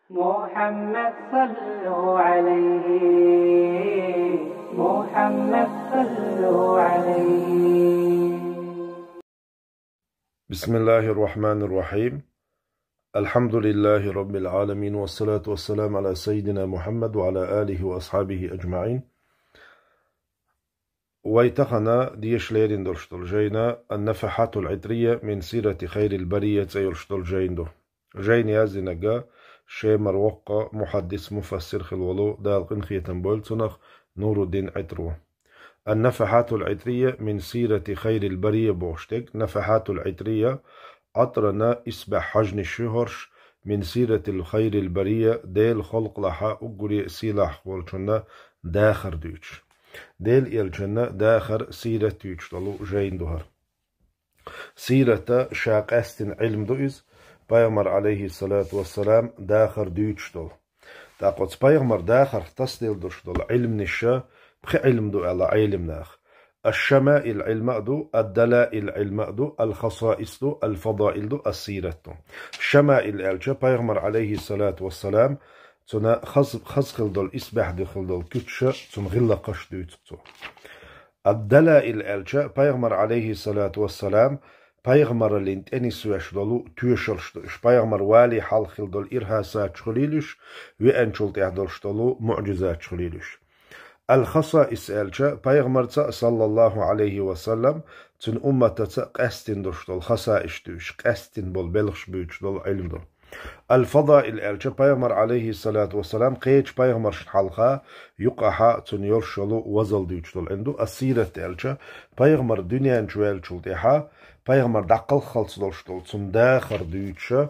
محمد صلوا عليه، محمد صلوا عليه. بسم الله الرحمن الرحيم. الحمد لله رب العالمين، والصلاة والسلام على سيدنا محمد وعلى آله وأصحابه أجمعين. ويتقنا ديشليرين دولشتول جينا النفحات العطرية من سيرة خير البرية يولشتول جيندو جين يازنقا شي مروقة محدث مفسر خلولو دال قنخية بولتنخ نور الدين عطرو. النفحات العطرية من سيرة خير البرية بوشتك. نفحات العطرية عطرنا إسبح حجن الشهرش من سيرة الخير البرية ديل خلق لها أقري سيلاح والجنة داخر دوش ديل الجنة داخر سيرة دوش طلو جين دهر سيرة شاق أستن علم دوئز بيغمر عليه الصلاة والسلام داخر دوش طل تاقوت بيغمر داخر تصديل دوش طل علم نشا بخي علم دو على علم ناخ الشمائل علم دو، الدلائل علم دو، الخصائص دو، الفضائل دو، السيرة دو. الشمائل الجا بيغمر عليه الصلاة والسلام تنا خزخل دول إسبح دخل دول كتشة تم غلا قش دوتو. الدلائل الجا بيغمر عليه الصلاة والسلام بيغمر لنت اني سواش دولو توشلش بيغمر والي حالخل دول إرهاسات شخليلش وأنشلت احدولش دولو معجزات شخليلش. الخصائص الجا بيغمر صلى الله عليه وسلم تن أمة قستن دوشتول خصائص دوش قستن بول بلغش بيوش دول علم دول. الفضائل الجا بيغمر عليه الصلاة والسلام قيج بيغمر شحالخا يقحا تن يرشلو وزل دوش دول عنده. السيرة الجا بيغمر دنيا جوال شلتها بيغمر دقل خلص دولشتول تن داخر دوشا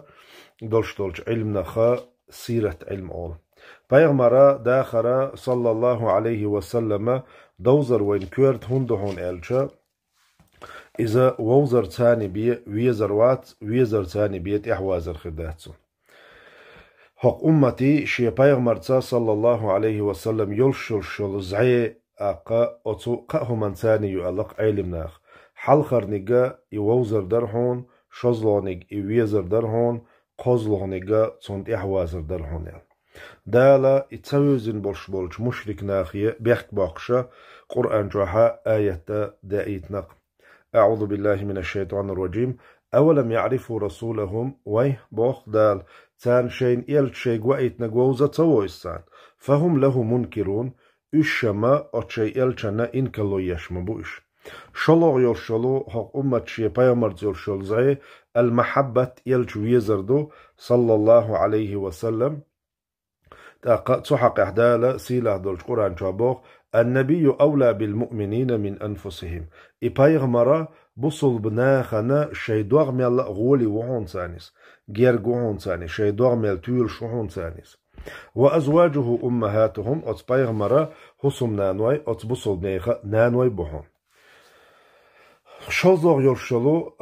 دولشتولش علم نخا سيرة علم أول. بيغمرا داخرا صلى الله عليه وسلم دوزر وين كورت هندهون الجا إذا ووزر تاني بي ويزر تاني بيت إحوازر خداتسو حق أمتي شي بيغمر صلى الله عليه وسلم يلشل زعي أقا أتو قهمان تاني يؤلق علمناخ حلخر نيجا يووزر درهون شزلونيج ويزر درهون قزلونيجا تونت إحوازر درهون دالا اتسوزن بولش مشرك ناخية بيحك باقشة قرآن جوها آية دائتنق. أعوذ بالله من الشيطان الرجيم. أولم يعرفوا رسولهم ويه بوخ دال تان شين إلتشيق وإتنق ووزة تويسان فهم له منكرون إشما أتشي إلتشنا إنكالو يشمبوش شلو يرشلو حق أمة شي بيامر يرشل زي المحبة إلتش ويزردو صلى الله عليه وسلم تحق إحدالا سيلا دولش قرآن شابوخ النبي أولى بالمؤمنين من أنفسهم إبايغمرا بصل بناخنا شيدوغ ميال غولي وحون سانيس جير قوحون سانيس شيدوغ ميال تيول شحون سانيس وأزواجه أمهاتهم أتبايغمرا حسم نانوي أتبصل بناخا نانوي بحون شوزوغ يرشلو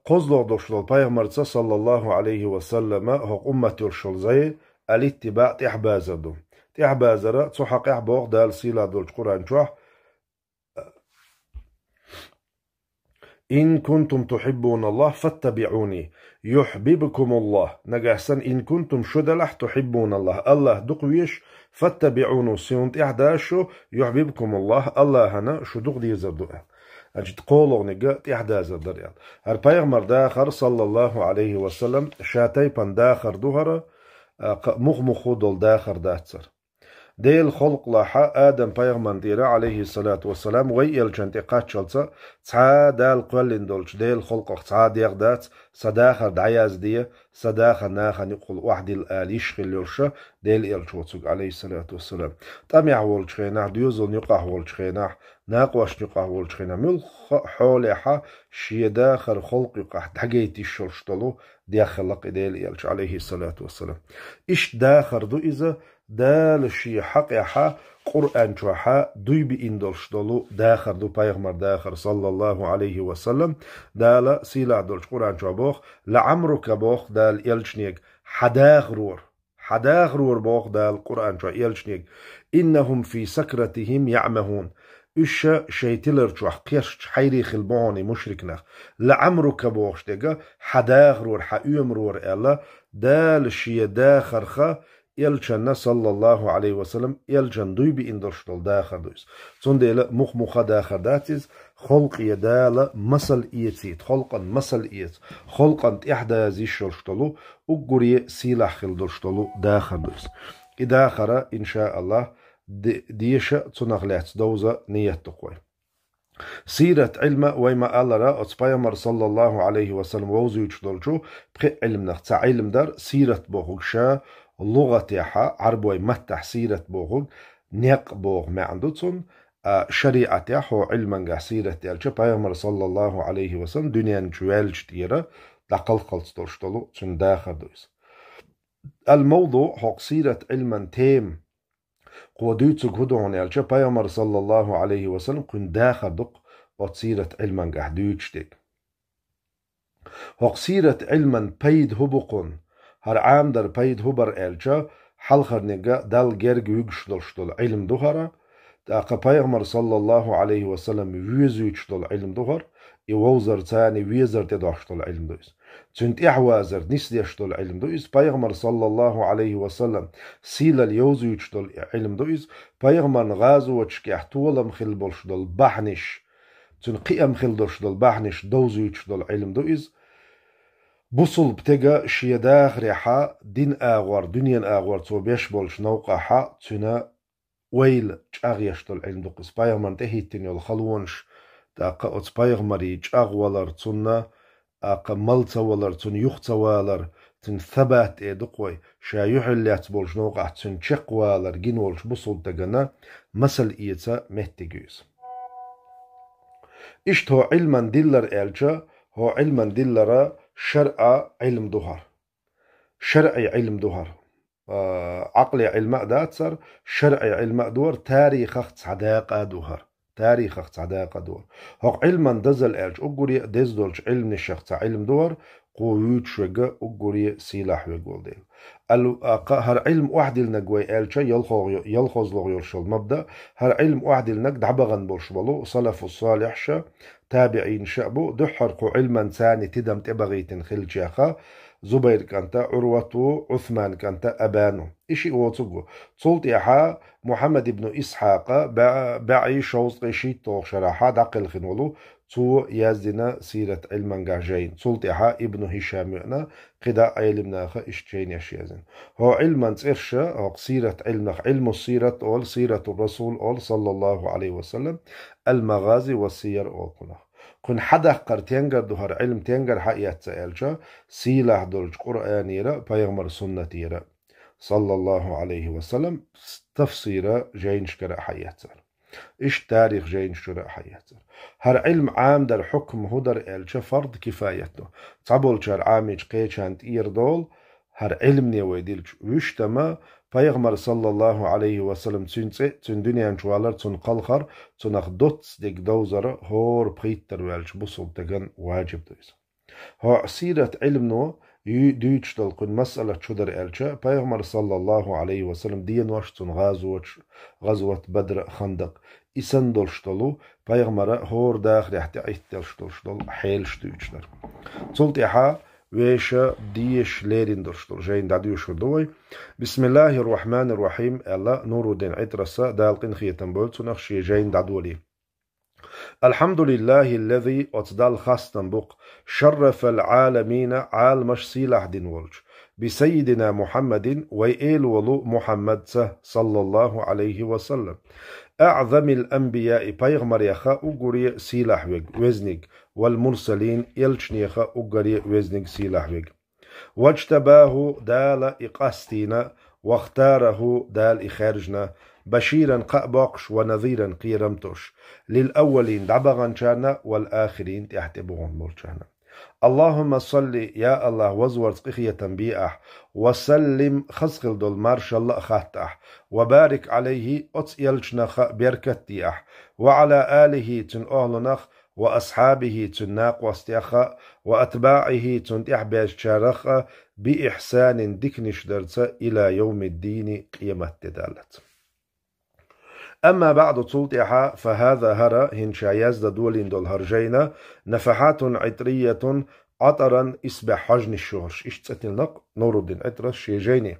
قزلوغ دوشلو بايغمرتا صلى الله عليه وسلم هق أمة يرشل زي الاتباع تحبازدو تحبازرا تحق احبوغ دال سيلا دولش قرآن شوح إن كنتم تحبون الله فاتبعوني يحببكم الله نجحسن إن كنتم شدلح تحبون الله الله دقويش فاتبعونو سيونت إحداشو يحببكم الله الله هنا شو دق دي زردو أجد قولو نجا إحداز الدريال هر بيغمر داخر صلى الله عليه وسلم شاتي بان داخر دوهر مخمخو دول داخر داتسر ديل خلق لاحا آدم بيغمان ديرا عليه الصلاة والسلام ويل جنتي قاتشلتا تسعا دال قولين دولش ديل خلق تسعا ديغ دات صداخر دعياز دي صداخر ناخن يقول واحد الآل يشغل يرشا ديل إلشوتسوك عليه الصلاة والسلام تاميع والشخيناح ديوزل نقاح والشخيناح ناقواش نقاح والشخيناح مل حوليحا شي داخر خلق يقاح دحقيتي الشلشتلو دي خلق ديل إلش عليه الصلاة والسلام إش داخر دو إذا دال شي حقيحة قرآن شوحا دوي بإندولش دولو داخر دو بايغمر داخر صلى الله عليه وسلم دال سيلا دولش قرآن شوحا لعمرك بوخ دال يلشنيك حداغرور بوخ دال قرآن شوحا يلشنيك إنهم في سكرتهم يعمهون إيش شيتلر جوح قيش حيري خلبوني مشركنا لعمرك بوش دقا حداغرور حأمرور إلا دال شي داخرخا يلجن صلى الله عليه وسلم يلجن دوي بإندرشتل داخر دويس تون ديلا مخ داخر داتيز خلق يدال مسل إيتيت خلقا مسل إيت خلقا إحدى زيشلشتلو وقري سيلاح خلدرشتلو داخر دويس إداخر إن شاء الله ديشة تنغلات دوزة نية تقوي سيرة علم ويما ألرا أتبايمر صلى الله عليه وسلم ووزيوش دولجو بخي علم نخت علم دار سيرة بوغوك شا لغة يحا عربوي متح سيرة بوغوك نيق بوغ ما عندوتون شريعة يحو علما سيرة يالجو بايمر صلى الله عليه وسلم دنيا جوالج ديرا دقل قلت دولشتلو تن داخر دويس الموضوع هو سيرة علما تيم قوديتو قدون يالجو بايمر صلى الله عليه وسلم كن داخر دق وتصيرة علما قهدوش ديك هو سيرة علما بيد هبقون هر عام در بيد هبر الجا حلخر نجا دال جرگ يگشتل علم دوهرا داقا پیغمبر صلى الله عليه وسلم ويزوشتل علم دوهر يوزر تاني ويزر تداشتل علم دويس تنت احوازر نسديشتل علم دويس پیغمبر صلى الله عليه وسلم سيلا اليوزوشتل علم دويس پیغمبر غازو وچكيحتولم خلبلشتل بحنش تن قيم خلدرشتل بحنش دوزوشتل علم دويس بوصل بتجا شيداخ ريحا دين آغور دنيا آغور تو بيشبولش نوقع حا تنا ويل تشاغيشتل علم دوقس بايغمان تهيتين يالخلونش تاقا اتس بايغماري تشاغولر تنا اقا ملتا ولر تن يختا والر تن ثبات دقوي شا يحليات بولش نوقع تن تشق والر جنولش بوصل تجانا مسل ايتا مهتجيز اشتو علما دلر الجا هو علما دلر شرع علم دهر شرعي علم دهر عقلي علم داتسر شرعي علم دور تاريخ صداقة دهر تاريخ صداقة دور هو علما دزل الج أقولي دزدولج علم الشخص علم دور قويت شجع أقولي سلاح ويقول ديل هر علم واحد النجوي الج يلخز لغ يرشل مبدأ هر علم واحد النج دعبغن برشبلو صلف الصالح شا تابعين شعبو دحرقوا علما ثاني تدم تبغيت خل شيخا زبير كانت عروة عثمان كانت أبانو إشي واتوغو صلت يحا محمد بن إسحاق بعي شوز قشي توغ شراحا دقل خنولو تو يازدنا سيرة علما قاجين صلت يحا ابن هشام يؤنا قدا علمنا خا إشتين يشيزن هو علما ترشا هو سيرة علم السيرة أول سيرة الرسول أول صلى الله عليه وسلم المغازي والسير أول كن حدا قرتينجر دهر علم تينجر حقيات سألجا سيلاح دولج قرآنيرا بيغمر سنتيرا صلى الله عليه وسلم تفسيرا جينشكرا حياتر إيش تاريخ جينشكرا حياتر هر علم عام در حكم هدر ألجا فرض كفايته تعبول جار عامج قيشانت إيردول هر علم نيويديلج ويشتما پیغمبر صلى الله عليه وسلم تن دنيا جوالر تن قلخر تن اخدوتس ديك دوزر هور بخيتر والج بصل تغن واجب دوز هو سيرة علم نو يدوش تلقن مسألة شدر الجا پیغمبر صلى الله عليه وسلم دين واش تن غزوة بدر خندق إسن دولشتلو پیغمبر هور داخل يحتي عيتلشتلشتل حيلشتوشتر تلت يحا ويش ديش ليرين درشتر جاين داديوش دوي بسم الله الرحمن الرحيم الله نور الدين عترسا دالقين خيتن بولتو نخشي جاين دادولي الحمد لله الذي أتدال خاستن بق شرف العالمين عالمش سيلاح دين ولج بسيدنا محمد ويئل ولو محمد صلى الله عليه وسلم أعظم الأنبياء بيغمر يخا أقري سيلاح وزنك والمرسلين يلشنيخا أقري وزنك سيلاح واجتباه دال إقاستينا واختاره دال إخارجنا بشيرا قأباقش ونذيرا قيرمتوش للأولين دعبغان شانا والآخرين تحتبغن مرشانا اللهم صل يا الله وزورت قخية تنبيئح وسلم خسخل دول مارش الله خاتح وبارك عليه أتيلشنخ بركتيح وعلى آله تن أهلنخ وأصحابه تناق واستيخا وأتباعه تنتحباج شارخ بإحسان دكنش درس إلى يوم الدين قيمة تدالت أما بعد تلتحا فهذا هرى هنشا يزد دولين دول هرجينا نفحات عطرية عطرا إسبح حجن الشهرش إشتتلنق نور الدين عطر الشيجيني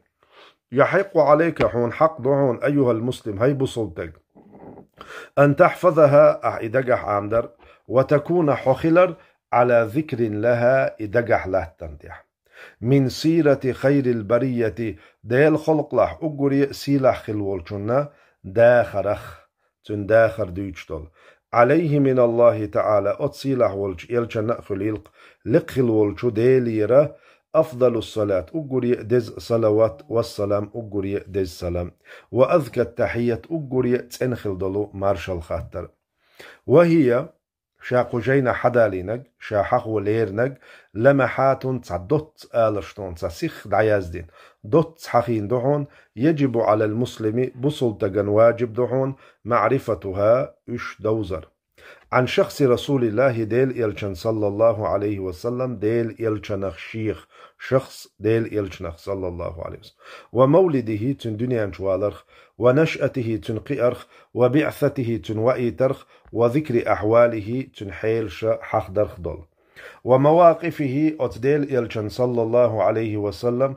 يحق عليك حون حق دعون أيها المسلم هاي بصلتك أن تحفظها إدقح عامدر وتكون حخلر على ذكر لها إدقح له تندح من سيرة خير البرية ديل خلق لح أقري سيلح خلولشنا داخرخ تنداخر ديجتل عليه من الله تعالى أتسيلح ولش يلشنا خليلق لقخل ولشو ديليرة أفضل الصلاة أقري دز صلوات والسلام أقري دز سلام وأذكى التحية أقري تنخل دلو مارشال خاطر وهي شاقو جينا حدالينك شاحق وليرنك لمحات تصدت آلشتون تسيخ دعيازدين دوت حقين دعون يجب على المسلم بسلطة واجب دعون معرفتها إش دوزر عن شخص رسول الله ديل يلشن صلى الله عليه وسلم ديل يلشنخ شيخ شخص ديل يلشنخ صلى الله عليه وسلم ومولده تن دنيا شوالرخ ونشأته تن قئرخ وبعثته تن وئيترخ وذكر أحواله تن حيلش حخدرخ دول ومواقفه أتديل يلشن صلى الله عليه وسلم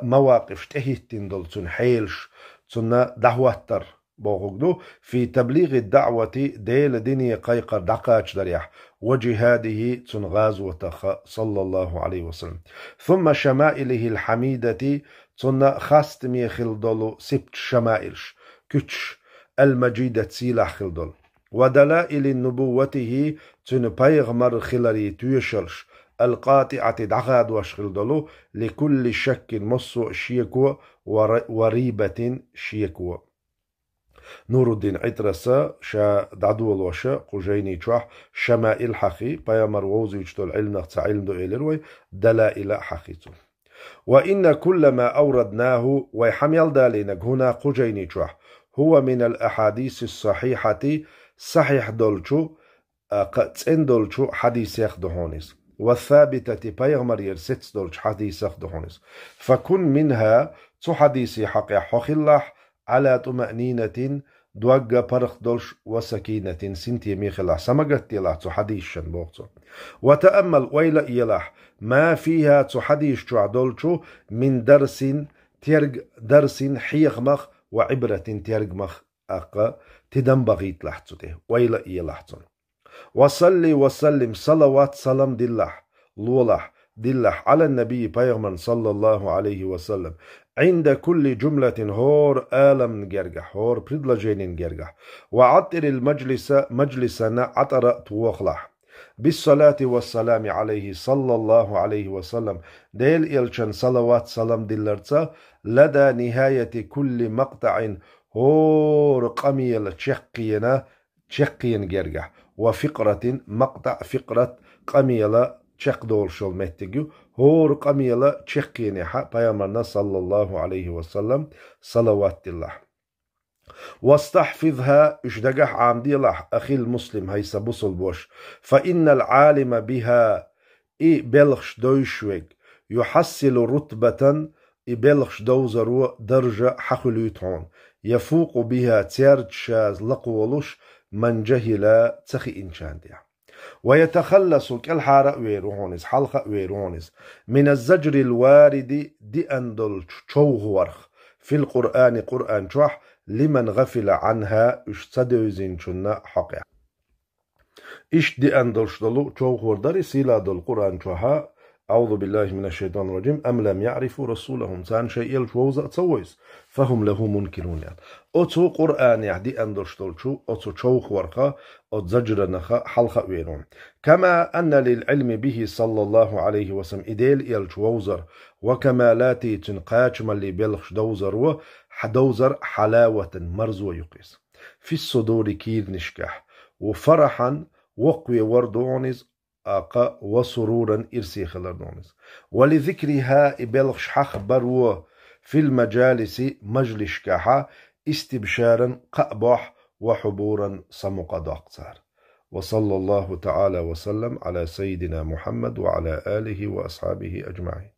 مواقف تهتين دول تن حيلش تن دعوتر بوغدو في تبليغ الدعوة ديل ديني قيقر دقاش دريح وجهاده تنغاز وتخ صلى الله عليه وسلم ثم شمائله الحميدة تن خاست ميخل دولو سبت شمائلش كتش المجيدة سيلح خلدول ودلائل نبوته تن بيغمر خلري تيشلش القاطعة دغاد وشخلدولو لكل شك مصو شيكو وريبة شيكو نور الدين عطرسا شا دعدول وشا قجيني تشوح شمائل حقي بيامر ووزي يجتول علم نغتس علم دو إلروي دلائل حقيتو وإن كل ما أوردناه ويحمل دالينك هنا قجيني تشوح هو من الأحاديث الصحيحة صحيح دولشو قتن دولشو حديث يخدهونيس والثابتة بيغمر يرسيتس دولش حديث يخدهونيس فكن منها تحديثي حقي حخلح على طمأنينة دوغا برخ دولش وسكينة سنتي ميخلا سمجت يلاح تحديشن بوغتو وتأمل ويلا يلاح ما فيها تحديش دولشو من درس تيرج درس حيغمخ وعبرة تيرجمخ أقا تدنبغيت لحتته ويلا يلاحتن وصلي وسلم صلوات سلام دلح لولح دلح على النبي بيغمن صلى الله عليه وسلم عند كل جملة هور آلم جرجح هور بريدلجين جرجح وعطر المجلس مجلسنا عطر توخلح بالصلاة والسلام عليه صلى الله عليه وسلم ديل إلشن صلوات سلام دلرتا لدى نهاية كل مقطع هور قميل تشقين جرجح وفقرة مقطع فقرة قميلة تشق دول شول متجو هور قميلة تشقينها بيامرنا صلى الله عليه وسلم صلوات الله واستحفظها اشدقح عامدي الله أخي المسلم هيس بوصل بوش فإن العالم بها بلغش دويشوك يحصل رتبة بلغش دوزرو درجة حخليتون يفوق بها تيرد شاز لقولش من جهل تخي إنشان ديها ويتخلص كالحارة ويرونس حلقة ويرونس من الزجر الوارد دي أندل تشوغورخ في القرآن قرآن شوح لمن غفل عنها اشتدوزين شنا حقيا إش دي أندل شدلو تشوغور داري سيلا دل قرآن شوها أعوذ بالله من الشيطان الرجيم أم لم يعرفوا رسولهم سان شيء الجوزة تسويس فهم له منكرون يعني أتو قرآن يعدي أندرشتولشو أتو تشوخ ورقة أتزجر نخا حلقة ويرون كما أن للعلم به صلى الله عليه وسلم إديل الجوزر وكمالاتي تنقاش ملي بلخش دوزر وحدوزر حلاوة مرزو يقيس في الصدور كير نشكح وفرحا وقوي وردونز أقا وسرورا إرسي خلرنونس ولذكرها إبلغش حخ برو في المجالس مجلش كحا استبشارا قأبح وحبورا صمق داقصار وصلى الله تعالى وسلم على سيدنا محمد وعلى آله وأصحابه أجمعين.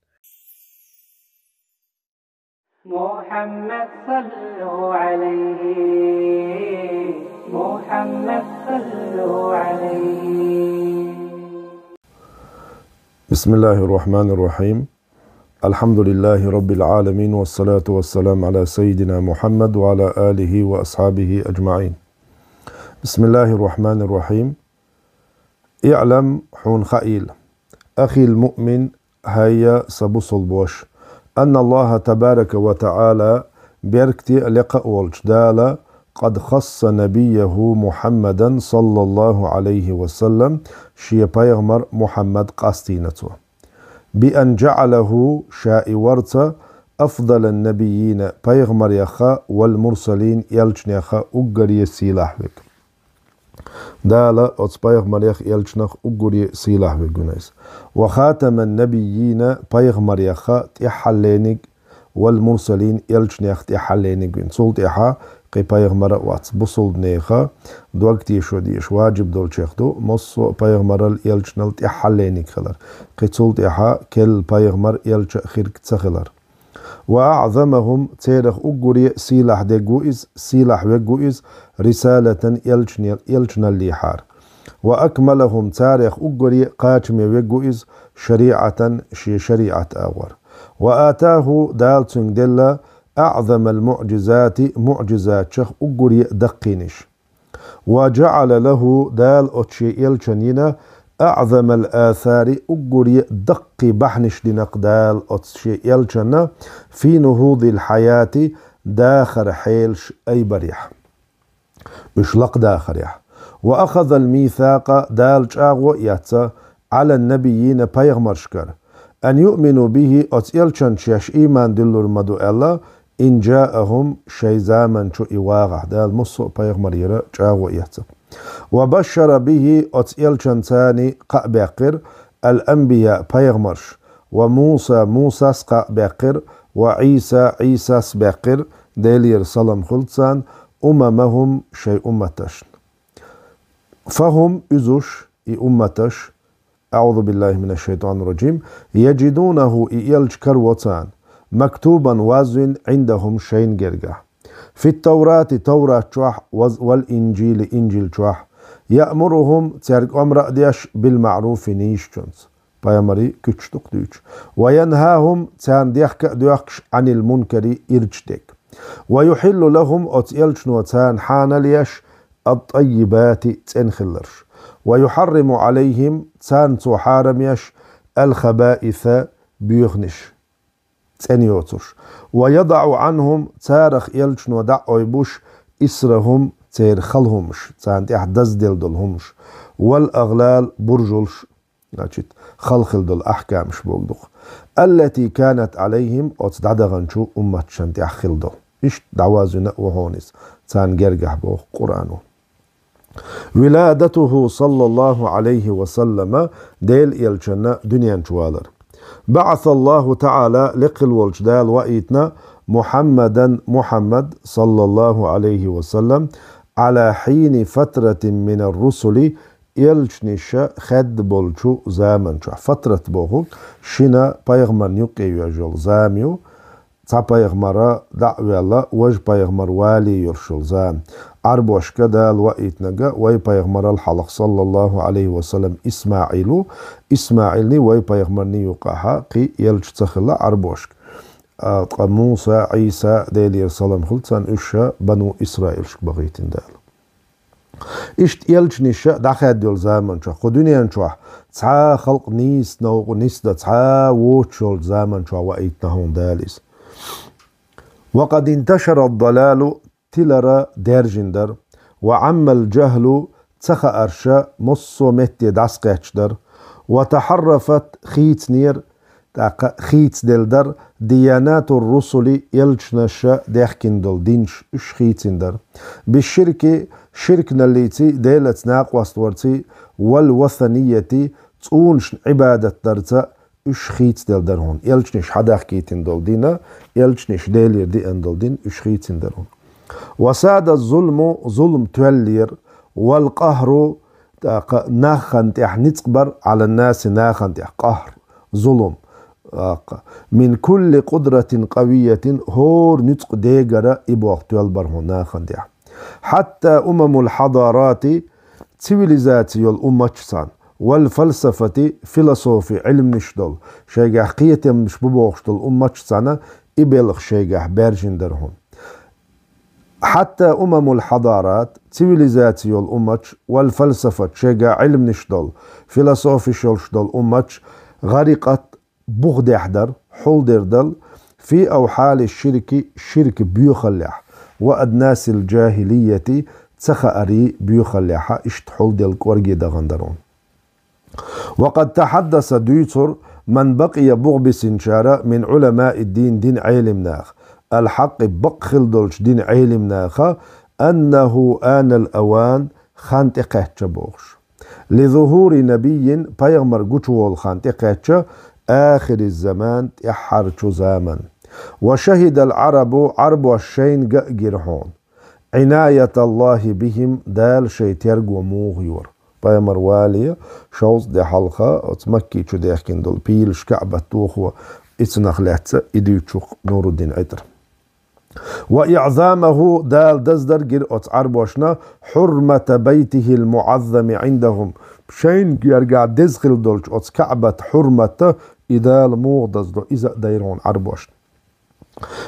محمد صلوا عليه، محمد صلوا عليه. بسم الله الرحمن الرحيم. الحمد لله رب العالمين، والصلاة والسلام على سيدنا محمد وعلى آله وأصحابه أجمعين. بسم الله الرحمن الرحيم. اعلم حون خائل أخي المؤمن هيا سبصل بوش أن الله تبارك وتعالى بيركتي لقاء والجدال قد خص نبيه محمدا صلى الله عليه وسلم شي بيغمر محمد قاستينته بأن جعله شائورت أفضل النبيين بيغمر يخا والمرسلين يلجن يخا أقري سيلاح بك دالا أتصبيغمر يخ يلجنخ أقري سيلاح بك وخاتم النبيين بيغمر يخا تحلينك والمرسلين يلجن يخ تحلينك سلط إحا قي بيغمر واتس بصل نيخا دوغتي شو ديش واجب دول شيخدو مصو بيغمر يلجنال تحلينك خلر قي سلط إحا كل بيغمر يلج خيرك تسخلر وأعظمهم تيرخ أقري سيلاح دي جوئز سيلاح وجوئز رسالة يلجن الليحار وأكملهم تاريخ أقري قاتم وجوئز شريعة شريعة أور وآتاه دالتون دلا أعظم المعجزات معجزات شخ أقري دقينش وجعل له دال أتشي يلجنين أعظم الآثار أقري دقي بحنش لنقدال أتشي يلجن في نهوض الحياة داخر حيلش أي بريح إشلق داخر يح وأخذ الميثاق دال جاغو ياتسا على النبيين بيغمرشكر أن يؤمنوا به أتيلشن شيش إيمان دلور مدو الله إن جاءهم شي زامن شو إواغح دال مصو بيغمريرا جاغو ياتسا وبشر به أتيلشن ثاني قابقر الأنبياء بيغمرش وموسى موسى قابقر وعيسى عيسى سبقر ديلير صلم خلصان أممهم شي أمتشن فهم إزوش أمتش أعوذ بالله من الشيطان الرجيم يجدونه إيلج كروتان مكتوبا وازن عندهم شين جرجح في التوراة توراة شوح والإنجيل إنجيل شوح يأمرهم ترك أمر ديش بالمعروف نيشتونس بايمري كتشتق ديش وينهاهم تان ديخش عن المنكر إرجدك ويحل لهم أتيلش نوتان حان ليش الطيبات تنخلرش ويحرم عليهم تان تحارم يش الخبائث بيغنش تنيوتش ويضع عنهم تارخ يلش ودع أيبوش إسرهم تير خلهمش تان تحدث دلهمش والأغلال برجلش خلخل دل أحكام شبوغدوخ التي كانت عليهم أتدعدغنشو أمة شنتي أخل دل إيش دعوازنا وهونس تان جرجح بوخ قرآنه ولادته صلى الله عليه وسلم ديل يلجنة دنيا شوالر بعث الله تعالى لقل والجدال وإيتنا محمدا محمد صلى الله عليه وسلم على حين فترة من الرسل يلجنش خد بولشو زامن شو فترة بوخو شنا بيغمر نيوكي يجول زاميو تا بيغمر دعوة الله وج بيغمر والي يرشل زام عربوش كدا الوقت نجا وي بيغمر الحلق صلى الله عليه وسلم إسماعيلني وي بيغمرني يقاها قي يلج تخلا عربوش موسى عيسى ديلي سلام خلصان إشا بنو إسرائيل شك بغيتين دال إشت يلج نشا دخل دول زامن شو خدوني شو تسعة خلق نيس نو نيس دا تسعة ووتشول زامن شو وقت نهون داليس وقد انتشر الضلال تلرا ديرجندر وعم الجهل تخا أرشا مصو متي داسقاتشدر وتحرفت خيتنير خيت دلدر ديانات الرسل يلجنشا ديخكندل دينش اش خيتندر بالشرك شركنا الليتي ديلت ناقواستورتي والوثنية تونش عبادة درتا اش خيت دلدرهون يلجنش حداخ كيتندل دينا يلجنش ديلير دي اندل دين اش خيتندرهون وساد الظلم ظلم تولير والقهر ناخن تح نتقبر على الناس ناخن تح قهر ظلم من كل قدرة قوية هور نطق ديجرة إبوغ تولبرهن خنديع حتى الحضارات سيفيليزاتيو الأمة والفلسفة فيلسوفي علم نشدل شيجح قيتم مش ببوغشتل أمة سنة إبلغ شيجح بارجندرهن حتى الحضارات سيفيليزاتيو الأمة والفلسفة شيجح علم نشدل فيلسوفي شدل أمة غرقت بغد يحضر حولدردل في أوحال شرك بيخلح وأدناس الجاهلية تخأري بيخلحها اشتحول ديال كورجي دغندرون وقد تحدث دويتر من بقي بغب سنشارة من علماء الدين دين علمناخ الحق بقخل دولش دين علمناخ أنه آن الأوان خانت قهتش بوغش لظهور نبي بيغمر قوشوال خانت قهتش آخر الزمان يحرش زامن وشهد العرب عرب والشين جرحون عناية الله بهم دال شيترق وموغيور بيمر والية شوز دي حلقة اتمكي شو دي احكين دول بيلش كعبة توخوة اتنخ لحتة اديوشوق نور الدين عطر وإعظامه دال دزدر جر عربوشنا حرمة بيته المعظم عندهم بشين يرجع دزخل دولش اتس كعبة حرمة إدال موغدز دو إذا دايرون عربوشنا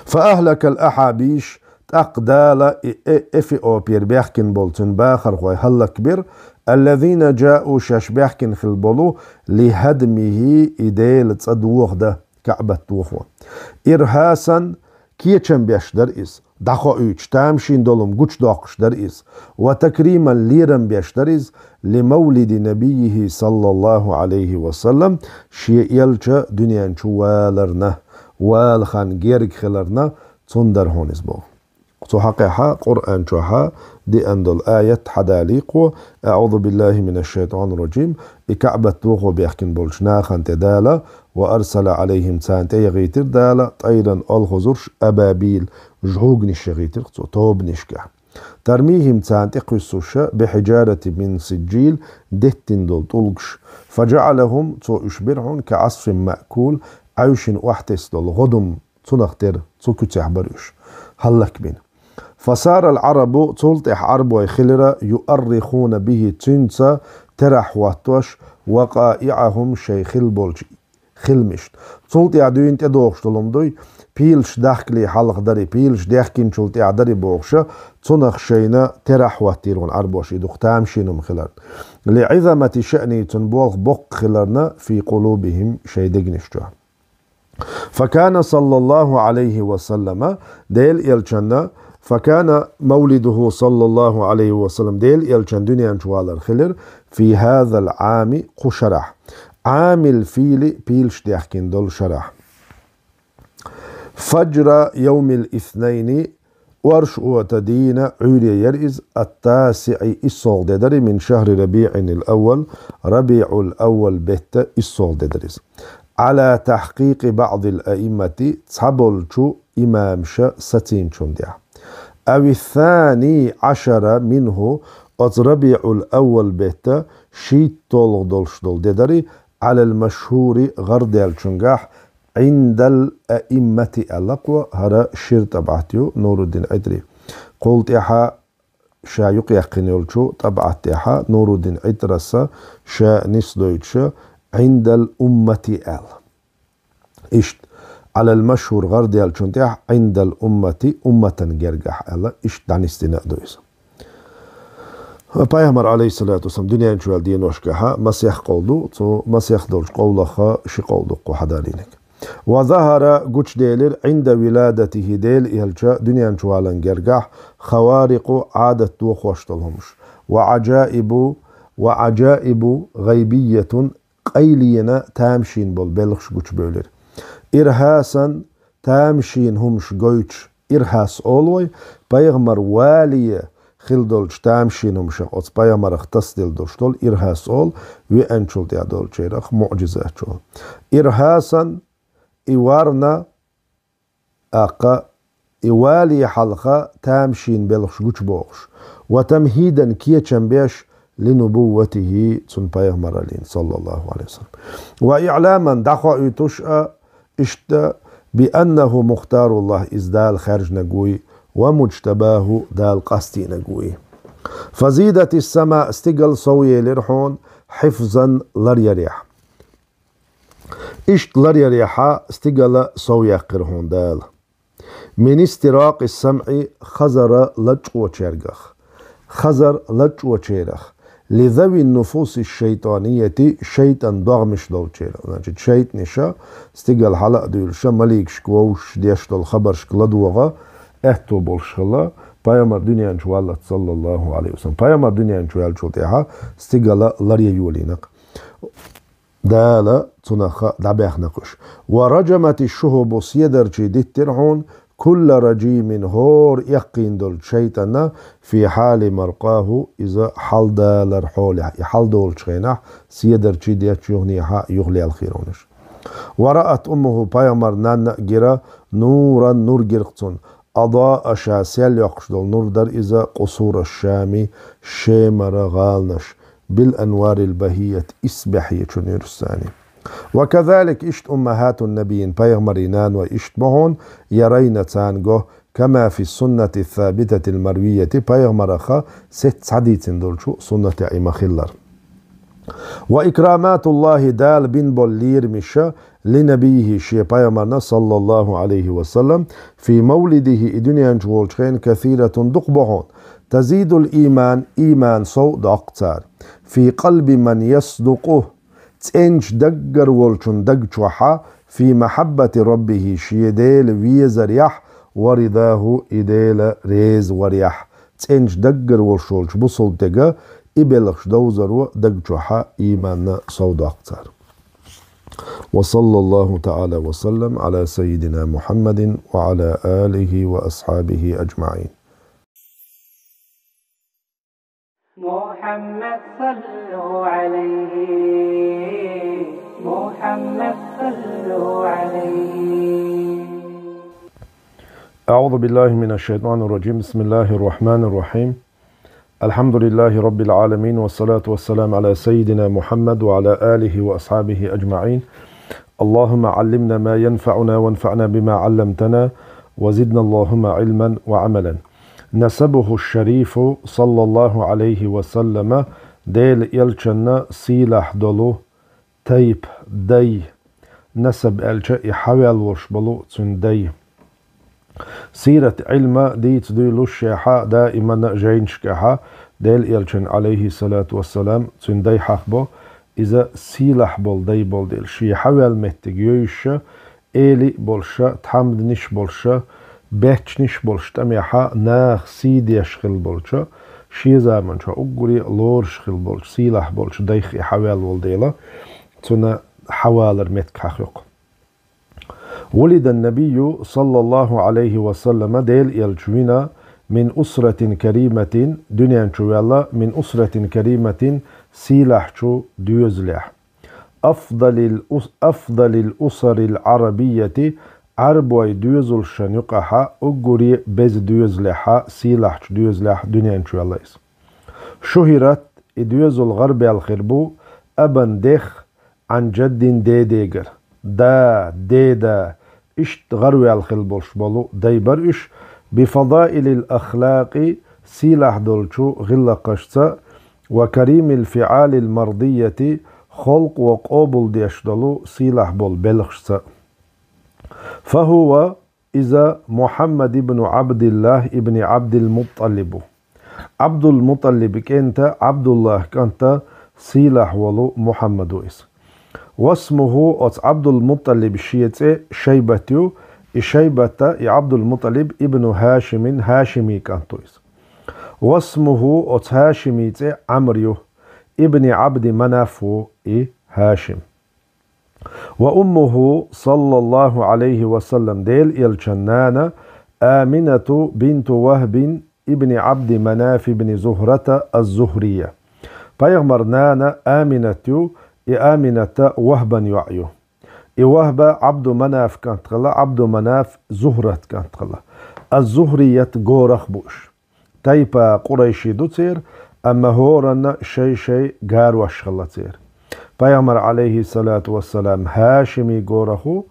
فأهلك الأحابيش أقدال إفيوبير بيحكن بولتن باخر خوي هلا كبير الذين جاءوا شاش بيحكن في البولو لهدمه إديل تصدوخ ده كعبة توخوة إرهاسا كيتشن بيش در إس دخو اوش تامشين دولم قوش داقش در إس وتكريما ليرم بيش در إس لمولد نبيه صلى الله عليه وسلم شيئلش دنيا شوالرنا والخان جيرك خلرنا تندر هونس بو تو حقيقة قرآن شوها دي أندل آية حداليق أعوذ بالله من الشيطان الرجيم إكعبة توغو بيحكن بولشنا خانت دالا وأرسل عليهم تانتي غيتر دالا طيرا الخزرش أبابيل جهوغ نشغيتر توب نشكح ترميهم تانتي قصوش بحجارة من سجيل دهتن دول طلقش فجعلهم تو اشبرهن كعصف مأكول عيش واحتس دول غدم تنختر تكتح بريش هلك بين فصار العرب تلتح عرب ويخلرة يؤرخون به تنسى ترح واتوش وقائعهم شيخ البولج خلمشت تلتح دوين تدوغش تلمدوي بيلش داخلي حلق داري بيلش داخكين تلتح داري بوغشة تنخ شينا ترح واتيرون عربوش يدوختام شينهم خلر لعظمة شأني تنبوغ بق خلرنا في قلوبهم شيدقنشتوه فكان صلى الله عليه وسلم ديل إلشنا فكان مولده صلى الله عليه وسلم ديل إلشن دنيا شوال الخلر في هذا العام قشرح عام الفيل بيلش ديحكين دول شرح فجر يوم الاثنين ورش وتدين عولي يرئز التاسع الصغ ددري من شهر ربيع الأول ربيع الأول بيت الصغ ددريز على تحقيق بعض الأئمة تصبلشو إمام ستين شندع أو الثاني عشر منه ربيع الأول بيت شيت طولغ دولشدول ددري على المشهور غردال شنجاح عند الأئمة الأقوى هرا شير تبعتيو نور الدين عدري قلت إحا شا يقيقن يلشو تبعت إحا نور الدين عدرسا شا نسدويتش عند الأمة إشت على المشهور غردال شنجاح عند الأمة أمة جرجح إشت دعني استناء دويس Peygamber aleyhissalatu dünya çuval diye noşkaha masih qoldu to masih dolş qowlaha şi qoldu qo hadalinek ve zahara güç delir inde viladetihi del ihilça dünya çuvalan gergah xawariqu adet tu xoşdolmuş ve acaibu gaybiyetun qayliyena tamşin bol belx güç böler irhasan tamşin humş goyç irhas olvay Peygamber valiye خلدول شتامشينهم شقوت بايا مرختس دل دوشتول إرهاس أول وأنشول دي دول شيرخ معجزات شول إرهاسا إوارنا أقا إوالي حلقة تامشين بلغش جوش بوغش وتمهيدا كيه چنبيش لنبوته تن بايا مرالين صلى الله عليه وسلم وإعلاما دخوا تشأ اشت بأنه مختار الله إزدال خرج نقوي ومجتباه دال قستي نقوي. فزيدت السماء استقل صوية لرحون حفظا لريريح اشت لريريحا استقل صوية قرهون دال من استراق السمع خزر لج وشرغخ خزر لج وشيرخ لذوي النفوس الشيطانية شيطان ضغمش دول شيرخ يعني شيط نشا استقل حلق دول شماليك شكووش ديشتل خبر شكلدوغا اهتو بولشلا Peygamber dünyanın çuvallat sallallahu aleyhi ve sellem. Peygamber dünyanın çuval çulteha stigala larya yulinak. Dala tunakha dabehnakush. Ve racamati şuhubu siyadarçi dittirhun kulla racimin hor yakin dol şeytana fi hali marqahu iza haldalar holiha. Haldol çeynah siyadarçi diyat yuhniha yuhli al khironush. Ve ra'at ummuhu Peygamber nanna gira nuran nur girqtun. أضاء شاسيل يقشدل نور در إذا قصور الشامي شيمر غالنش بالأنوار البهية إسبحية شنير الثاني. وكذلك إشت أمهات النبيين بيغمرينان وإشت مهون يرين تانغو كما في السنة الثابتة المروية بيغمرخا ست حديث دولشو سنة عمخلر. وإكرامات الله دال بن بولير مشا لنبيه شي بيغمرنا صلى الله عليه وسلم في مولده دنيا جولشين كثيرة دقبهون تزيد الإيمان إيمان صوت أقتار في قلب من يصدقه تنج دقر والشن دقشوحا في محبة ربه شي ديل ويزريح ورضاه إديل ريز وريح تنج دقر والشولش بصل دقا إبلغش دوزر ودقشوحا إيمان صوت أقتار. وصلى الله تعالى وسلم على سيدنا محمد وعلى آله وأصحابه أجمعين. محمد صلوا عليه محمد صلوا عليه. أعوذ بالله من الشيطان الرجيم. بسم الله الرحمن الرحيم. الحمد لله رب العالمين والصلاة والسلام على سيدنا محمد وعلى آله وأصحابه أجمعين. اللهم علمنا ما ينفعنا وانفعنا بما علمتنا وزدنا اللهم علما وعملا. نسبه الشريف صلى الله عليه وسلم ديل يلچنا سيلح دولو تيب دي نسب الچا يحوال ورشبلو تن دي سيرة علم ديت ديلو الشيحة دائما جينشكها ديل يلچن عليه الصلاة والسلام تن دي حقبو إذا سيلح بول دي بول ديل شي حوال مهتق يوشا إيلي بولشا تحمد نش بولشا بيتش نش بولشا تميحا ناخ سيد يشخل بولشا شي زامن شا أقري لور شخل بولشا سيلح بولشا ديخي حوال بول ديلا تنا حوالر متكاخيق. ولد النبي صلى الله عليه وسلم ديل يلجوينا من أسرة كريمة دنيا شوالا من أسرة كريمة سيلح شو ديوزلح أفضل الأسر العربية عربوي ديوزل شنقها أقري بز ديوزلحا سيلح شو ديوزلح دنيا شوالا شهرت ديوزل غرب الخربو أبن ديخ عن جد ديديجر دا اشت غروي الخلبوش بولو دايبر اش بفضائل الأخلاق سيلح دولشو غلا قشتا وكريم الفعال المرضية خلق وقابل ديشدلو سيلح بول بلغشتا. فهو إذا محمد بن عبد الله ابن عبد المطلب عبد المطلب كنت عبد الله كنت سيلح ولو محمد ويس. واسمه عبد المطلب شيئة شيبتيو شيبة عبد المطلب ابن هاشم هاشمي كانتويس. واسمه هاشمي عمريو ابن عبد منافو هاشم. وأمه صلى الله عليه وسلم ديل الجنانة آمنة بنت وهب ابن عبد مناف بن زهرة الزهرية. بيغمر نانا آمنة آمنة وهبا يعيو وهب عبد مناف كانت غلا عبد مناف زهرة كانت غلا الزهرية غورخ بوش تايبا قريشي دوتير أما هورنا شي غاروش غلا تير. بيغمر عليه الصلاة والسلام هاشمي غورخو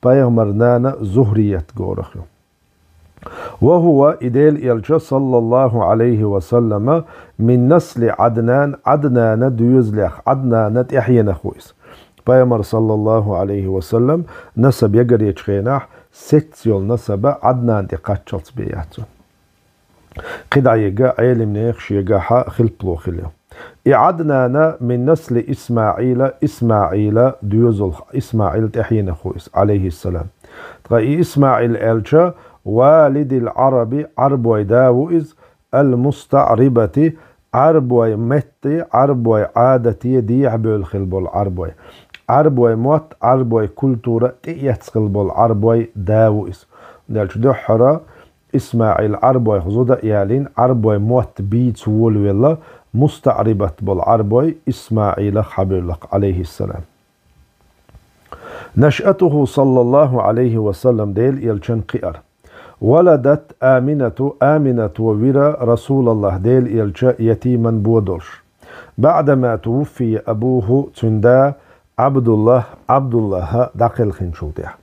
بيغمر نانا زهرية غورخيو. وهو إديل يلجا صلى الله عليه وسلم من نسل عدنان. عدنان ديوزلخ عدنان تحيينا خويس. بيغمر صلى الله عليه وسلم نسب يقر يتخيناح ستيول نسب عدنان دي قاتشلت بياتو. قدع يقا عيلم نيخش يقاحا خلبلو خليو. عدنان من نسل إسماعيل. إسماعيل ديوزل إسماعيل تحيينا خويس عليه السلام. تغي إسماعيل ألجا والد العربي عربوي داوئز المستعربة عربوي متي عربوي عادتي ديع بالخلبول عربوي عربوي موت عربوي كولتورة تيتخلبول عربوي داوئز دالش دحرة إسماعيل عربوي خزودة يالين عربوي موت بيت ولا مستعربة بالعربوي إسماعيل خبيرلق عليه السلام. نشأته صلى الله عليه وسلم ديل يلشن قئر. ولدت آمنة وورا رسول الله ديل يلشا يتيما بودرش. بعدما توفي أبوه تندا عبد الله داخل خنشوتيح.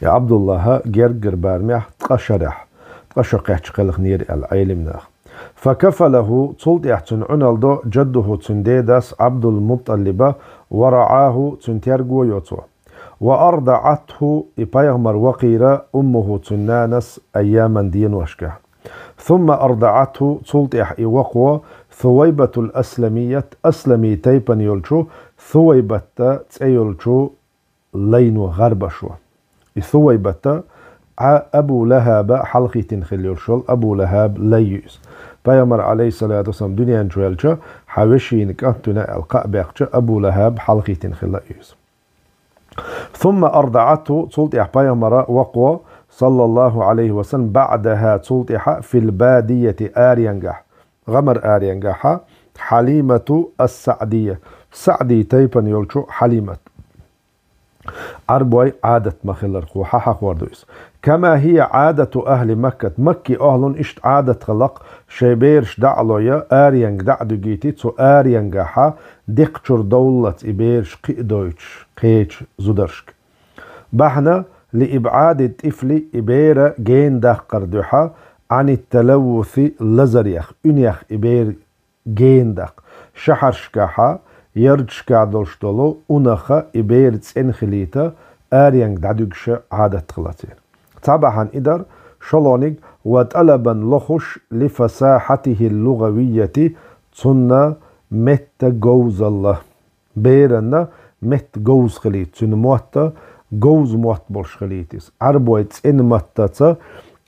يا عبد الله جرجر بارميح تقشرح تقشقح تشقلخ نير العيلم ناخ. فكفله تلتيح تنعنالدو جده تنديداس عبد المطلبة ورعاه تنتيرجو يوتو. وأرضعته إبايغمر وقيرة أمه تنانس أياما دين وشكه. ثم أرضعته تلتيح إوقوة ثويبة الأسلمية أسلمي تيبن يلشو ثويبة تيلشو لينو غربشو. ثويبة أبو لهاب حلقي تنخل يلشو أبو لهاب ليوس. بايغمر عليه الصلاة والسلام دنيا نجوالشا حوشي نكأتنا القابقشا أبو لهاب حلقي تنخل يوس. ثم أرضعته تلتح بايغمر وقوة صلى الله عليه وسلم بعدها تلتح في البادية آرينجح غمر آرينجح حليمة السعدية سعدي تيبن يلشو حليمة عربوي عادة مخلر خوحاحا وردويس كما هي عادة أهل مكة مكي أهلون إشت عادة خلق شيبيرش دعلويا آرينج دعدو جيتي تو آرينجاحا ديقشر دولة إبيرش قيدويتش قيتش زودرشك بحنا لإبعاد الطفل إبير جين داق قردوحا عن التلوث لزريخ أنيخ إبير جين داق شحرشكاحا يرجشكا دولشتولو أنخا إبير تسنخليتا آرينج دعدوكش عادة خلاتين طبعا إدر شلونيك وطلبا لخش لفساحته اللغوية تنا مت جوز الله بيرنا مت جوز خليت تن موتا جوز موت بولش خليتيس عربوي تن متتا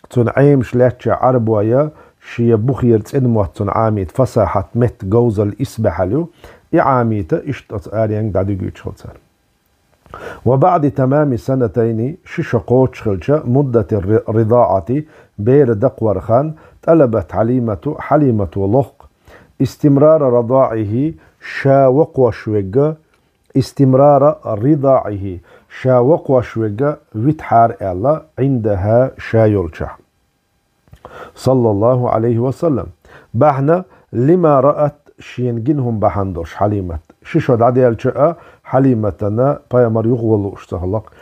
تن عيم شلاتش عربويا شي بخير تن موت تن عاميت فساحة مت جوز الإسبحلو إعاميتا إشتت آريان دادوغيتش خلصان. وبعد تمام سنتين ششقوت شخلشة مدة الرضاعة بير دقور خان طلبت حليمة ولق استمرار رضاعه شاوق وشوغ استمرار رضاعه شاوق وشوغ ويتحار الله عندها شايولشة صلى الله عليه وسلم بحنا لما رأت شينجنهم بحندوش حليمة ششود عديال شاء حليمتنا بايمر يغولو اشتغلق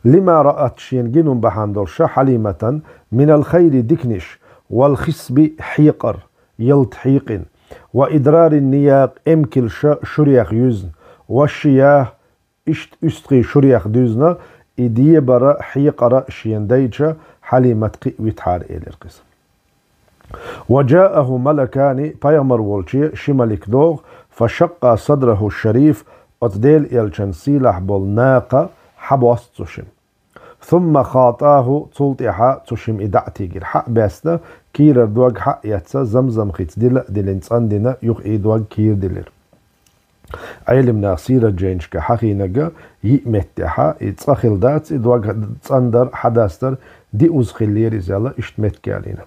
لما رأت شينجنهم بحندوش حليمة من الخير دكنش والخصب حيقر يلتحيق وإدرار النياق امكل شريخ يزن والشياه اشت استغي شريخ دوزنا إديبر حيقر شينديجا حليمة ويتحار إلى القسم وجاءه ملكان بايمر والشي شمالك دوغ فشق صدره الشريف أتديل يلشن سيلح بالناقة حبوس تشم ثم خاطاه تلتحا تشم إدعتيجر حق باسنا كير دوغ حق يتسا زمزم خيت دل انسان دينا يغ دوغ كير دلر علمنا سيرة جينشك حقينجا يمتحا يتسخل دات دوغ تصندر حداستر دي أزخلير إزالة اشتمت علينا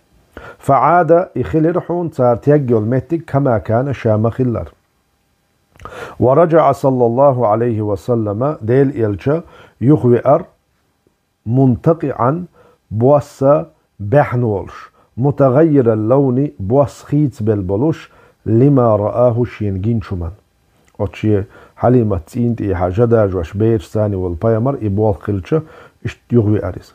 فعاد يخلرحون صار تيجول متك كما كان شام خلر ورجع صلى الله عليه وسلم ديل إلشا يخوئر منتقعا بوسا بحنولش متغير اللون بوس خيت بالبلوش لما رآه شينجين شمان أتشي حليمة تسينت إيحا جداج وش بير ساني والبايمر إبوال خلشة إشت يغوي أريس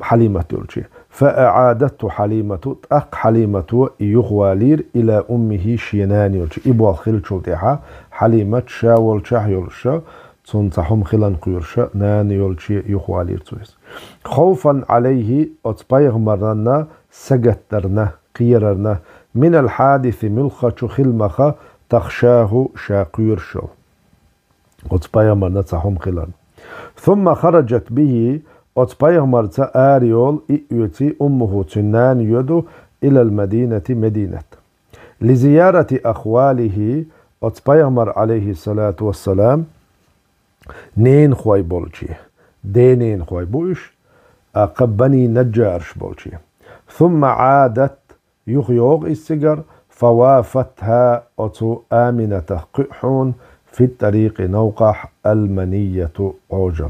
حليمة يلشي فأعادته حليمة أق حليمة يغوالير إلى أمه شينان يلشي إبوال خلشة إيحا حليمة شاول شاه يلشة تنصحهم خلان قيرشة نان يلشي يغوالير تويس خوفا عليه أتبايغ مرنا سجترنا قيررنا من الحادث ملخة خلمخة تخشاه شاقيرشو أتبايغ مرنا تنصحهم خلان ثم خرجت به أتبايغ مرتا آريول إيوتي أمه تنان يدو إلى المدينة مدينة لزيارة أخواله أتبايغ مر عليه الصلاة والسلام نين خواي بولشي دينين خواي بوش أقبني نجارش بولشي ثم عادت يغيوغ السجر فوافتها أتو آمنة قحون في الطريق نوقح المنية عوجل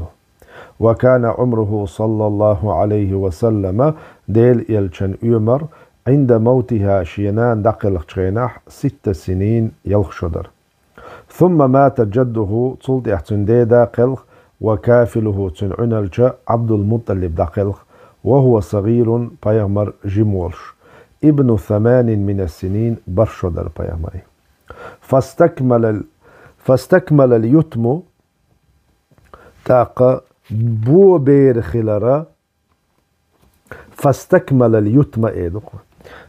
وكان عمره صلى الله عليه وسلم ديل يلشن يمر عند موتها شينان دقل خشيناح 6 سنين يلخشدر ثم مات جده صلت احتن دي داقلخ وكافله تنعنلش عبد المطلب داقلخ وهو صغير بيغمر جيمولش ابن 8 من السنين برشدر بيغمري فاستكمل اليتم تاق بو بير خلرا فاستكمل اليتم ايدق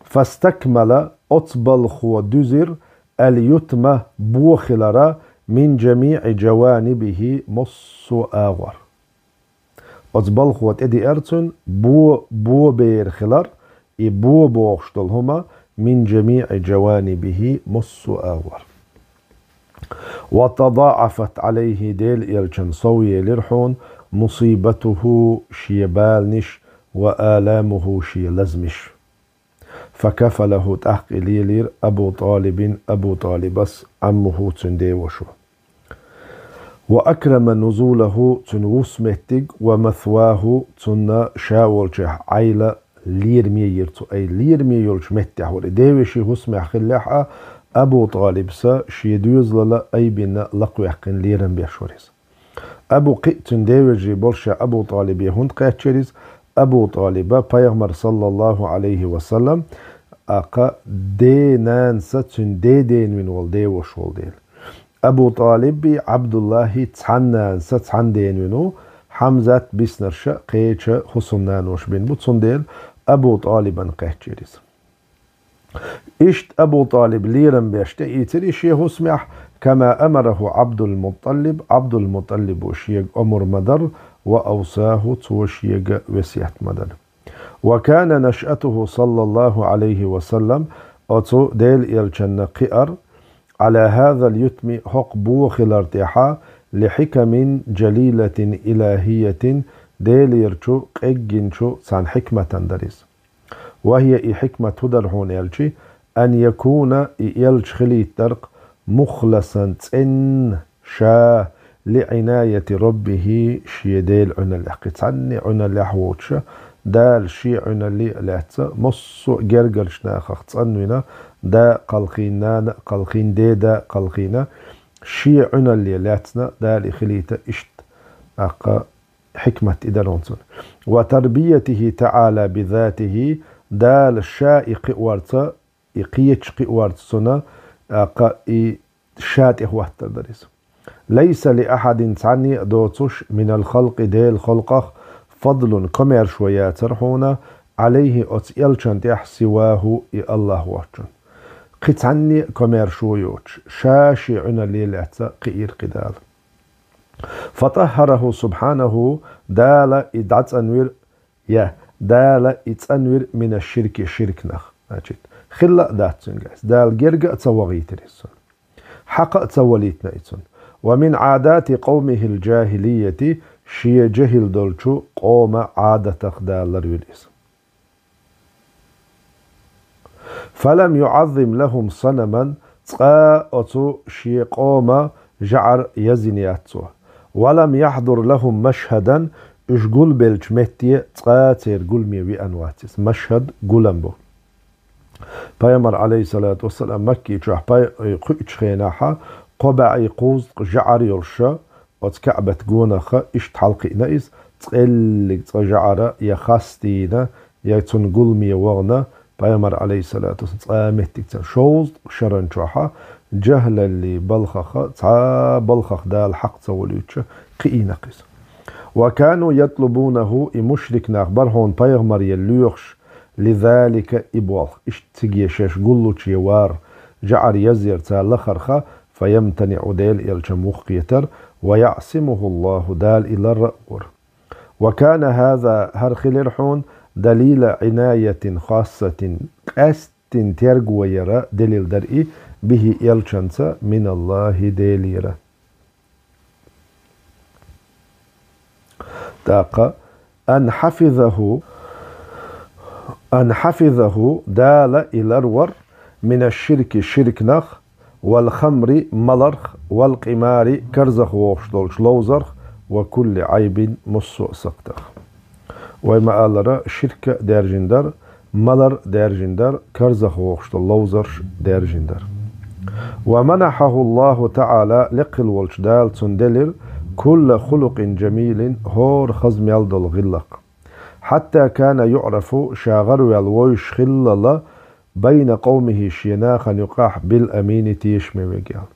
فاستكمل اطبلخ ودزر اليتم بو خلرا من جميع جوانبه مص آغر اطبلخ وتدي ارتن بو بير خلر بو بوغشتلهما من جميع جوانبه مص آغر وتضاعفت عليه ديل يلشن صوي لرحون مصيبته شيبالنش وآلامه شي لزمش فكفله تحق ليلير أبو طالبس عمه تندي وشو وأكرم نزوله تنوسمتج ومثواه تن شاولشه عيلة ليرمييرتو أي ليرمييرش متح وديوشي هسمع خلاحة أبو طالب سا شيدوز للا أي بنا لقو يحقن ليرن بيشوريز أبو قيتن ديوجي بولشا أبو طالب يهند قيتشريز أبو طالب بيغمر صلى الله عليه وسلم أقا دينان ستن دين من والدي وشولدين أبو طالب عبد الله تحنان ستحن دين منو حمزة بسنرشا قيتشا خصمنان وشبين بوتسون أبو طالبا قيتشريز إشت أبو طالب ليرن بيشتئي تريشي هسمح كما أمره عبد المطلب وشيق أمر مدر وأوصاه توشيق وسيحت مدر وكان نشأته صلى الله عليه وسلم أتو ديل يلشن قئر على هذا اليتم حق بوخ الارتحاء لحكم جليلة إلهية ديل يرشو قيجنشو سان حكمة دريس وهي حكمة هدرهون يلشي أن يكون يلش خلي الترق مخلصا تن شا لعناية ربه شيديل عنا اللحق عني عنا اللحوتش دال شي عنا اللي لحت مصو جرجل شناخ تنونا دا قلقين دا قلقينا شي عنا اللي لحتنا دال خليت اشت أقا حكمة إدارونسون وتربيته تعالى بذاته دال الشائق ورطة إقيتش ورطسنا أقا شات إخوات تدرس ليس لأحد تعني دوتش من الخلق ديل خلقه فضل كمير شويات ترحونا عليه أتيلشن تح سواه الله وحشن قتعني كمير شويوش شاشي عنا ليلة قير قدال فطهره سبحانه دال إدعت أنوير دال إتأنوير من الشرك شركنخ خلا داتسن دال جرجع تسوغيتريسون حق تسوليتنا إتسون ومن عادات قومه الجاهلية شي جهل دولشو قوم عادة دال ريوليس فلم يعظم لهم صنما تقاءتو شي قوم جعر يزنياتو ولم يحضر لهم مشهدا اشقل بلش متي تقاتير قلمي بأنواتس مشهد قلنبو بيامر عليه الصلاة والسلام مكي جح باي قيتش خيناحا قبعي قوز جعر يرشا وتكعبة جونخ إشت حلقي نايز تقلق تجعر يخستينا يتنقل ميوغنا بيامر عليه الصلاة والسلام مهتك شوز شرن شوحا جهل اللي بلخخ تا بلخخ دا الحق توليتش قينا قيس وكانوا يطلبونه مشرك نخبرهون بيغمر يلوخش لذلك إبوالخ اشتقي شاش قلوش يوار جعر يزير تا لخرخ فيمتنع ديل يلجموخ قيتر ويعصمه الله دال إلى الرأور وكان هذا هرخلرحون دليل عناية خاصة أستن ترقو يرى دليل درئي به يلشنس من الله دليل تاق أن حفظه دال إلى الور من الشرك نخ والخمر ملرخ والقمار كرزخ ووشدول شلوزرخ وكل عيب مصو سقطخ وما قال شركة دارجندر ملر دارجندر كرزخ ووشدول لوزرش دارجندر ومنحه الله تعالى لقل والشدال تندلر كل خلق جميل هور خزم يلدل غلق حتى كان يعرف شاغر والويش خلال بين قومه شيناخا يقاح بالأمين تيشمي وقال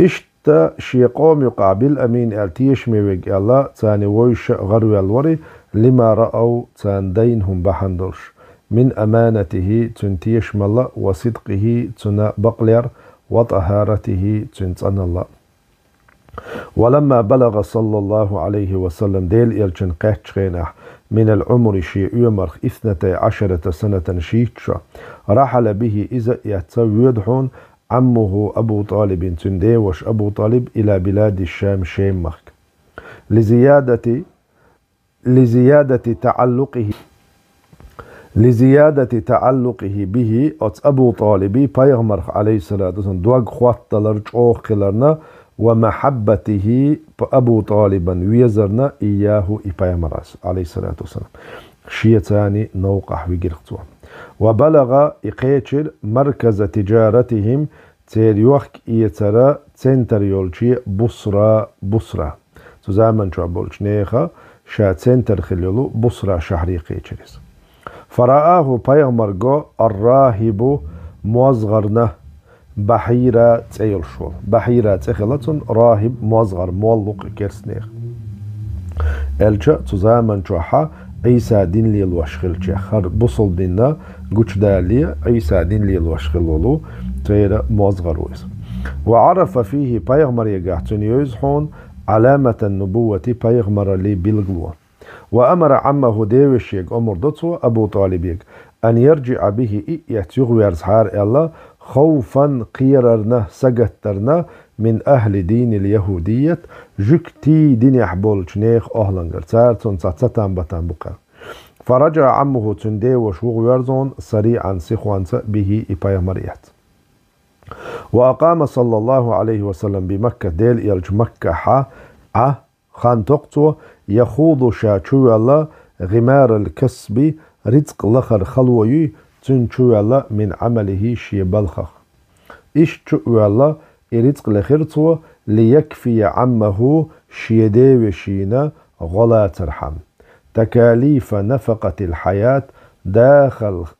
اشتا شي قوم يقع بالأمين تيشمي وقال تاني ويش غرو الوري لما رأوا تان دينهم بحندرش من أمانته تنتيشم الله وصدقه تنا بقلير وطهارته تنتن الله ولما بلغ صلى الله عليه وسلم ديل يلجن قهتشغينح من العمر شيء يمرخ 12 سنة شيتشا رحل به إذا يتسويدحون عمه أبو طالب تنديوش أبو طالب إلى بلاد الشام شيمخ لزيادة تعلقه به أبو طالب بيغمرخ عليه الصلاة والسلام دوغ خوات لرجوخ خلرنا ومحبته أبو طالبا ويزرنا إياه إبايمراس عليه الصلاة والسلام شيتاني نوقح ويقرقتوا وبلغ إقيتشر مركز تجارتهم تيريوخك إيترا تنتريولشي بصرة تزامن شو بولش نيخا شا تنتر خليلو بصرة شهري قيتشريس فرآه بايغمرغو الراهب موزغرنا بحيرة تيلشول بحيرة تخلتون راهب موزغر مولق كرسنيخ الجا تزامن شوحا عيسى دين لي الوشخل خر بصل ديننا قوش دالي عيسى دين لي الوشخل تيرا موزغر ويس وعرف فيه بايغمر يقاحتون يوزحون علامة النبوة بايغمر لي بلغلوه وأمر عمه ديوش يق أمر دوتو أبو طالب يق أن يرجع به يتيغو يرزحار الله خوفا قيررنا سجترنا من أهل دين اليهودية جكتي دين يحبول شنيخ أهلنجر تارتون تاتان بطان بقى فرجع عمه تنديوش وغيرزون سريعا سيخوان به إبايا مريات وأقام صلى الله عليه وسلم بمكة ديل إلج مكة خان تقطو يخوض شاچو الله غمار الكسب رزق لخر خلوي تنچو الله من عمله شي بلخخ إشچو الله رزق لخرتو ليكفي عمه شي ديوشينا غلا ترحم تكاليف نفقة الحياة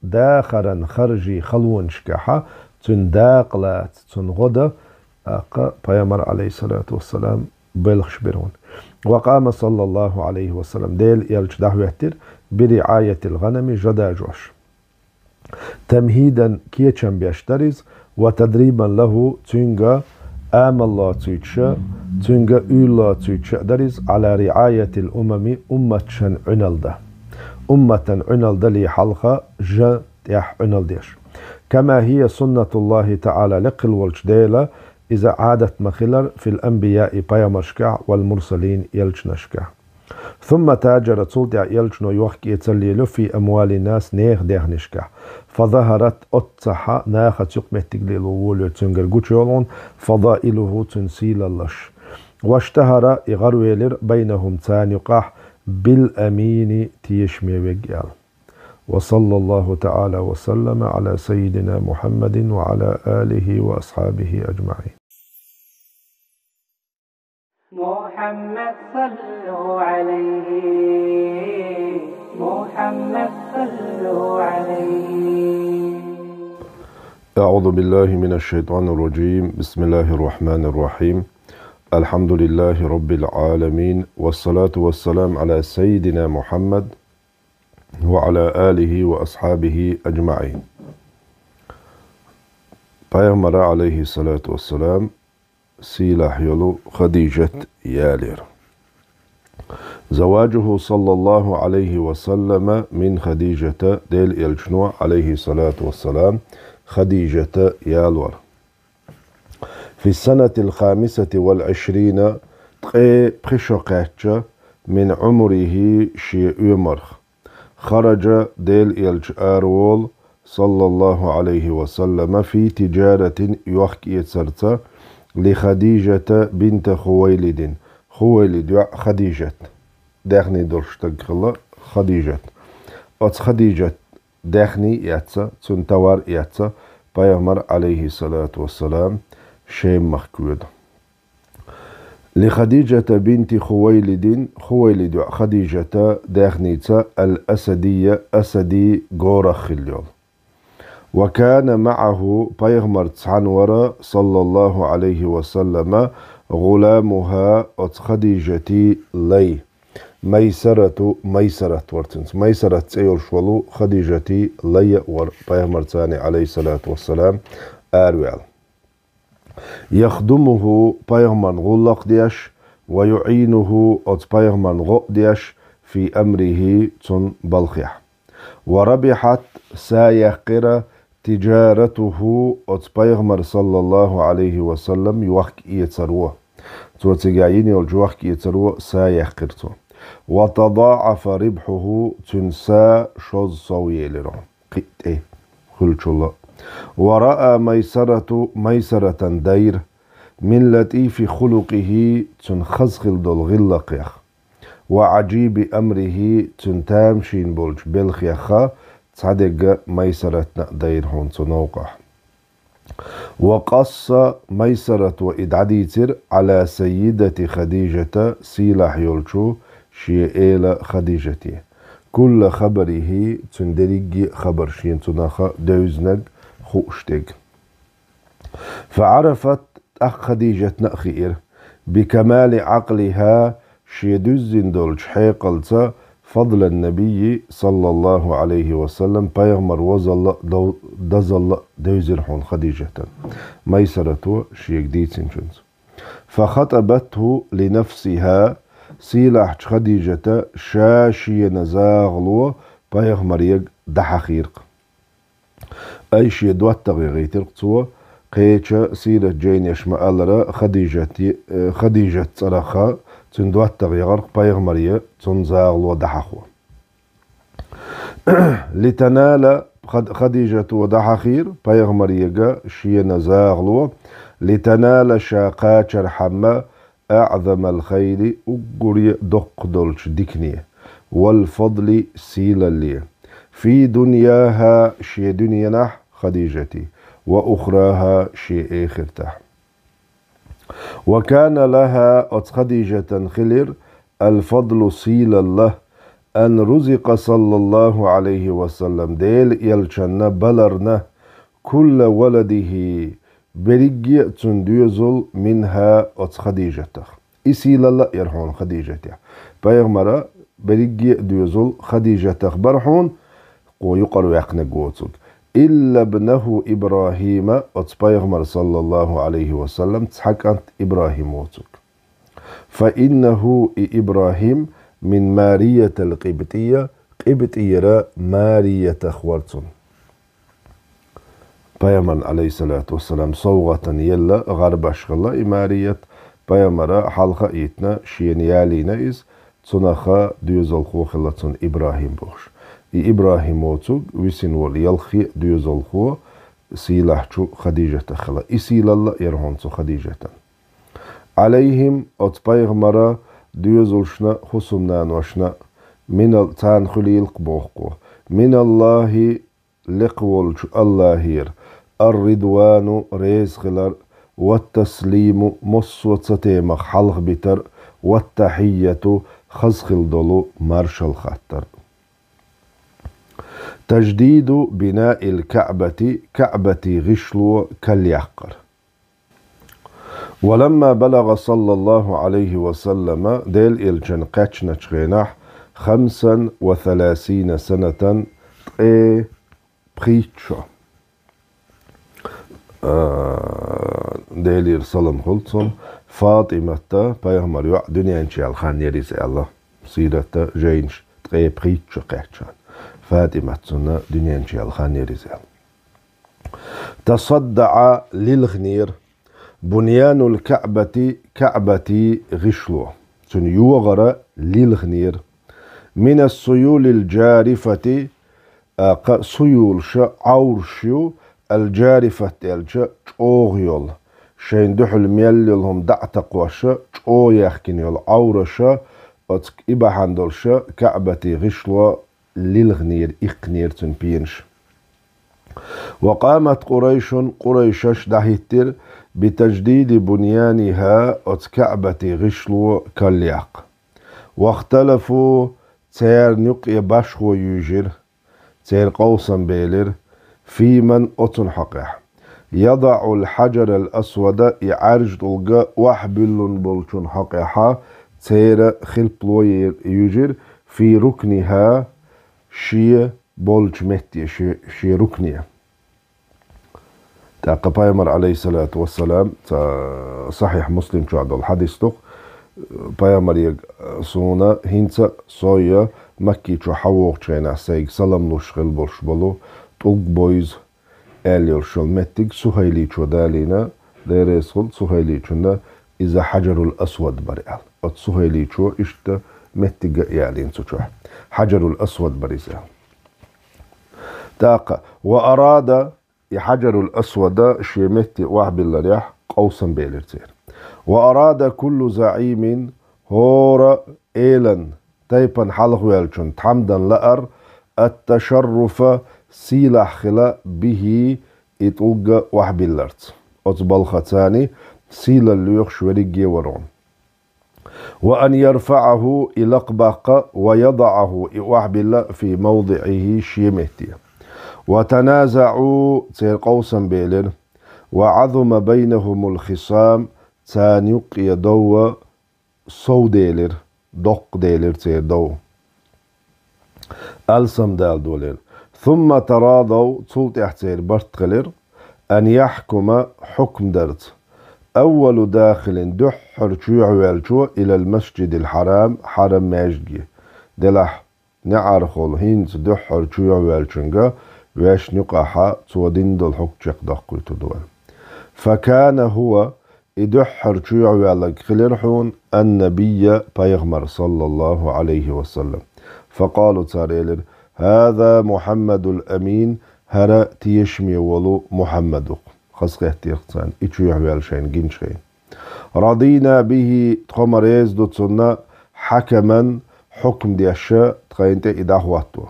داخرا خرجي خلون شكحة تنداقلات تنغدا بيامر عليه الصلاة والسلام بلخش برون وقام صلى الله عليه وسلم ديل يلج دعوتر برعاية الغنم جدا جوش تمهيدا كيتشن بيشتريز وتدريبا له تنجا آم الله تيتشا تنجا الله تيتشا دريز على رعاية الأمم أمة عنالده أمة عنالده لي حلقة جا يح عنالديش كما هي سنة الله تعالى لقل والجديلة إذا عادت مخلر في الأنبياء بايمشكع والمرسلين يلجنشكع ثم تاجر تولدع يلجنو يوحكي يتسليلو في أموال الناس نيخ ديخنشكع فظهرت أتصحى ناخة يقمه تقليلو وولو تنجر قوشيولون فضائله تنسيل اللش واشتهر إغرويلر بينهم تانيقاح بالأمين تيشمي وقيال وصلى الله تعالى وسلم على سيدنا محمد وعلى آله وأصحابه أجمعين. محمد صلوا عليه محمد صلوا عليه. أعوذ بالله من الشيطان الرجيم. بسم الله الرحمن الرحيم. الحمد لله رب العالمين، والصلاة والسلام على سيدنا محمد وعلى آله وأصحابه أجمعين. Peygamber aleyhissalatu vesselam silah yolu Hadijet yalir. Zavacuhu sallallahu aleyhi ve selleme min Hadijete del elçinu aleyhissalatu vesselam Hadijete yalvar. Fi senetil khamiseti vel işrine tqe pişoqatça min umrihi şi ömür. Kharaca del elç arwol sallallahu aleyhi ve selleme fi ticaretin yuhki sarta li Hadijete binte Huveylidin. Huveylid ya Hadijet. Dehni durştagıla Hadijet. Ats Hadijet dehni yatsa, tsuntavar yatsa, Peygamber aleyhissalatu vesselam şey mahkûd. Li Hadijete binti Huveylidin, Huveylid ya Hadijete dehnitsa el-Esediye, Esedi gorakhil yol. وكان معه بيغمر تسعنورة صلى الله عليه وسلم غلامها خديجتي لي ميسرة ورتنس ميسرة تسير شولو خديجتي لي ور بيغمر تساني عليه الصلاة والسلام آروال يخدمه بيغمر غلق ديش ويعينه بيغمر غق ديش في أمره تن بلخيح وربحت سايقرة تجارته أتبيغمر صلى الله عليه وسلم يوحك يتروه توتيجاين يلجوحك يتروه سايقرته وتضاعف ربحه تنسى شوز صويلرا قئته خلش الله ورأى ميسرة دير من لطيف خلقه تنخزخل دول غلقيخ وعجيب أمره تنتامشين بولج بالخيخة تصدق ميسرتنا دير هون تنوقع وقص ميسرة وإدعديتر على سيدة خديجة سيلاح يولشو شيئيل خديجتي كل خبره تندرج خبر شين تناخ دوزنج خوشتك فعرفت أخ خديجة نأخير بكمال عقلها شيدوزين دولش حيقلتا فضل النبي صلى الله عليه وسلم بيغمر وزل دزل دوزرحون خديجة ميسرته شيك ديتين جنس فخطبته لنفسها سيلاح خديجة شاشي نزاغلو بيغمر يق دحخيرق أي شي دوات تغيغيتر قصوة قيتش سيلة جين يشمألرا خديجة صرخا تندوات تغيغر بيغمرية تنزاغ ودحخو لتنال خديجة ودحخير بيغمرية شي نزاغلو لتنال شاقات شرحما أعظم الخير أقري دق دولش ديكنية والفضل سيلا لي في دنياها شي دنيا نح خديجتي وأخراها شي آخر تح وكان لها خديجة خلر الفضل سيل الله أن رزق صلى الله عليه وسلم ديل يلشن بلرنا كل ولده بريجي تنديزل منها خديجة إسيل الله يرحون خديجة بيغمرا بريجي ديزل خديجة برحون ويقر يقنق قوتك إلا ابنه إبراهيم أتبيغمر صلى الله عليه وسلم تحكت إبراهيم وتك فإنه إبراهيم من مارية القبطية قبطية مارية خوارتون بيغمر عليه الصلاة والسلام صوغة يلا غربش غلا مارية بيغمر حلقة إيتنا شينيالينا إز تنخا ديوزل خوخلتون إبراهيم بوش إبراهيم وتوغ ويسين ول يلخي ديوزلخو سيلاحشو خديجة خلا إسيل الله يرهونسو خديجة عليهم أتبيغمرا ديوزلشنا خصمنا نوشنا من تان خليل قبوخو من الله لقولش الله هير الرضوان ريز خلر والتسليم مصوتة حلق بتر والتحية خزخل دولو مارشال خطر. تجديد بناء الكعبة كعبة غشلو كاليحقر. ولما بلغ صلى الله عليه وسلم ديل إلجن قاتشنا تشغيناح 35 سنة بريتشو ديل إرسالن خلصم فاطمة بيغمر يوع دنيا انشي الخان يريس الله سيرة جينش بريتشو قاتشان فاطمة سنة دنيا انشي الخان يريس تصدع للغنير بنيان الكعبة كعبة غشلو سن يوغر للغنير من السيول الجارفة سيول عورشيو الجارفة الجا اوغيول شين دحل ميللهم دعتق وشا او يخكنيول عورشا إباحاندولش كعبة غشلو للغنير إقنير تنبينش. وقامت قريشش دهيتر بتجديد بنيانها كعبة غشلو كالياق. واختلفوا تير نقي باشخو يجر تير قوسا بيلر في من حقح يضع الحجر الأسود يعرج تلقى وحبل بلشن حقها تير خلبلو يجر في ركنها شي بولج متي شي ركنيه. تا بايمر عليه الصلاة والسلام صحيح مسلم شو عدل الحديث تق بايمر سونا هنسا صويا مكي شو حوق شينا سيق سلام نشغل برش بلو تق بويز آلير شو متق سهيلي شو دالينا ديريسخل سهيلي شونا إذا حجر الأسود بريال ات سهيلي شو إشتا متق يالين سوشو حجر الأسود بريزال تاقا وأراد حجر الأسود شيمتي واحد بالرياح قوسا بيلرتير. وأراد كل زعيم هور إيلن تيبا حلق ويلشن تحمدا لأر التشرف سيلح خلا به إتوغ واحد بالرت أتبال ختاني سيلا الليوخ ورقي ورون. وأن يرفعه إلى قبق ويضعه واحد بالله في موضعه شيمتي. وتنازعوا تير قوسا بيلر وعظم بينهم الخصام تانيق يدو صو ديلر دق ديلر تير دو ألسم دال دولر. ثم تراضوا تولت احتير برتقلر أن يحكم حكم درت أول داخل دحر شوع والشو إلى المسجد الحرام حرم ماجدي دلح نعرخول هينز دحر شوع والشنجا ويش نقاحا تودين دل حق دقل تدول. فكان هو إدحر شوع والك خلرحون النبي بيغمر صلى الله عليه وسلم. فقالوا تاريلر هذا محمد الأمين هرا تيشمي ولو محمد خاصة احتيقتان إتشوع والشين جنشين رضينا به تخمريز دوتسنا حكما حكم ديشا تخينت إداهواتو.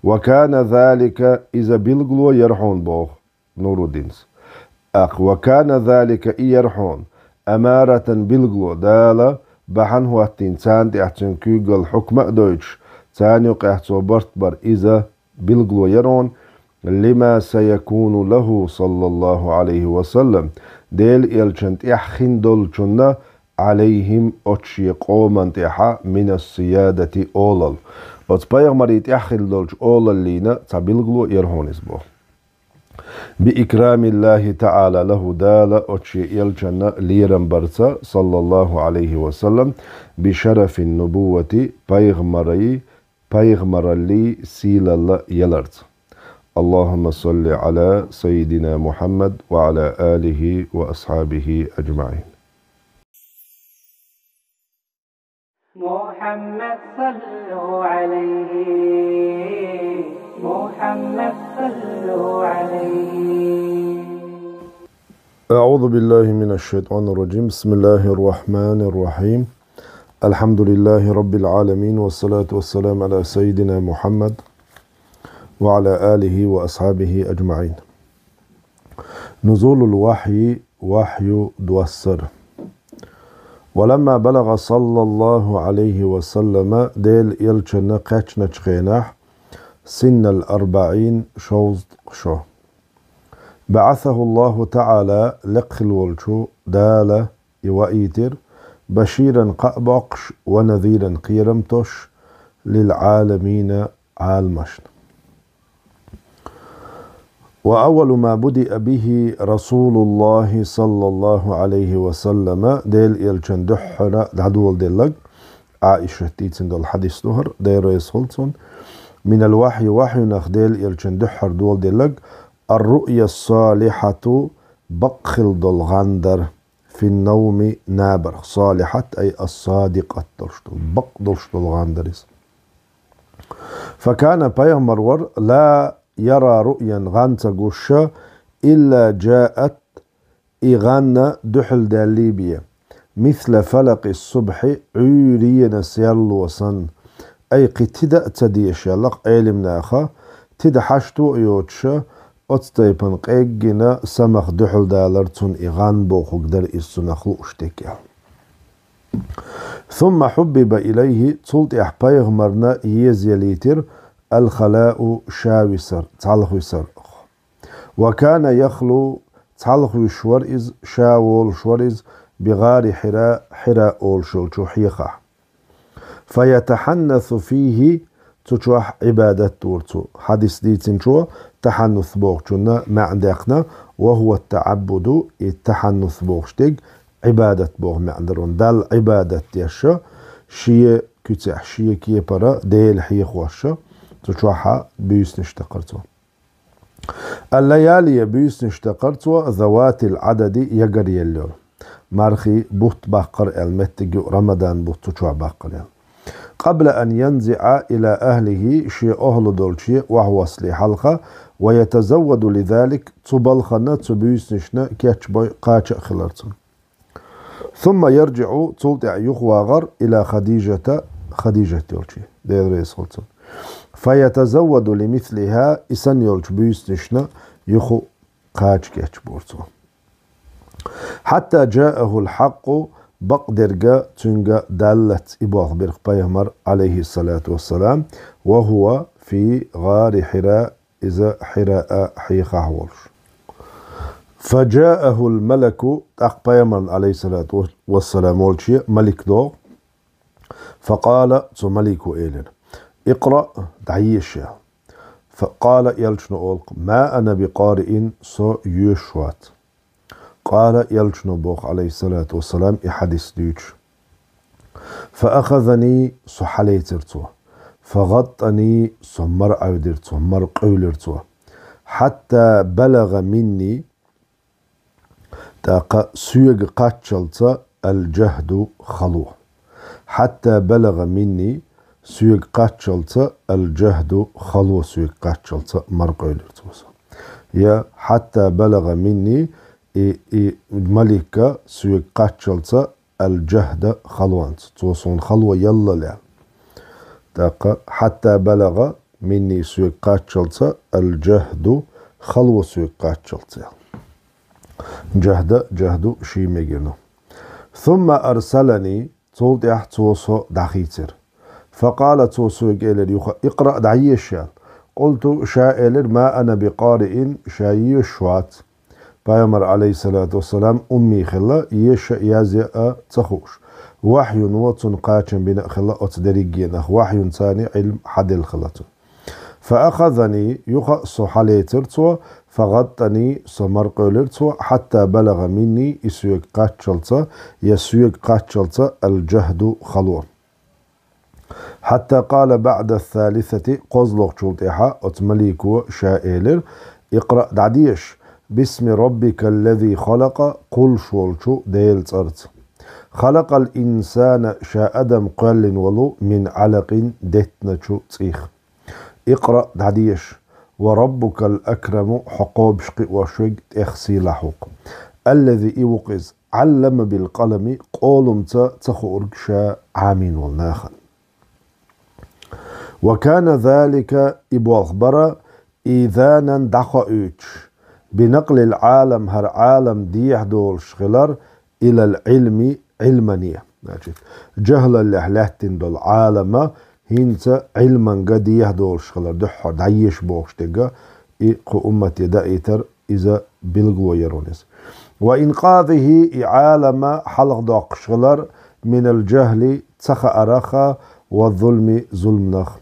وكان ذلك إذا بلغلو يرحون بوخ نور الدينس وكان ذلك يرحون أمارة بلغلو دالا بحن هو التنسان تحتن كيغل حكم دويتش تانيق احتو برتبر إذا بلغلو يرون لما سيكون له صلى الله عليه وسلم ديل إلشنت إحخين دولشنا عليهم أتشي قوما تحا من السيادة أولل وتبايغ مريت إحخين دولش أولل لينا تبلغلو يرهون اسبو بإكرام الله تعالى له دال أتشي إلشنا ليرن برسا صلى الله عليه وسلم بشرف النبوة بايغمر لي سيل الله يلرت. اللهم صل على سيدنا محمد وعلى آله وأصحابه أجمعين. محمد صلوا عليه محمد صلوا عليه. أعوذ بالله من الشيطان الرجيم. بسم الله الرحمن الرحيم. الحمد لله رب العالمين والصلاة والسلام على سيدنا محمد وعلى آله وأصحابه أجمعين. نزول الوحي وحي دوسر. ولما بلغ صلى الله عليه وسلم ديل يلچن قچن چخينح سن 40 شوز قشو بعثه الله تعالى لقل والشو دالة وإيتر بشيرا قأبقش ونذيرا قيرمتش للعالمين عالمشن. وأول ما بدأ به رسول الله صلى الله عليه وسلم ديل يلچن دحنا دعدول ديلق عائشة تيتسن دول حديث دهر دير يسولتون من الوحي وحي نخديل يلچن دحر دول ديلق الرؤيا الصالحة بقخل دول غندر في النوم نابر صالحة أي الصادقة بق دول غندر. فكان بيغمر لا يرى رؤيا غانتا قوشا إلا جاءت إغانا دحل داليبيا مثل فلق الصبح عيرينا سيالوسا أي قتدا تديش يلق علم ناخا تدحشتو يوتشا أتستيبن قيقنا سمخ دحل دالرتون إغان بوخو قدر إسنخلو اشتكيا. ثم حبب إليه تلت إحبايغمرنا يزيليتر الخلاء شاوسر تعلخوسر. وكان يخلو تعلخو شورئز شاول شورئز بغار حراء أول شلشو حيخة فيتحنث فيه تشوح عبادة تورتو حديث ديتين شو تحنث بوغشنا معدقنا وهو التعبد التحنث بوغشتك عبادة بوغ معدرون دال عبادة يشا شيء كتح شيء كي برا ديل حيخ وشا تشوحها بيس نشتقرتو. الليالي بيس نشتقرتو ذوات العدد يقري الليل مارخي بوت باقر المتج رمضان بوت تشوع باقر قبل أن ينزع إلى أهله شيء أهل دولشي وهو صلي حلقة ويتزود لذلك تبالخنا تبيس نشنا كيتشبوي قاچ خلرتون. ثم يرجع تلتع يخواغر إلى خديجة دولشي دير ريسولتون فيتزود لمثلها إسان يولش بيس نشنا يخو قاچ كيتشبورتون حتى جاءه الحق بقدرجا تنجا دالت إبوغ برق بيهمر عليه الصلاة والسلام وهو في غار حراء إذا حراء حيخة ولش. فجاءه الملك بيهمر عليه الصلاة والسلام ولشي ملك دو فقال تو ملك إيلن اقرأ دعيش. فقال يلشن أولق ما أنا بقارئ سو يشوات. قال يلشنو بوخ عليه الصلاة والسلام إحاديث ديوش فأخذني سحليترتو فغطني سمر عودرتو مر قولرتو حتى بلغ مني تاق سيق قاتشلت الجهد خلو حتى بلغ مني سيق قاتشلت الجهد خلو سيق قاتشلت مر قولرتو يا حتى بلغ مني ملكة سوى قاتشلت الجهد خلوانت توصون خلوة يلا لا داقة حتى بلغ مني سوى قاتشلت الجهد خلوة سوى قاتشلت جهد شي مجرنو. ثم أرسلني توضح توصو دخيتر فقال توصو إلى اقرأ دعيش. قلت شائل ما أنا بقارئ شاي شوات. بيامر عليه الصلاة والسلام أمي خلا يش يازئ تخوش وحي وطن قاتشن بنا خلا أتدريجين وحي ثاني علم حد الخلاتون. فأخذني يخص حاليترتو فغطني سمر قولرتو حتى بلغ مني يسويق قاتشلتا يسويق قاتشلتا الجهد خلوة حتى قال بعد الثالثة قزلق شلطيحة أتمليكو شائلر اقرأ دعديش باسم ربك الذي خلق قل شولشو ديل ترت خلق الإنسان شاء أدم قل ولو من علق دتنشو تيخ اقرأ دعديش وربك الأكرم حقوب شقي وشق اخسي لحوق الذي يوقز علم بالقلم قولمت تخورك شا عامين والناخن. وكان ذلك إبو أخبر إذانا دقائج بنقل العالم هر عالم ديح دول شغلر إلى العلم علمانية. جهل اللي حلاتين دول عالم هينتا علما قد يهدول شغلر دحر دعيش بوشتقا إيقو أمتي دائتر إذا بلغو يرونس. وإنقاذه عالم حلق داق شغلر من الجهل تخ أرخا والظلم ظلمنخ.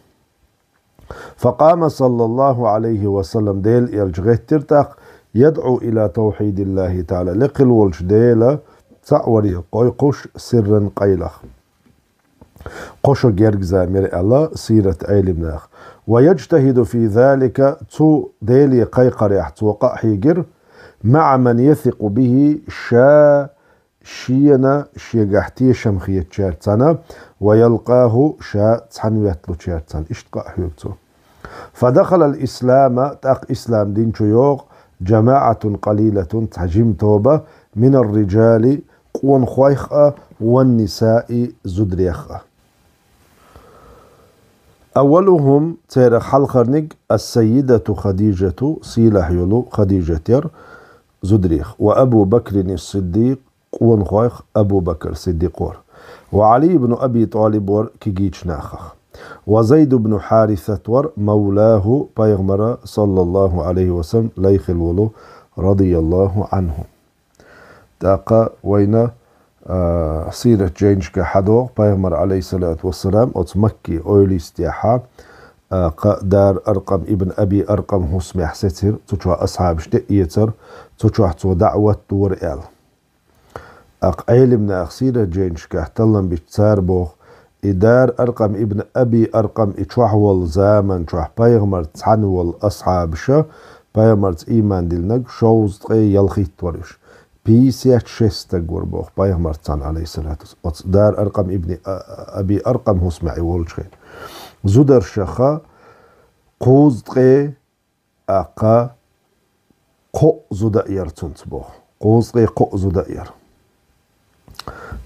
فقام صلى الله عليه وسلم ديل يلجغيت ترتاق يدعو إلى توحيد الله تعالى لقل والش ديل تعوري قويقوش سرا قيلخ قوشو جيرك زامير الله سيرة علمناخ ويجتهد في ذلك تو ديلي قيقر يحتوقع حيجر مع من يثق به شينا شيغحتي شمخية شارتانا ويلقاه تحنويتلو شارتان اشتقاء حيوكتو. فدخل الإسلام تاق إسلام دين شيوغ جماعة قليلة تحجم توبة من الرجال قوان خوايخة والنساء زدريخة. أولهم تير حلقرنق السيدة خديجة سيلح يلو خديجة زدريخ وأبو بكر الصديق قوان خوايخ أبو بكر صديق وعلي بن أبي طالب ور كيجيش ناخخ وزيد بن حارثة ور مولاه بيغمر صلى الله عليه وسلم ليخ الولو رضي الله عنه. تاقا وين سيرة جينش كحدو بيغمر عليه الصلاة والسلام مكي أولي استياحا دار أرقم ابن أبي أرقم هسمي حسيتر تشوى أصحاب شتئيتر تشوى دعوة دور إل علمنا سيرة جينش كحتلن بتسار بوخ إدار أرقم ابن أبي أرقم إتشوحول زامن تشوح بيغمر تحنول أصحاب شا بيغمر إيمان دلنق شوز يلخيت ورش بيسيات شستق وربوخ بيغمر تحن عليه الصلاة والسلام دار أرقم ابن أبي أرقم هسمعي والشخين زودر شخا قوز تغي أقا قو زودائر تنتبوخ قوز تغي قو زودائر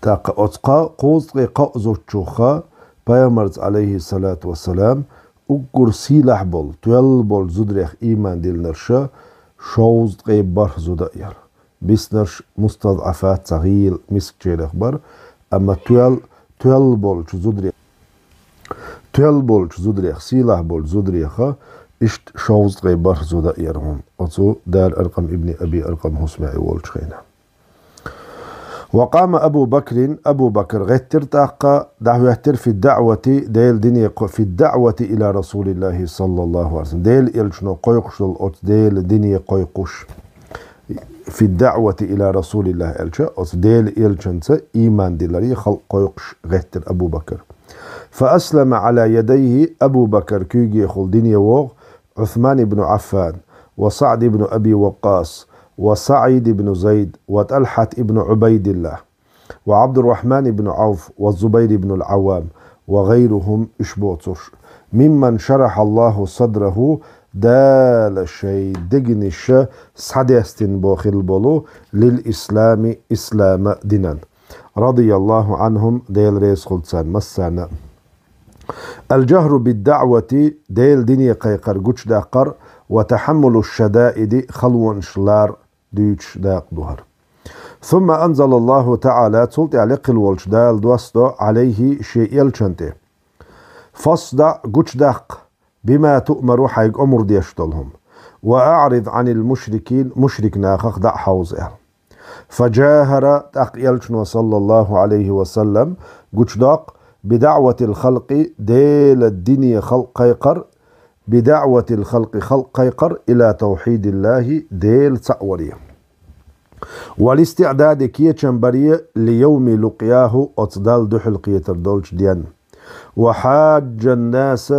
تاقا أتقا قوز تغي قو زوتشوخا بيامرز عليه الصلاة والسلام أقر سيلح بول تويل بول زودريخ إيمان ديل نرشا شوز تغي بار زودائر بيسنرش مستضعفات تغييل مسك جيرخ بار أما تويل بول زودريخ تويل بول زودريخ سيلح بول زودريخا اشت شوز تغي بار زودائرهم أتو دار أرقم ابن أبي أرقم هسمعي والشخينة. وقام أبو بكر غيتر تاقا دعوة في الدعوة ديل دنيا في الدعوة إلى رسول الله صلى الله عليه وسلم ديل إلشنو قيقش الأوت ديل دنيا قيقش في الدعوة إلى رسول الله إلشا أوت ديل إلشنت إيمان دلري خلق قيقش غيتر أبو بكر فأسلم على يديه أبو بكر كيجي خل دنيا وغ عثمان بن عفان وسعد بن أبي وقاص وسعيد بن زيد وطلحة بن عبيد الله وعبد الرحمن بن عوف والزبير بن العوام وغيرهم إشبوتش ممن شرح الله صدره دال شيء دقنش سعدستن بوخل بولو للإسلام إسلام دينا رضي الله عنهم ديل ريس خلصان مسانا. الجهر بالدعوة ديل دنيا قيقر قوش داقر وتحمل الشدائد خلو شلار ديوش داق دهر. ثم أنزل الله تعالى تلت على قل والشدال دوستو عليه شيء يلشنته فاصدع قوش داق بما تؤمر حيق أمر ديشتلهم وأعرض عن المشركين مشرك ناخخ دع حوزه. فجاهر تاق يلشنو صلى الله عليه وسلم قوش داق بدعوة الخلق ديل الدنيا خلق قيقر بدعوة الخلق خلق قيقر إلى توحيد الله ديل تأوريه والاستعداد كي چنبريه ليوم لقياه أتصدال دحل قيتر دولش ديان وحاج الناس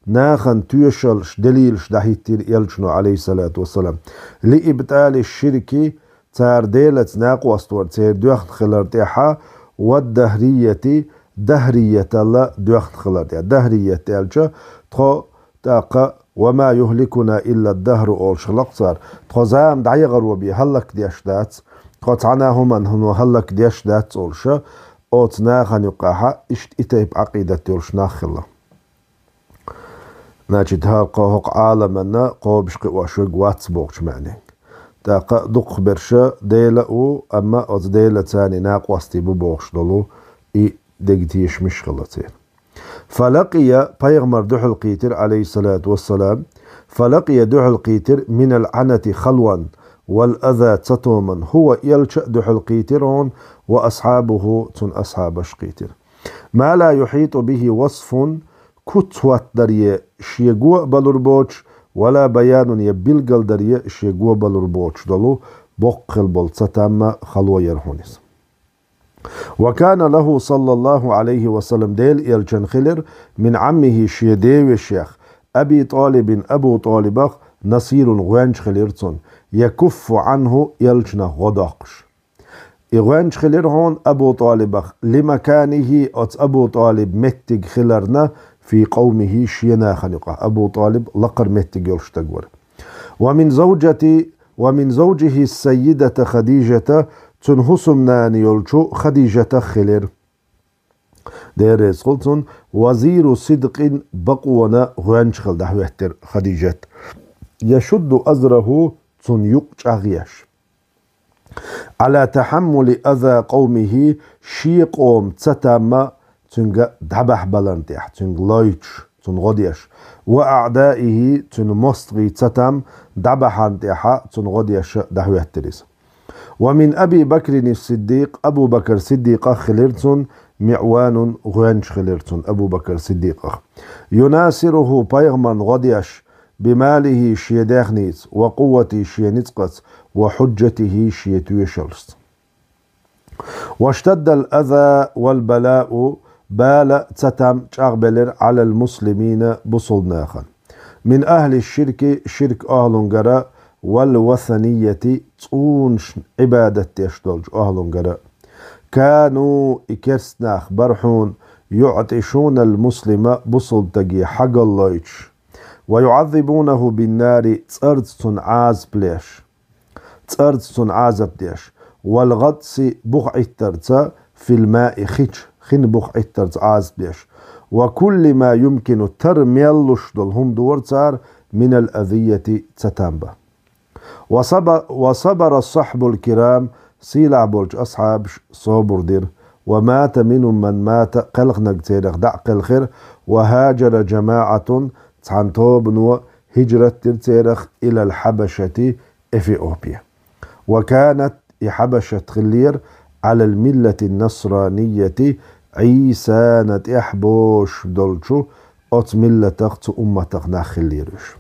ناخن تيشلش دليلش دحيتير يلشنو عليه الصلاة والسلام لإبتال الشرك تار ديلت ناقو أستور تير دوخت خلرتيحا والدهرية دهرية الله دوخت خلرتيحا دهرية تالجا تخو تاقا وما يهلكنا إلا الدهر أول شلق صار تخوزام دعي غروبي هلك ديش دات تخوتعناهم أنهن هلك ديش دات أولشا أوتناخن يقاها إشت إتيب عقيدة يولش ناخلا ناجد ها قوهق عالمنا قوبش قواشوق واتسبوغش معني تاق دق برشا ديلا أما أز ديلا تاني ناقوستي ببوخش دولو دقتيش مشغلتين. فلقي بيغمر دحل قيتر عليه الصلاة والسلام فلقي دحل قيتر من العنة خلوا والأذى تطوما هو يلشأ دحل قيترون وأصحابه تن أصحاب شقيتر ما لا يحيط به وصف كتوات دريه شيقوة بلربوش ولا بيان يبلغل دريه شيقوة بلربوش دلو بقل بلتتام خلوة يرهونيس. وكان له صلى الله عليه وسلم ديل يلجن خلر من عمه شيديو الشيخ أبي طالب أبو طالب نصير غوانج خلرتون يكف عنه يلجن غداقش إغوانج خلر هون أبو طالب لمكانه أت أبو طالب متج خلرنا في قومه شينا خنقه أبو طالب لقر متج يلشتقور. ومن زوجه السيدة خديجة تنهسمنا نيولشو خديجة خلر ديريس قلتن وزير صدق بقونا غوانج خل دحوهتر خديجة يشد أزره تن يقشغيش على تحمل أذى قومه شيقوم تتام تنغ دبح بلنتيح تنغ لايتش تن غديش وأعدائه تن مستغي تتام دبحانتيحا تن غديش دحوهتريس. ومن أبي بكر الصديق أبو بكر صديق خلرتون معوان غوانش خلرتون أبو بكر صديق يناصره بيغمان غديش بماله شيداخنيت وقوته شينتقت وحجته شيتويشلست. واشتد الأذى والبلاء بال تتم تغبلر على المسلمين بصلناخا من أهل الشرك شرك أهلنجرا والوثنية تونش عبادة يشتلج أهلنجرا كانوا إكرسناخ برحون يعطشون المسلم بصل تجي حق الليش ويعذبونه بالنار تأرتن عاز بليش تأرتن عازب ديش والغطس بقع الترتا في الماء خن بقع الترت عاز بليش وكل ما يمكن ترميلش دلهم دورتار من الأذية تتنبه. وصبر الصحب الكرام سيلع بولج أصحاب صبر دير ومات منهم من مات قلق نقتيرخ دعق الخير وهاجر جماعة تعنتوبنو هجرة ترتيرخ إلى الحبشة إثيوبيا وكانت حبشة خلير على الملة النصرانية عيسانة إحبوش دولشو أت ملتك أمتك نخليرش.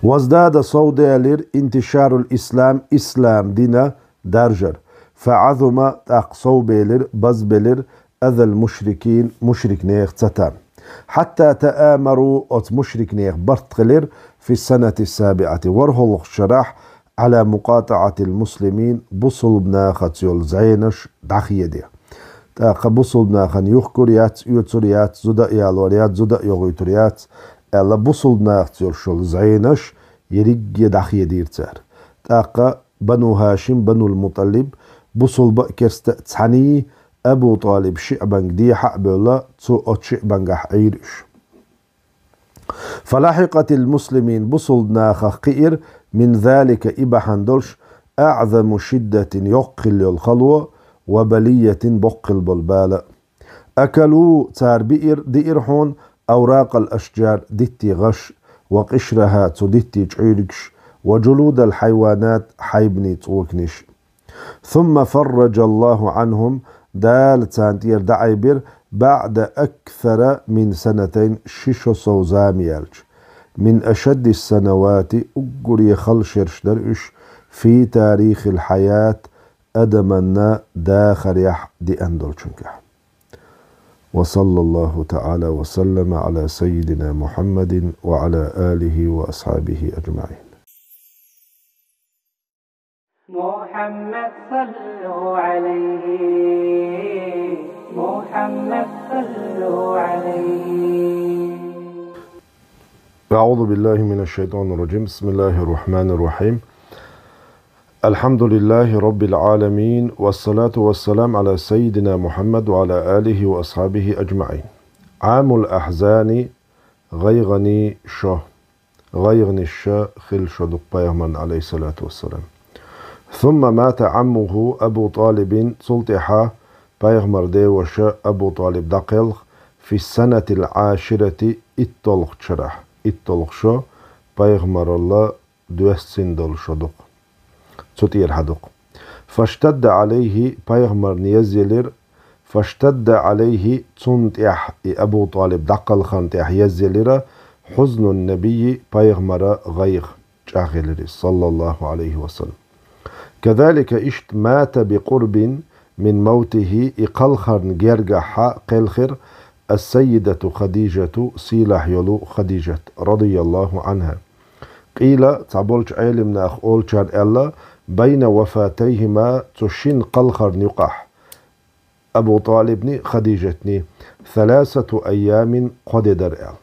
وازداد صوديالير انتشار الإسلام إسلام دينا درجر فعظم تقصو بيلر بزبلر أذى المشركين مشرك نيخ تتام حتى تآمروا أت مشرك نيخ برتغلر في السنة السابعة ورهلق شرح على مقاطعة المسلمين بصل بناخت يلزعينش دخيدية تاق بصل بناخن يخكريات يوتريات زدا يالوريات زدا يغيتريات ألا بصل بناخت يلزعينش يريق دخيدير تار تاق بنو هاشم بنو المطلب بصل بأكرست تعني أبو طالب شعبان دي حق بولا تو أت شعبان عيرش. فلاحقت المسلمين بصل ناخ قئر من ذلك إبحان دولش أعظم شدة يقل الخلوة وبلية بقل بالبالة أكلوا تار بئر دئرحون أوراق الأشجار دتي غش وقشرها تدتي تعيركش وجلود الحيوانات حيبني توكنش. ثم فرج الله عنهم دال تانتير دعيبر بعد أكثر من سنتين شيشو صوزاميالج من أشد السنوات أقري خلشرش درش في تاريخ الحياة أدمنا داخر يح دي أندولشنكح. وصلى الله تعالى وسلم على سيدنا محمد وعلى آله وأصحابه أجمعين. محمد صلوا عليه محمد صلوا عليه. أعوذ بالله من الشيطان الرجيم. بسم الله الرحمن الرحيم. الحمد لله رب العالمين والصلاة والسلام على سيدنا محمد وعلى آله وأصحابه أجمعين. عام الأحزان غيغني شه غير نشا خل شدق بيغمر عليه الصلاة والسلام. ثم مات عمه أبو طالب سلطحة بيغمر ديوشا أبو طالب دقل في السنة العاشرة اتطلق شرح اتطلق شو بيغمر الله دوسين دول شدق تطير حدق. فاشتد عليه بيغمر نيزيلر فاشتد عليه تنتح أبو طالب دقل خانتح يزيلر حزن النبي بيغمر غيغ جاغلر صلى الله عليه وسلم. كذلك اشت مات بقرب من موته إقلخر جرجح قلخر السيدة خديجة سيلح يلو خديجة رضي الله عنها. قيل تعبولش علم ناخ أولشار ألا بين وفاتيهما تشين قلخر نقح أبو طالبني خديجتني 3 أيام قددر أل.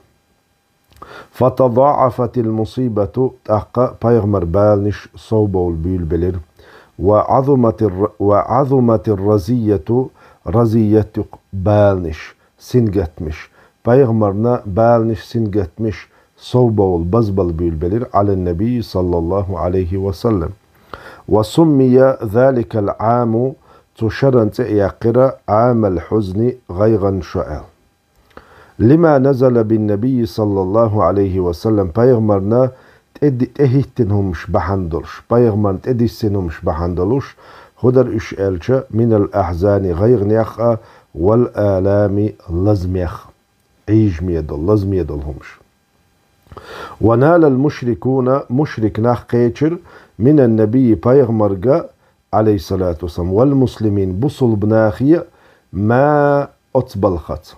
فتضاعفت المصيبة تحقى بيغمر بالنش صوبو البيل بلر وعظمت الرزية رزية بالنش سنجتمش بيغمرنا بالنش سنجتمش صوبو البزبل بيل بلر على النبي صلى الله عليه وسلم. وسمي ذلك العام تشرن يقرأ عام الحزن غيغا شعال لما نزل بالنبي صلى الله عليه وسلم بيغمرنا تهيتنهمش بحندلش بيغمرنا تهيتنهمش بحندلوش هدر إشعالش من الأحزان غير نيخ والآلام لزميخ عيج ميدل لزم يدلهمش. ونال المشركون مشرك ناخ قيتر من النبي بيغمرقا عليه الصلاة والسلام والمسلمين بصل بناخية ما أتبلخت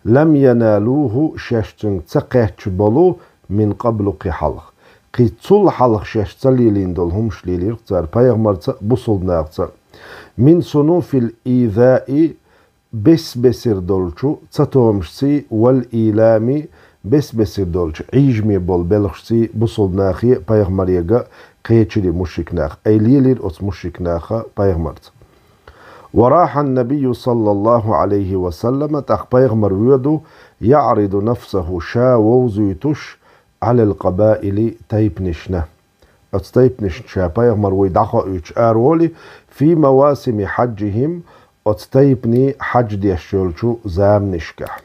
لم ينالوه شاشتن تقيتش بلو من قبل قحلق قي تول حلق شاشتن ليلين دلهمش ليلير تار بيغمر بصل بناخت من صنوف الإيذاء بسر دولشو تتومشسي والإيلام بسر دولش عيجمي بول بلغشسي بصل بناخية بيغمر يقا قيتشري مشرك ناخ أي ليلير أت مشرك ناخا بيغمرت. وراح النبي صلى الله عليه وسلم تخ بيغمر ويدو يعرض نفسه شا ووزيتش على القبائل تيبنشنا اتيبنش شا بيغمر ويدخو يتش آرولي في مواسم حجهم اتيبني حج ديشولشو زامنشكح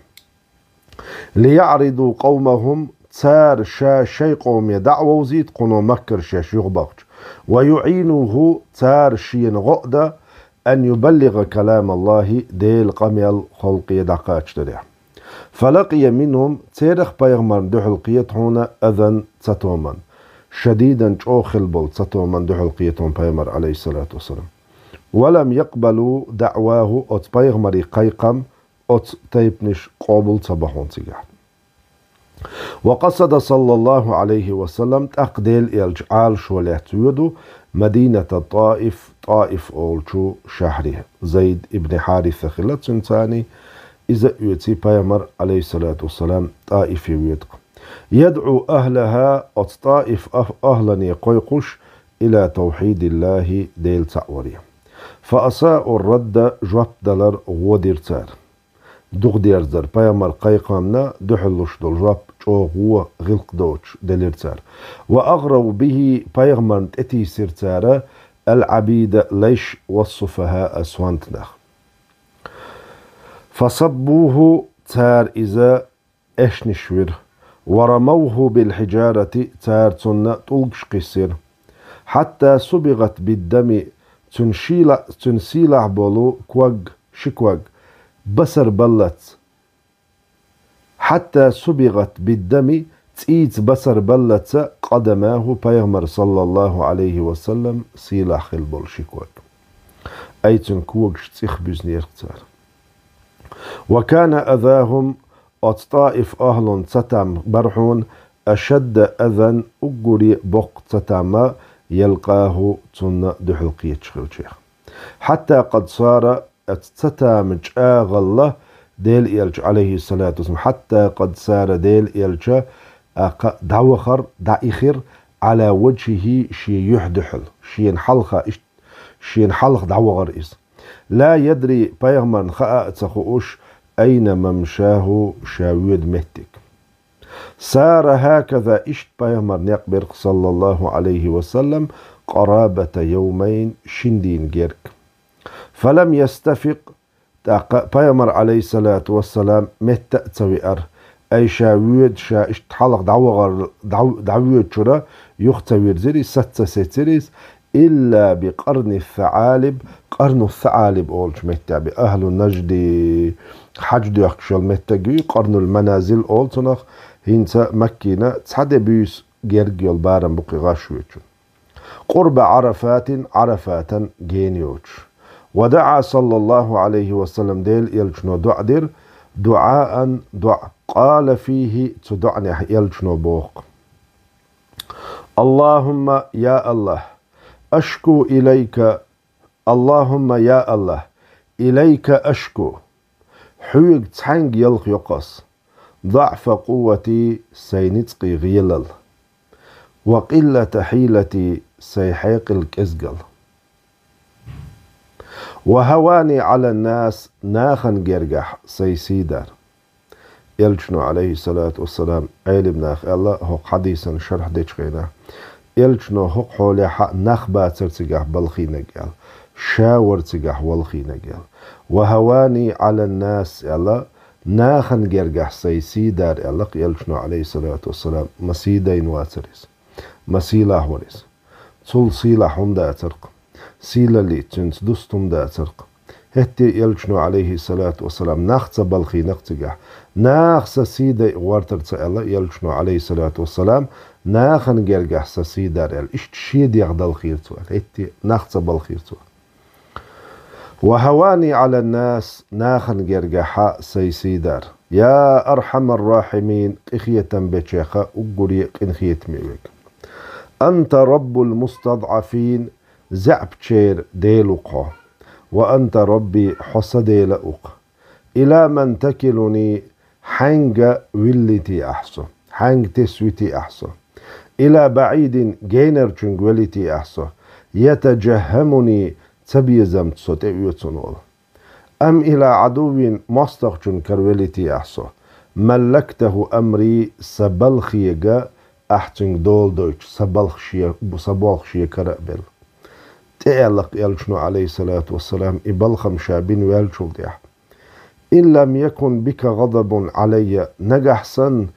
ليعرضوا قومهم تار شا شي قوم يدعو وزيد قنو مكر شاش يغبغج ويعينه تار شين غؤدة أن يبلغ كلام الله ديل قميل خلق يدقاتش تريح. فلقي منهم تيرخ بيغمر دحلقيت هنا أذن تتومن شديدا جوخل بل تتومن دحلقيتهم بيغمر عليه الصلاة والسلام ولم يقبلوا دعواه أت بيغمر قيقم أت تيبنش قابل صباحون تيجح. وقصد صلى الله عليه وسلم تقديل الجعال شوليت يدو مدينة الطائف طائف أولشو شهره زيد ابن حارثة خلت سنتاني إذا يتي بيامر عليه الصلاة والسلام طائف يدق يدعو أهلها الطائف أهلا يقيقش إلى توحيد الله ديل تعوري فأساء الرد جواب دلر وديرتار دوغ ديرزر بيامر قيقامنا دحلوش دول جواب هو غلق دوش دليرتار وأغروا به بيغمر اتي سيرتارا العبيد ليش والصفهاء سوانتنخ فصبوه تار إذا اشنشور ورموه بالحجارة تار تلقش قصير حتى سبغت بالدم تنسيلع بولو كوغ شكوغ بسر بلت حتى سبغت بالدم تيت بسر بلت قدماه بيغمر صلى الله عليه وسلم سيلح خلبول شكوك أيتن كوغش تخبز نيرتار. وكان أذاهم الطائف أهل تتم برحون أشد أذن أقري بق تتم يلقاه تن دحلقية شيخ حتى قد صار التتامج آغ ديل إلج عليه الصلاة والسلام حتى قد سار ديل إلج دعوخر دعيخر على وجهه شي يحدحل شي حلخ دعوغر إس لا يدري بيغمر خاء تخوش أين ممشاه شاويد مهتك سار هكذا إشت بيامر نقبر صلى الله عليه وسلم قرابة يومين شندين جيرك فلم يستفق بيامر عليه الصلاة والسلام متى تسوي أي شاويد شا اشتحلق دعويد شرا يختوير زري ستة ستريس إلا بقرن الثعالب قرن الثعالب أولش متى بأهل النجد حجد يخشل متى قرن المنازل أولتنخ هينسا مكينة تحد بيس جيرجيول بارن بقي غاشويتشون قرب عرفاتا جينيوش ودعا صلى الله عليه وسلم ديل يلشنو دعدر دعاء قال فيه تدعني يلشنو بوق اللهم يا الله أشكو إليك اللهم يا الله إليك أشكو حيق تحنق يلق يقص ضعف قوتي سينتقي غيلل وقلة حيلتي سيحيق الكزقل وهواني على الناس ناخن جرجح سيسيدر يلجنو عليه الصلاة والسلام علم ناخ الله هو حديثا شرح ديشغينا يلجنو هو حولي حق نخبا ترتقح بالخينا قال شاور تقح والخينا قال وهواني على الناس الله ناخن جرجح سيسيدر الله يلجنو عليه الصلاة والسلام مسيدين واتريس مسيلا هوريس تول سيلا حمدا ترق سيلا اللي تنس دوستم دا ترق هتي يلجنو عليه الصلاة والسلام ناخت بالخي نقتقح ناخس سيدا وارتر الله يلجنو عليه الصلاة والسلام ناخن جرجح سيدا ريال اشت شيد يغدل خير توال هتي ناخت بالخير توال وهواني على الناس ناخن جرجح سيدار يا أرحم الراحمين إخية بشيخة أقري إنخية ميوك أنت رب المستضعفين زعب تشير ديلوقا وأنت ربي حص ديلوق إلى من تكلني حنج ولتي أحسو حنج تسويتي أحسو إلى بعيد جينر ولتي أحسو يتجهمني تبيزم تسوتي أم إلى عدو مستخجن كرولتي أحسو ملكته أمري سبلخيجا أحتن دول دوش سبلخشي كرأبل تألق يلشنو عليه الصلاة والسلام إبلخم شابين ويلشل ديح إن لم يكن بك غضب علي نجحسن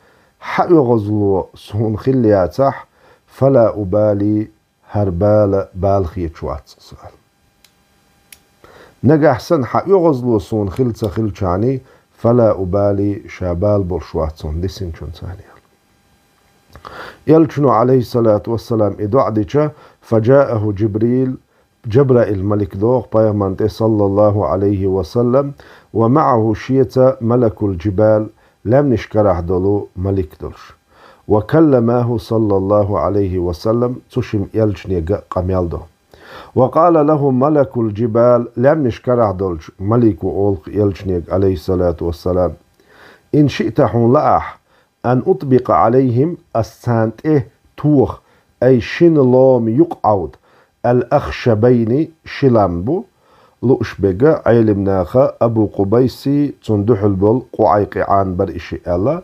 حق غزلو سهون خلياتح فلا أبالي هربال بالخي تشوات سؤال نجحسن حق غزلو سهون خلتشاني فلا أبالي شابال برشواتسون ديسين شون ثانية يلشنو عليه الصلاة والسلام إدعدك فجاءه جبرائيل الملك دوغ بيغمانته صلى الله عليه وسلم ومعه شية ملك الجبال لم نشكره دولو ملك دولش وكلمه صلى الله عليه وسلم تشم يلشني قميالدو وقال له ملك الجبال لم نشكره دولش ملك أولق يلشني عليه الصلاة والسلام إن شئت حون لأح أن أطبق عليهم السانت توخ أي شن لوم يقعود الأخشبين شلامبو لؤشبقى علمناخا أبو قبيسي تندح البول قعيقعان بر إشي ألا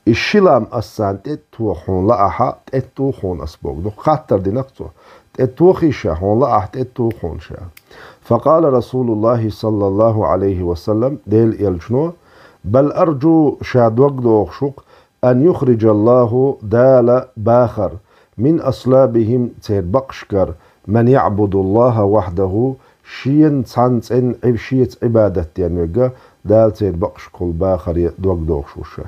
الشلام السانت توخون لأحا تتوخون أسبوك دو خاطر دي نقطو تتوخيشا هون لأح تتوخون شا فقال رسول الله صلى الله عليه وسلم ديل يلجنو بل أرجو شاد وقدو أخشوق أن يخرج الله دال باخر من أصلابهم تير بقشكر من يعبد الله وحده شين تسانسن شيت عبادة يعني دال تير بقشكل باخر دوق شوشة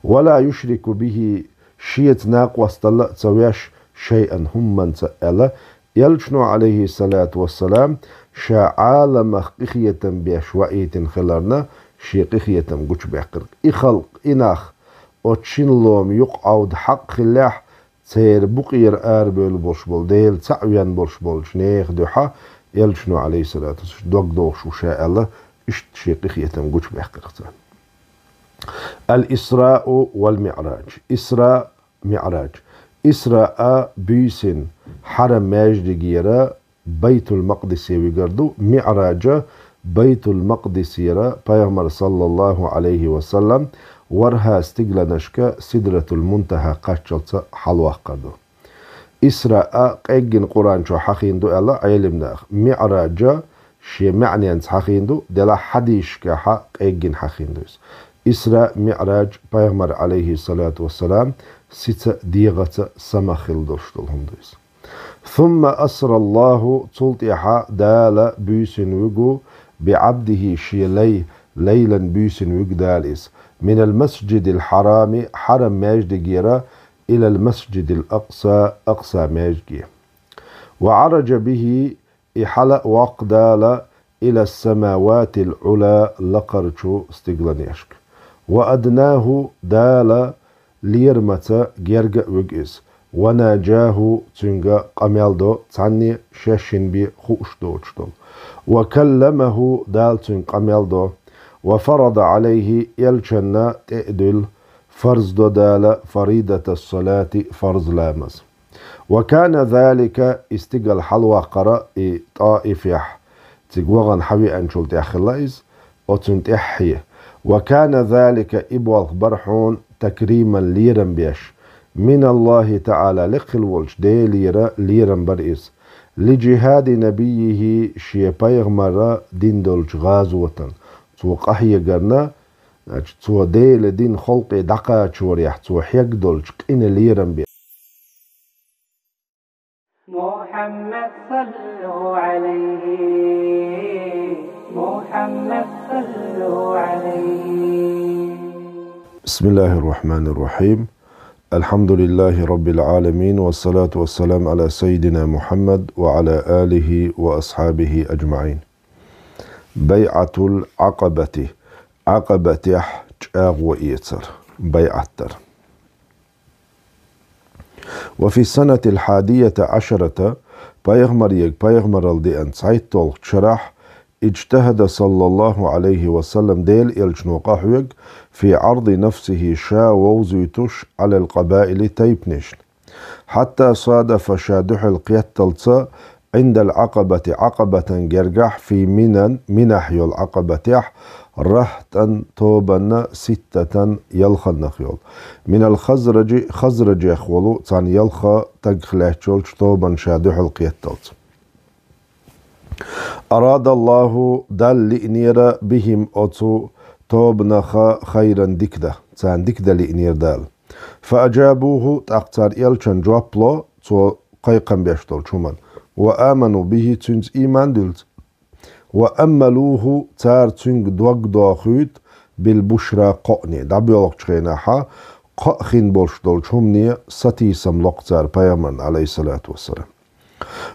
ولا يشرك به شيت ناق واستلا تسويش شيئا هم من سأل يلجنو عليه الصلاة والسلام شا عالم قخية بأشوائية خلرنا شي قخية قوش بيقر إخلق إناخ وتشين لوم يقعود حق خلاح تير بقير آربل بول ديل تعويان بول شنيخ دوحا يلشنو عليه الصلاة والسلام دوق شو شاء الله اشت شيقي خيتم قوش بيحقرتان الإسراء والمعراج إسراء معراج إسراء بيسن حرم ماجد جيرا بيت المقدس ويقردو معراج بيت المقدس يرى بيغمر صلى الله عليه وسلم ورها استقلنشك سدرة المنتهى قشلت حلوة قدو إسراء قيجن قرآن شو حقيندو ألا علمنا معراج شي معني أنت حقيندو دلا حديش كحق قيجن حقيندوس إسراء معراج بيغمر عليه الصلاة والسلام ستة ديغة سمخل دوشتلهم دوس ثم أسر الله تلتحا دال بيسن وقو بعبده شيلي ليلا بيسن وق داليس من المسجد الحرام حرم ماجد جيرا إلى المسجد الأقصى أقصى ماجد وعرج به إحلق وقدال إلى السماوات العلا لقرشو استقلانيشك وأدناه دال ليرمة جيرجا وقس وناجاه تنجا قميلدو تاني شاشن بي خوشدو وكلمه دال تن قميلدو وفرض عليه يلشن تأدل فرض دال فريدة الصلاة فرض لامز وكان ذلك استقل حلوة قراء طائف يح تقوغن حوي أنشلت أخلايز وتنتحيه وكان ذلك إبوالغ برحون تكريما ليرن بيش من الله تعالى لقل والش دي ليرن برئيس لجهاد نبيه شي بيغمر دين دولش غازوة تو قحي قرنا تو ديل دين خلق دقا شوريح تو حيق دولش قين ليرن بيش محمد صلوا عليه محمد صلوا عليه بسم الله الرحمن الرحيم الحمد لله رب العالمين والصلاة والسلام على سيدنا محمد وعلى آله وأصحابه أجمعين بيعة العقبة عقبة جاغ وإيتر بيعتر وفي السنة 11 بيغمر الدي أن سعيد طولق شرح اجتهد صلى الله عليه وسلم ديل الجنوقاحوك في عرض نفسه شا ووزيتوش على القبائل تيبنش حتى صادف شادح القيتلت عند العقبة عقبة جرجح في منح العقبة رهتا توبنا 6 يلخن نخيول من خزرج يخولو تان يلخا تغخلاچول توبا شادح القيتلت أراد الله دل لإنير بهم أتو توبنخا خيرا دكدة تان دكدة لإنير دال فأجابوه تأقتار يلچن جوابلو تو قيقن بيشتول شمان وآمنوا به تنز إيمان دلت وأملوه تار تنج دوغ داخوت بالبشرى قوني دابيولق چخيناحا قاخين بولشتول شمني ستي سملق تار بيامن عليه الصلاة والسلام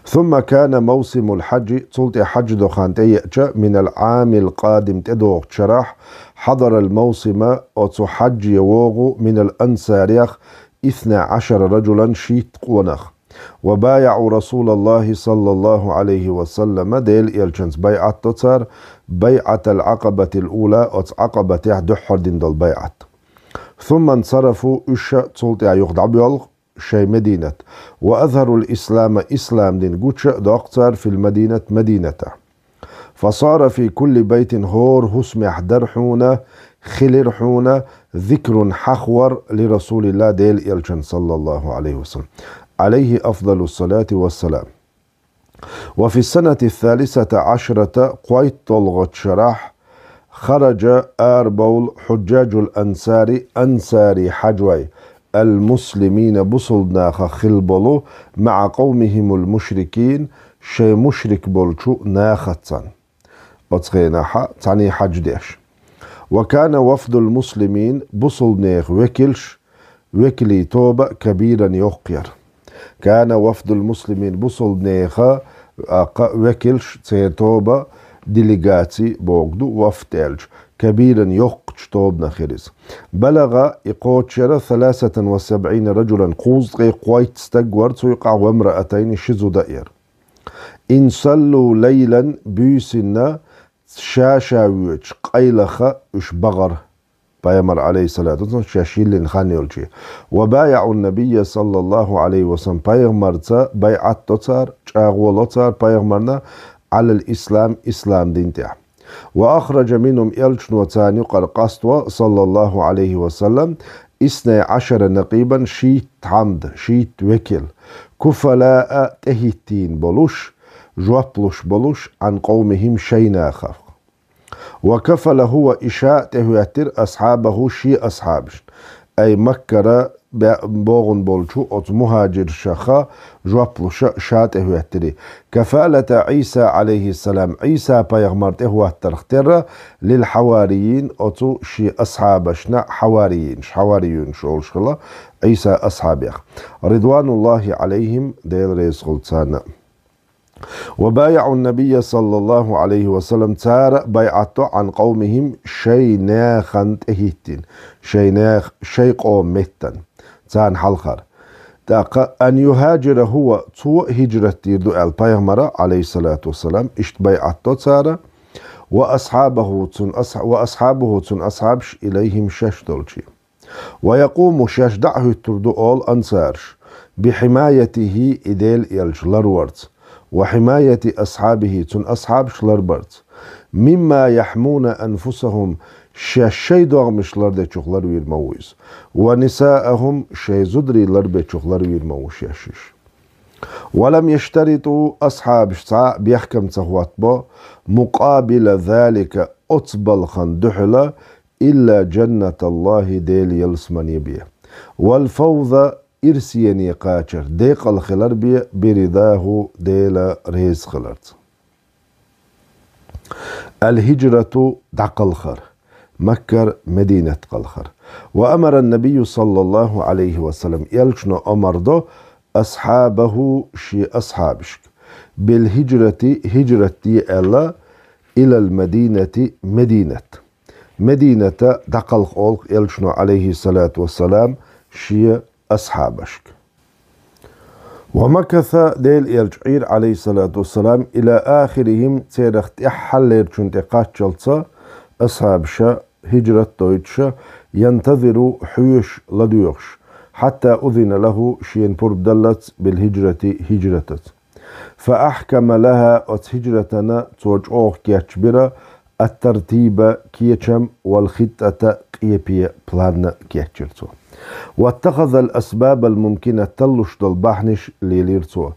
ثم كان موسم الحج تلت حج دخان تيأجا من العام القادم تدوغ شرح حضر الموسم أتو حج يوغو من الأنساريخ 12 رجلا شيت قونخ وبايعوا رسول الله صلى الله عليه وسلم ديل إلجنس بيعة تتر بيعة العقبة الأولى أت عقبة دحر دين البيعة ثم انصرفوا إشا تلت يغدع بيولغ شي مدينة وأظهروا الإسلام إسلام دين قوتش دكتر في المدينة مدينته فصار في كل بيت هور هسم درحونا خلرحونا ذكر حخور لرسول الله ديل إلجن صلى الله عليه وسلم عليه أفضل الصلاة والسلام وفي السنة 13 قويت طلغت شرح خرج آربول حجاج الأنصار أنصاري حجوي المسلمين بصلناخ خلبلو مع قومهم المشركين شي مشرك بولشو ناختان أتغيناحا تاني حج ديش وكان وفد المسلمين بصلناخ وكلي توبة كبيرا يقير كان وفد المسلمين بصلناخ وكلش توبة ديليغاتي بوغدو وفتالج كبيرا يقش توبنا خرز بلغ إقوتشر 73 رجلا قوزقي قويت استقور سيقع وامرأتين شزو دائر إن صلوا ليلا بيسنا شاشاويش قيلخ إش بغر بيامر عليه الصلاة والسلام شاشيل خاني يلجي وبايعوا النبي صلى الله عليه وسلم بيغمرتا بيعت تتار شاغولتار بيغمرنا على الإسلام إسلام دين تاع وأخرج منهم يلشنو تاني قرقستوا صلى الله عليه وسلم 12 نقيبا شيت عمد شيت وكل كفلاء تهتين بلوش جوابلوش بلوش عن قومهم شينا خف وكفل هو إشاء تهواتر أصحابه شي أصحابش أي مكر بوغن بولشو أت مهاجر شخا جوابلوش شات تهواتري كفالة عيسى عليه السلام عيسى بيغمر تهواتر اختر للحواريين أتو شي أصحابشنا حواريين شول شخلا عيسى أصحابيخ رضوان الله عليهم ديل ريس غلطانا وبايعوا النبي صلى الله عليه وسلم تار بيعته عن قومهم شيناخا تهيتين شيناخ شيقو متن تان حلقر أن يهاجر هو تو هجرة دو البيغمرة عليه الصلاة والسلام اشت بيعته تار وأصحابه تن أصحابش إليهم شش دولشي ويقوم شش دعه تردو أول أنصارش بحمايته إديل يلجلر ورد وحماية أصحابه تن أصحاب شلربرت مما يحمون أنفسهم شي دوغ مشلر دي چوخلر وير مويز ونساءهم شي زدري لربي چوخلر وير موش يشيش ولم يشترطوا أصحاب شعاء بيحكم تهواتبا مقابل ذلك أطبل خندحلة إلا جنة الله ديل يلسمن يبيه والفوضى إرسيني قاچر ديق الخلر بي برداه ديل ريز خلرت الهجرة دق الخر مكر مدينة قلخر وأمر النبي صلى الله عليه وسلم يلشن أمرده أصحابه شي أصحابشك بالهجرة هجرتي ألا إلى المدينة مدينة دق الخلق يلشن عليه الصلاة والسلام شي أصحابشك ومكث ديل يلجعير عليه الصلاة والسلام إلى آخرهم تيرخت إحلير چونت قاتشلتا أصحابشا هجرة دويتشا ينتظر حيوش لديوش حتى أذن له شين بردلت بالهجرة هجرتت فأحكم لها هجرتنا توجعوه كيتشبرا الترتيب كيتشم والخطة قيبية بلان كيتشرتو واتخذ الأسباب الممكنة تلش دل بحنش ليليرتو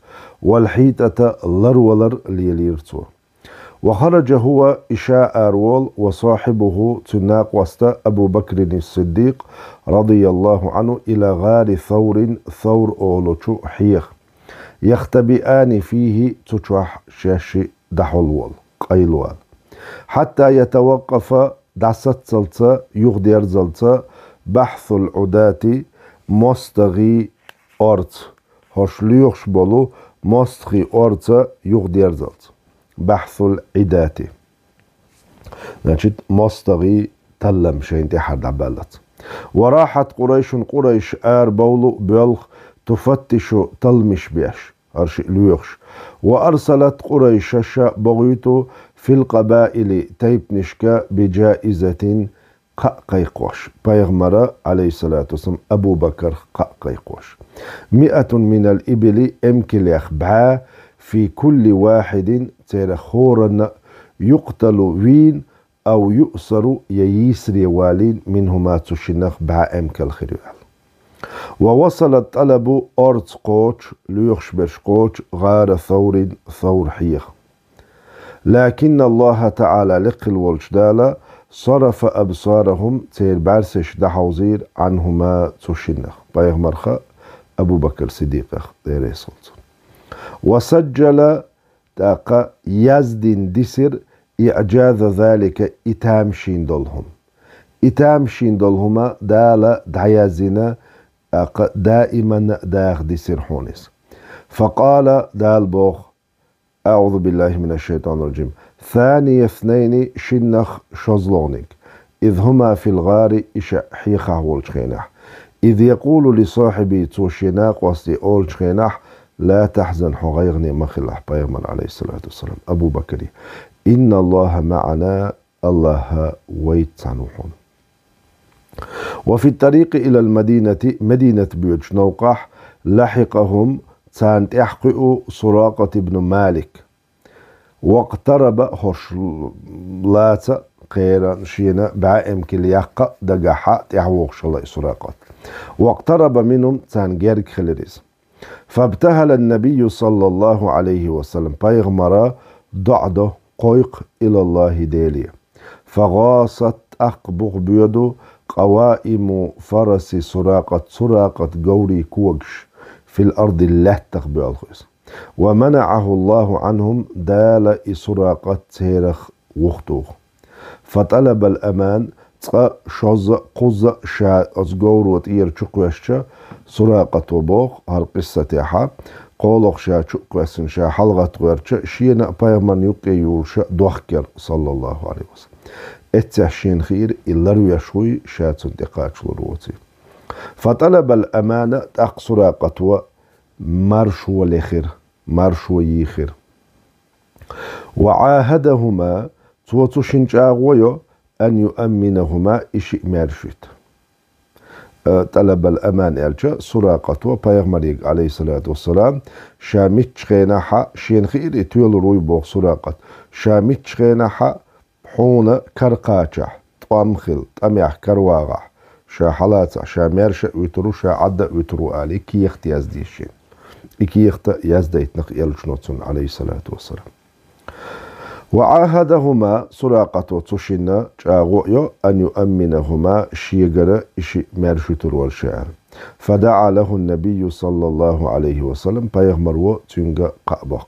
والحيطة لرولر ليليرتو وخرج هو إشاء أرول وصاحبه تناق وسط أبو بكر الصديق رضي الله عنه إلى غار ثور أولوشو حيخ يختبئان فيه تشوح شاشي دحولوال قيلوال حتى يتوقف دعست زلطة يغدير زلطة بحث العدات مستغي أرت هشليوش بولو مستغي أرت يغدير زلطة بحث العدات значит مستغي تلم شين تحد عبالت وراحت قريش بولو بلخ تفتش تلمش بيش أرش ليوش وأرسلت قريش بغيتو في القبائل تيبنشكا بجائزة قيقوش بيغمرة عليه الصلاة والسلام أبو بكر قيقوش 100 من الإبل أمكليخ بها في كل واحد ترخورا يقتل وين أو يؤسر ييسر والين منهما تشنخ بها أمكل خريال ووصل الطلب أرض قوش ليخشبش قوش غار ثور حيخ لكن الله تعالى لقل والجدال صرف أبصارهم تير بارسش دحوزير عنهما تشنخ بيغمرخ أبو بكر صديق ديريسلت وسجل تاق يزدين دسر إعجاز ذلك إتامشين دولهما دالا دعيازنا دائما داخ دسر حونس فقال دال بوخ أعوذ بالله من الشيطان الرجيم ثاني اثنين شنخ شزلونك إذ هما في الغار حيخه والشخينح إذ يقول لصاحبي توشيناق وستي أول شخينح لا تحزن حغيغني مخلح بيغمن عليه الصلاة والسلام أبو بكر إن الله معنا الله ويتعنوحون وفي الطريق إلى المدينة مدينة بيوتش نوقح لحقهم تان تحقئوا سراقة بن مالك واقترب هوش لاتا قيرا شينا بعائم كل يقا دقاحا تحوغش الله سراقات واقترب منهم تان جيرك خلريز فابتهل النبي صلى الله عليه وسلم بيغمرا دعده قويق إلى الله ديلي فغاصت أقبغ بيدو قوائم فرس سراقة قوري كوغش في الأرض اللهتق بألغيس ومنعه الله عنهم دال سراقة سيرخ وختوخ فطلب الأمان شوز قوز شا أزغور وطير چقوشچا سراقة وبوغ هر قصة تيحا قولوغ شا چقوشن شا حلغة غيرچا شينا بايغمان يقي يورشا دوخكر صلى الله عليه وسلم اتحشين خير إلارو يشوي شا تنتقاتش لروتي فطلب الأمان تاق سراقة مرشو لخير مرشو يخير وعاهدهما توتو شنجاغويو أن يؤمنهما إشي مرشد طلب الأمان إلجا سراقة بايغمريق عليه الصلاة والسلام شامت شغيناحا شين خير يتويل روي بوغ سراقة شامت شغيناحا حون كرقاچا طامخل طميح كرواغا شا حلاتا شا مرشا ويترو شا عدا ويترو آلي كي يخت يزديشين إكي يخت يزديتنق يلجنوتون عليه الصلاة والسلام وعاهدهما سراقة تشينا جاغويو أن يؤمنهما شيغر إشي مرشتر والشعر فدعا له النبي صلى الله عليه وسلم بيغمرو تنغ قابق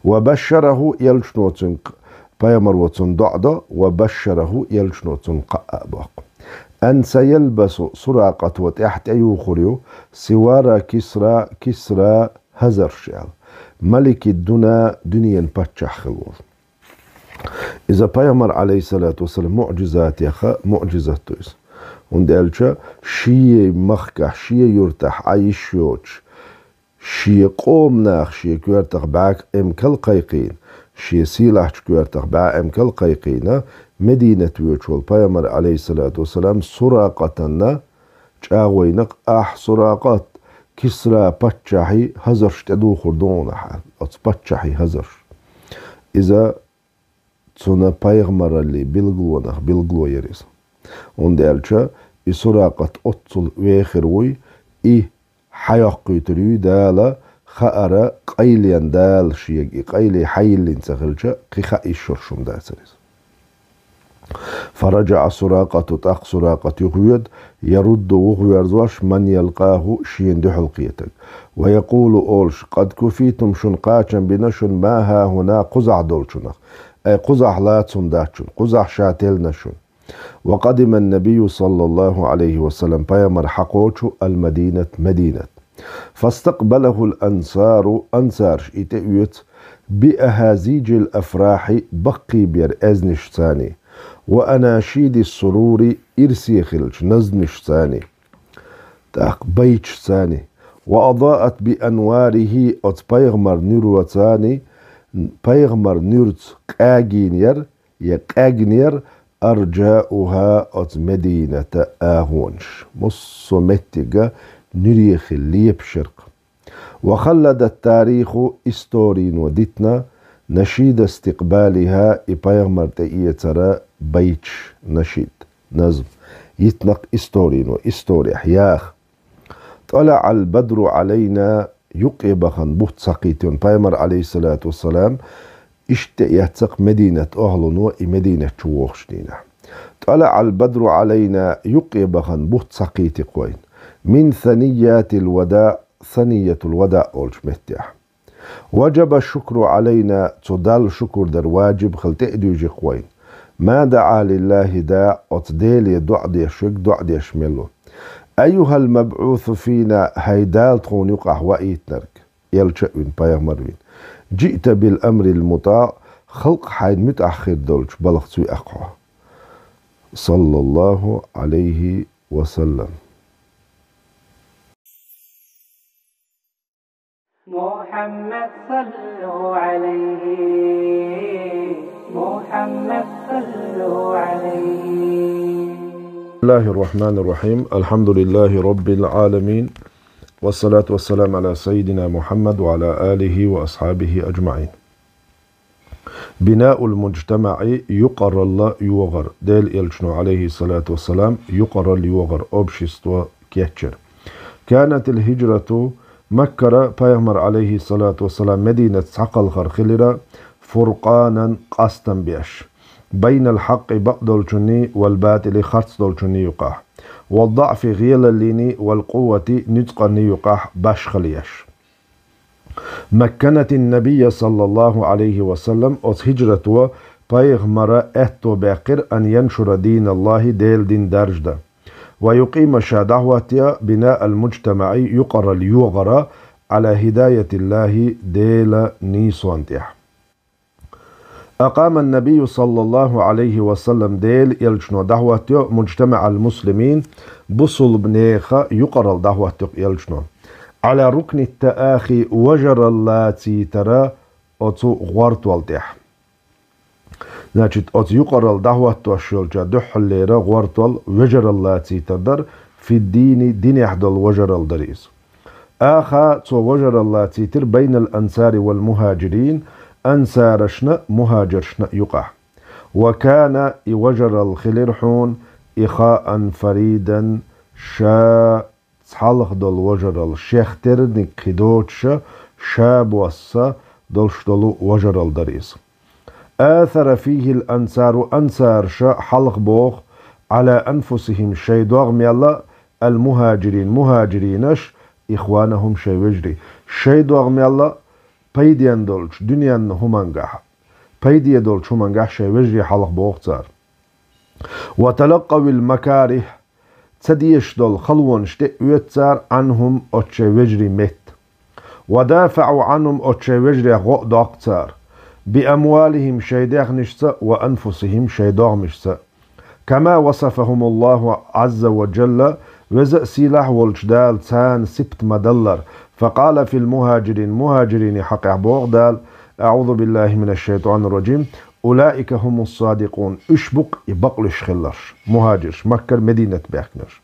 وبشره يلجنوتن بيغمرو تندعد وبشره يلجنوتن قابق أن سيلبس سراقة وتحت يوخريو سوار كسرى هزر شعر ملك الدنا دنيا باتشح خلور إذا بيغمر عليه الصلاة والسلام معجزات يخا معجزات تويس وندالشا شي مخكح شي يرتاح عايش يوتش شي قوم ناخ شي كويرتخ باك كل قيقين شي سيلاح كويرتخ باك كل قيقين مدينة ويوتش والبيغمر عليه الصلاة والسلام سراقتنا جاوينق سراقات كسرى باتشاحي هزرش تدو خردون حال باتشاحي هزرش إذا تسونا بايغمر اللي بلغلو يريس وندالشا سراقة أطل ويخروي حيقي تريو دالا خأرا قيليان دال شيء قيلي حيلين سخلشا قيخا الشرشم داسريس فرجع سراقة تاق سراقة يغيد يرد وغيرزواش من يلقاه شين دحلقيتك ويقول أولش قد كفيتم شنقاشا بنشن ما ها هنا قزع دولشنخ أي قزع لا تنداتشن قزع شاتل نشن وقدم النبي صلى الله عليه وسلم بيامر حقوش المدينة مدينة فاستقبله الأنصار أنصار إتئيت بأهازيج الأفراح بقي بير أزنش ثاني وأناشيد السرور إرسي خلش نزنش ثاني تاق بيتش ثاني وأضاءت بأنواره أت بيغمر نيرو ثاني بيغمر نيرت قاجينير يقاجنير أرجاؤها أت مدينة آهونش مصمتجة نريخ اللي بشرق وخلد التاريخ استورين ودتنا نشيد استقبالها إبايغمر ترى بيتش نشيد نظم يتنق استورين واستوري حياخ طلع البدر علينا يقبخن بوت سقيتون بايمر عليه الصلاة والسلام يتسق مدينة أهلون مدينة شوخشتينا طلع البدر علينا يقبخن بوت سقيت قوين من ثنيات الوداع ثنية الوداع أولش متح وجب الشكر علينا تدال شكر در واجب خل تأديج قوين ما دعا لله داع أتدالي دع دي شك دع دي شملو أيها المبعوث فينا هيدال تخون يقع وإيتنرك يلشأوين بايغمروين جئت بالأمر المطاع خلق حين متأخر دولش بلغ سوي أقوى صلى الله عليه وسلم محمد صلوا عليه محمد صلوا عليه. بسم الله الرحمن الرحيم الحمد لله رب العالمين والصلاة والسلام على سيدنا محمد وعلى آله وأصحابه أجمعين. بناء المجتمع يقر الله يوغر ديل إلشنو عليه الصلاة والسلام يقر اليوغر أبشستو كيتشر. كانت الهجرة مكة بيغمر عليه الصلاة والسلام مدينة سقل خرخلرة فرقانا قسطا بيش بين الحق بقدل والباطل خرص دل يقع والضعف غيل الليني والقوة نتقن يقع باش خليش. مكنت النبي صلى الله عليه وسلم أس هجرته بيغمر أهتو باقر أن ينشر دين الله ديل دين درجده ويقيم دعوة بناء المجتمع يقر اليوغر على هداية الله ديل نيسوانتيح. أقام النبي صلى الله عليه وسلم ديل يلشنو دعوة مجتمع المسلمين بصل بنيخة يقر الدعوة يلشنو على ركن التآخي وجر اللاتي ترى أتو غورت والتيح. Значит, от юqaral da'watu ashulja duhllera gwartal wajarallati tadar في الدين دين يحدل وجر الدريس. آخا تو وجر اللاتي تر بين الأنصار والمهاجرين أنصارشنا مهاجرشنا يقع. وكان وجر الخلرحون إخاء فريدا شا تحلق دل وجر الشيخ ترنك خدوتش شاب وصا دلش دلو وجر الدريس. آثر فيه الأنصار أنصار شا حلق بوخ على أنفسهم شي دوغم يلا المهاجرين مهاجرينش إخوانهم شي وجري شي دوغم يلا بيديان دولش دنيان همانجح بيدي دولش همانجح شي وجري حلق بوخ تار. وتلقوا المكاره تديش دول خلونش تأويتار عنهم أتشي وجري مت ودافعوا عنهم أتشي وجري غق داقتار بأموالهم شي داغنشتا وأنفسهم شي داغمشتا كما وصفهم الله عز وجل وزأ سلاح والجدال تان سبت مدلر فقال في المهاجرين مهاجرين حق بوغدال أعوذ بالله من الشيطان الرجيم أولئك هم الصادقون اشبق يبقلش خلش مهاجرش مكر مدينة بيخنش.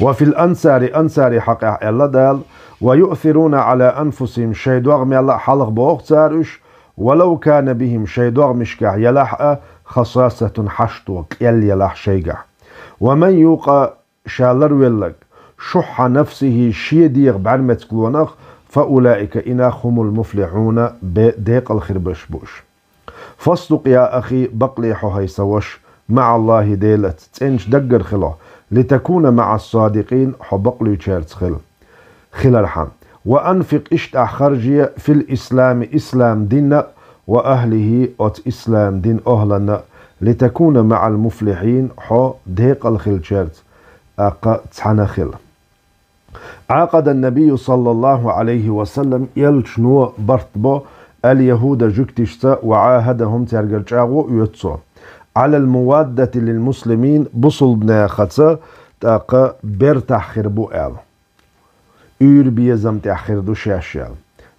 وفي الأنصار أنصار حق الله دال ويؤثرون على أنفسهم شي دوغم يلا حلق بوغتارش ولو كان بهم شي دوغمشكح يلحق خصاصة حشتوك يلح شيقع. ومن يوقع شالر ولك شح نفسه شي ديغ بعلمة كلونخ فأولئك إناهم المفلحون بديق الخربش بوش. فاصدق يا أخي بقلي حهي سوش مع الله ديلت تنش دقر خلا لتكون مع الصادقين حبقلي تشارت خل الحم. وأنفق اشتع خرجي في الإسلام إسلام دين وأهله أت إسلام دين أهلنا لتكون مع المفلحين حو ديق الخل تشارت أقا تحنخل. عقد النبي صلى الله عليه وسلم يلشنو برتبو اليهود جكتشتا وعاهدهم ترجعوا يتسو على الموادة للمسلمين بصل بناختا تاقا برتح خربو آل بيزم تأخير دو شاشال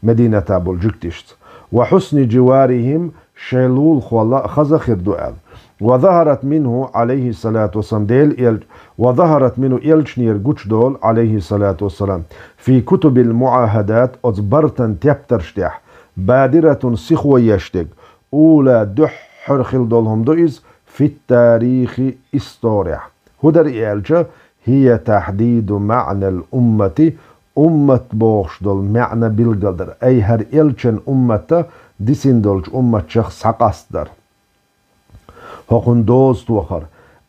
مدينة أبو جكتشت وحسن جوارهم شيلول خوالا خزخر دو آل. وظهرت منه عليه الصلاة والسلام وظهرت منه إلشنير جوش دول عليه الصلاة والسلام في كتب المعاهدات أصبرتن تبترشتح بادرة سخوة يشتق أولى دح حرخل دولهم دوئز في التاريخ استورح. هدر إلجا هي تحديد معنى الأمة أمة بوش دول معنى بالقدر أي هر إلشن أمة ديسين دولش أمة شخص حقاصدر هقون دوست وخر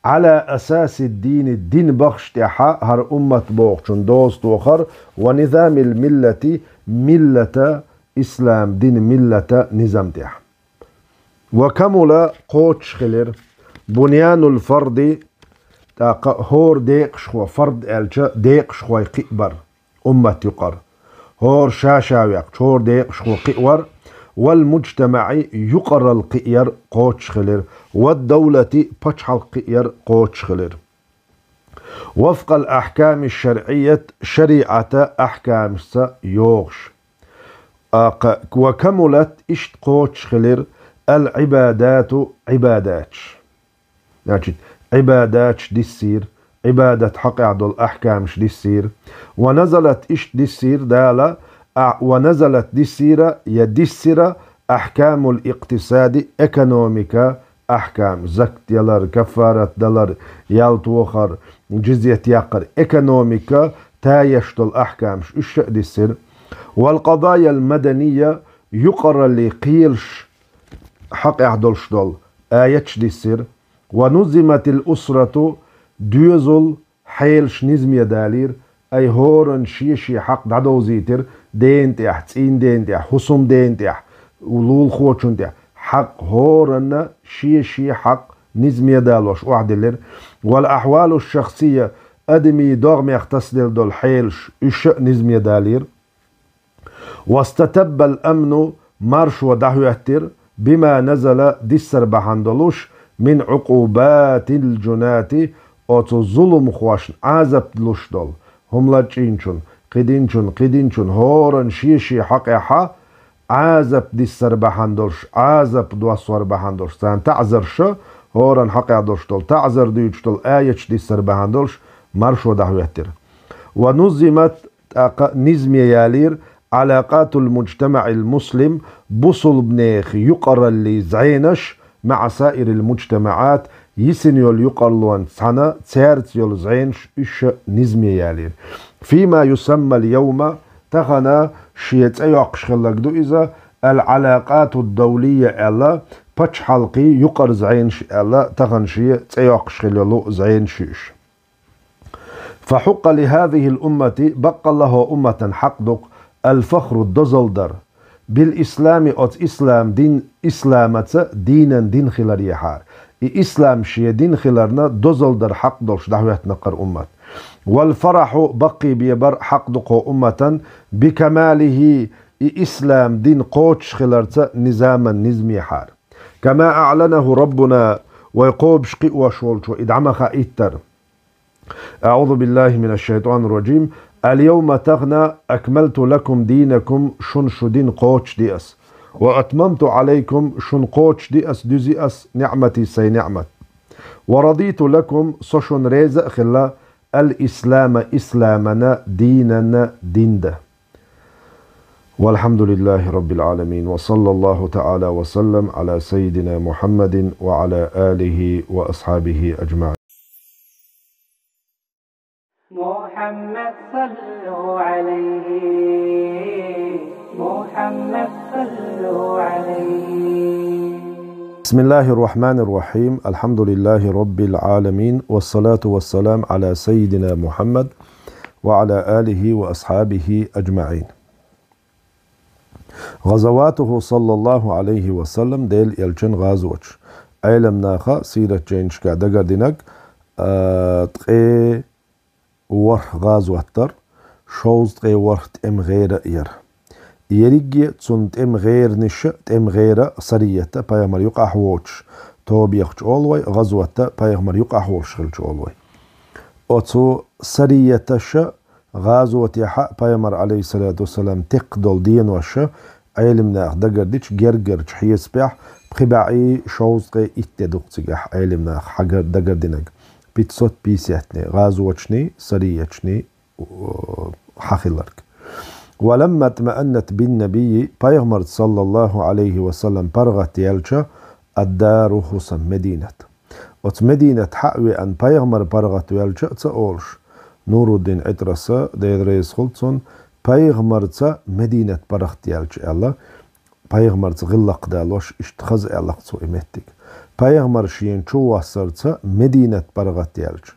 على أساس الدين بخش تحا هر أمة بوخشن دوست وخر ونظام الملة ملة إسلام دين ملة نظام تح. وكمل قوتش خلر بنيان الفرد هور ديق شخوا فرد ألجا ديق شخوا قئبر أمة يقر هور شاشاويق هور ديق شخوا قئور والمجتمع يقر القئير قوتش خلر والدولة بشح القئير قوتش خلر وفق الأحكام الشرعية شريعة أحكام يوغش. وكملت اشت قوتش خلر العبادات عبادات يعني عبادات ديسير عبادة حق عدل أحكام ديسير ونزلت إش ديسير دالة ونزلت ديسيرة يديسيرة أحكام الاقتصاد ايكونوميكا أحكام زكت يلر كفارة دلر يالتوخر جزية يقر ايكونوميكا تايشتل أحكام إيش دي السر. والقضايا المدنية يقر اللي قيلش حق يحضلشتل آيتش دي السر. ونظمت الأسرة دوزل حيلش نزمية دالير أي هورن شيشي حق دادو زيتر دين تيح تين دين تيح حسوم دين تيح ولول خوشون تيح حق هورن شيشي حق نزمية دالوش وعدلر. والأحوال الشخصية أدمي دغم يختصدل دول حيلش إش نزمية دالير. واستتب الأمن مارش ودهو يهتر بما نزل ديسر بحندلوش من عقوبات الجنات أو ظلم خواشن عذاب لوش دول هم لا تشينشون قدينشون هورن شيشي حقيحة عذاب ديسر بحندلش عذاب دواسور بحندلش سان تعذرش هورن حقيح دولش دول تعذر ديوش دول آيش ديسر بحندلش مارش ودهو يهتر. ونظمت نزمية يالير علاقات المجتمع المسلم بصل بنيخ يقر اللي زعينش مع سائر المجتمعات يسنيول يقرلون سنة تسارت يول زعينش إش نزمي يالير. فيما يسمى اليوم تغنى شيت أيوقش خلق دو إذا العلاقات الدولية ألا باتش حلقي يقر زعينش ألا تغن شيت أيوقش خلق زعينش. فحق لهذه الأمة بقى الله أمة حقدق الفخر الدزلدر بالإسلام أت إسلام دين إسلامة دينا دين خلال يحار إسلام شيء دين خلالنا دزلدر حق دلش دعوة نقر أمة. والفرح بقي بيبر حق دقو أمة بكماله إسلام دين قوتش خلالت نظاما نزمي حار كما أعلنه ربنا ويقوب شقي وشولش وإدعمخ إتر. أعوذ بالله من الشيطان الرجيم. اليوم تغنى أكملت لكم دينكم شنش دين قوتش ديأس وأتممت عليكم شن قوتش ديأس دزيأس نعمتي سي نعمت ورضيت لكم سشن ريزق خلا الإسلام إسلامنا ديننا دين. والحمد لله رب العالمين وصلى الله تعالى وسلم على سيدنا محمد وعلى آله وأصحابه أجمعين. محمد صلوا عليه محمد صلوا عليه. بسم الله الرحمن الرحيم. الحمد لله رب العالمين والصلاة والسلام على سيدنا محمد وعلى آله وأصحابه أجمعين. غزواته صلى الله عليه وسلم ديل يلچن غازوش أيلم ناخا سيرة جينشكا دقردنك تقي ورح غازوتر شوز تقي ورح تم غير ير يريجي تسون تم غير نش تم غير سرية بايمر يقع حوش توب يخش أولوي غزوة بايمر يقع حوش خلش أولوي أتو سرية ش غازوة يحق بايمر عليه الصلاة والسلام تقدل دين وش علمنا دقرديش جرجر حيس بيح بخبعي شوز تقي اتدوق تجح علمنا حجر دقردينك بيتسوت بيسيتني غازوتشني سريتشني حخلرك. ولما اطمأنت بالنبي بايغمر صلى الله عليه وسلم برغت يلشا الدار خصم مدينة وت مدينة حقوي أن بايغمر برغت يلشا تأولش نور الدين عترسا ديدريس خلصون بايغمر مدينة برغت يلشا الله بايغمر غلق دالوش اشتخز ألق سو إمتك بايغمر شين شو وصرت مدينة برغت يلشا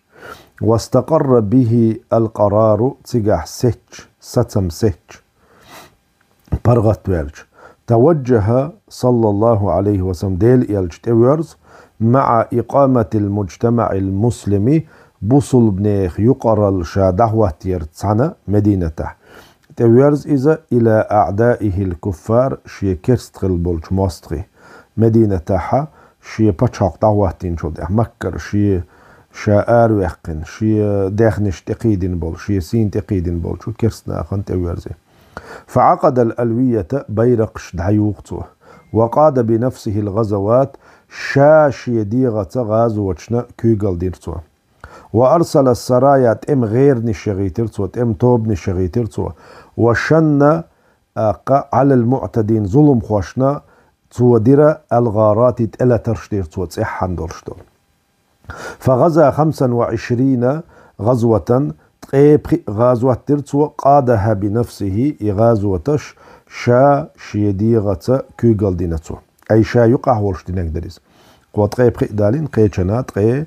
واستقر به القرار تجاه سيتش ستم سيتش برغت يلش. توجه صلى الله عليه وسلم ديل يلش تيورز مع إقامة المجتمع المسلمي بوصل بنيخ يقرل شادهوة تيرتسانا مدينته تيورز إذا إلى أعدائه الكفار شي كيرستغل بولش ماستغي مدينتها شي باتشاق دعوة تنشود مكر شي شاعر ويقن شي داخنش تقيدين بول شي سين تقيدين بول شو كرسنا خن تورزي. فعقد الألوية بيرقش دعيوقته وقاد بنفسه الغزوات شاشي ديغة غازوتشنا كيغل ديرتو وأرسل السرايا تم غير نشغيترتو تم توب نشغيترتو وشن على المعتدين ظلم خوشنا تودر الغارات إلى ترشدير توتسحن دولشتول. فغزا 25 غزوة غازوة ترتو قادها بنفسه غازوتش شا شيديغة كوغل دينتو أي شا يقع ورشتينك دريز قوات قي دالين قيشنات قي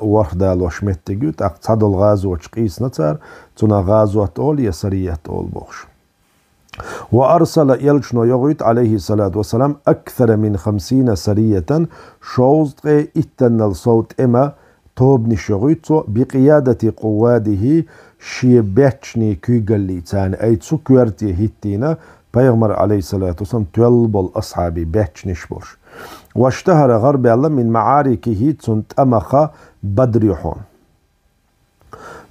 وردال وشمتتجو تقصد الغازوة قيس نتر تنا غازوة أول يسرية أول بوش. وأرسل يلشنو يغيت عليه الصلاة والسلام أكثر من 50 سرية شوز قي إتن الصوت إما توبني شغيتو بقيادة قواده شيباتشني كيغلي تان أي تسكورتي هيتينا بيغمر عليه الصلاة والسلام تولب الأصحابي باتشنيش بوش. واشتهر غرب الله من معاركه تنت أمخ بدريحون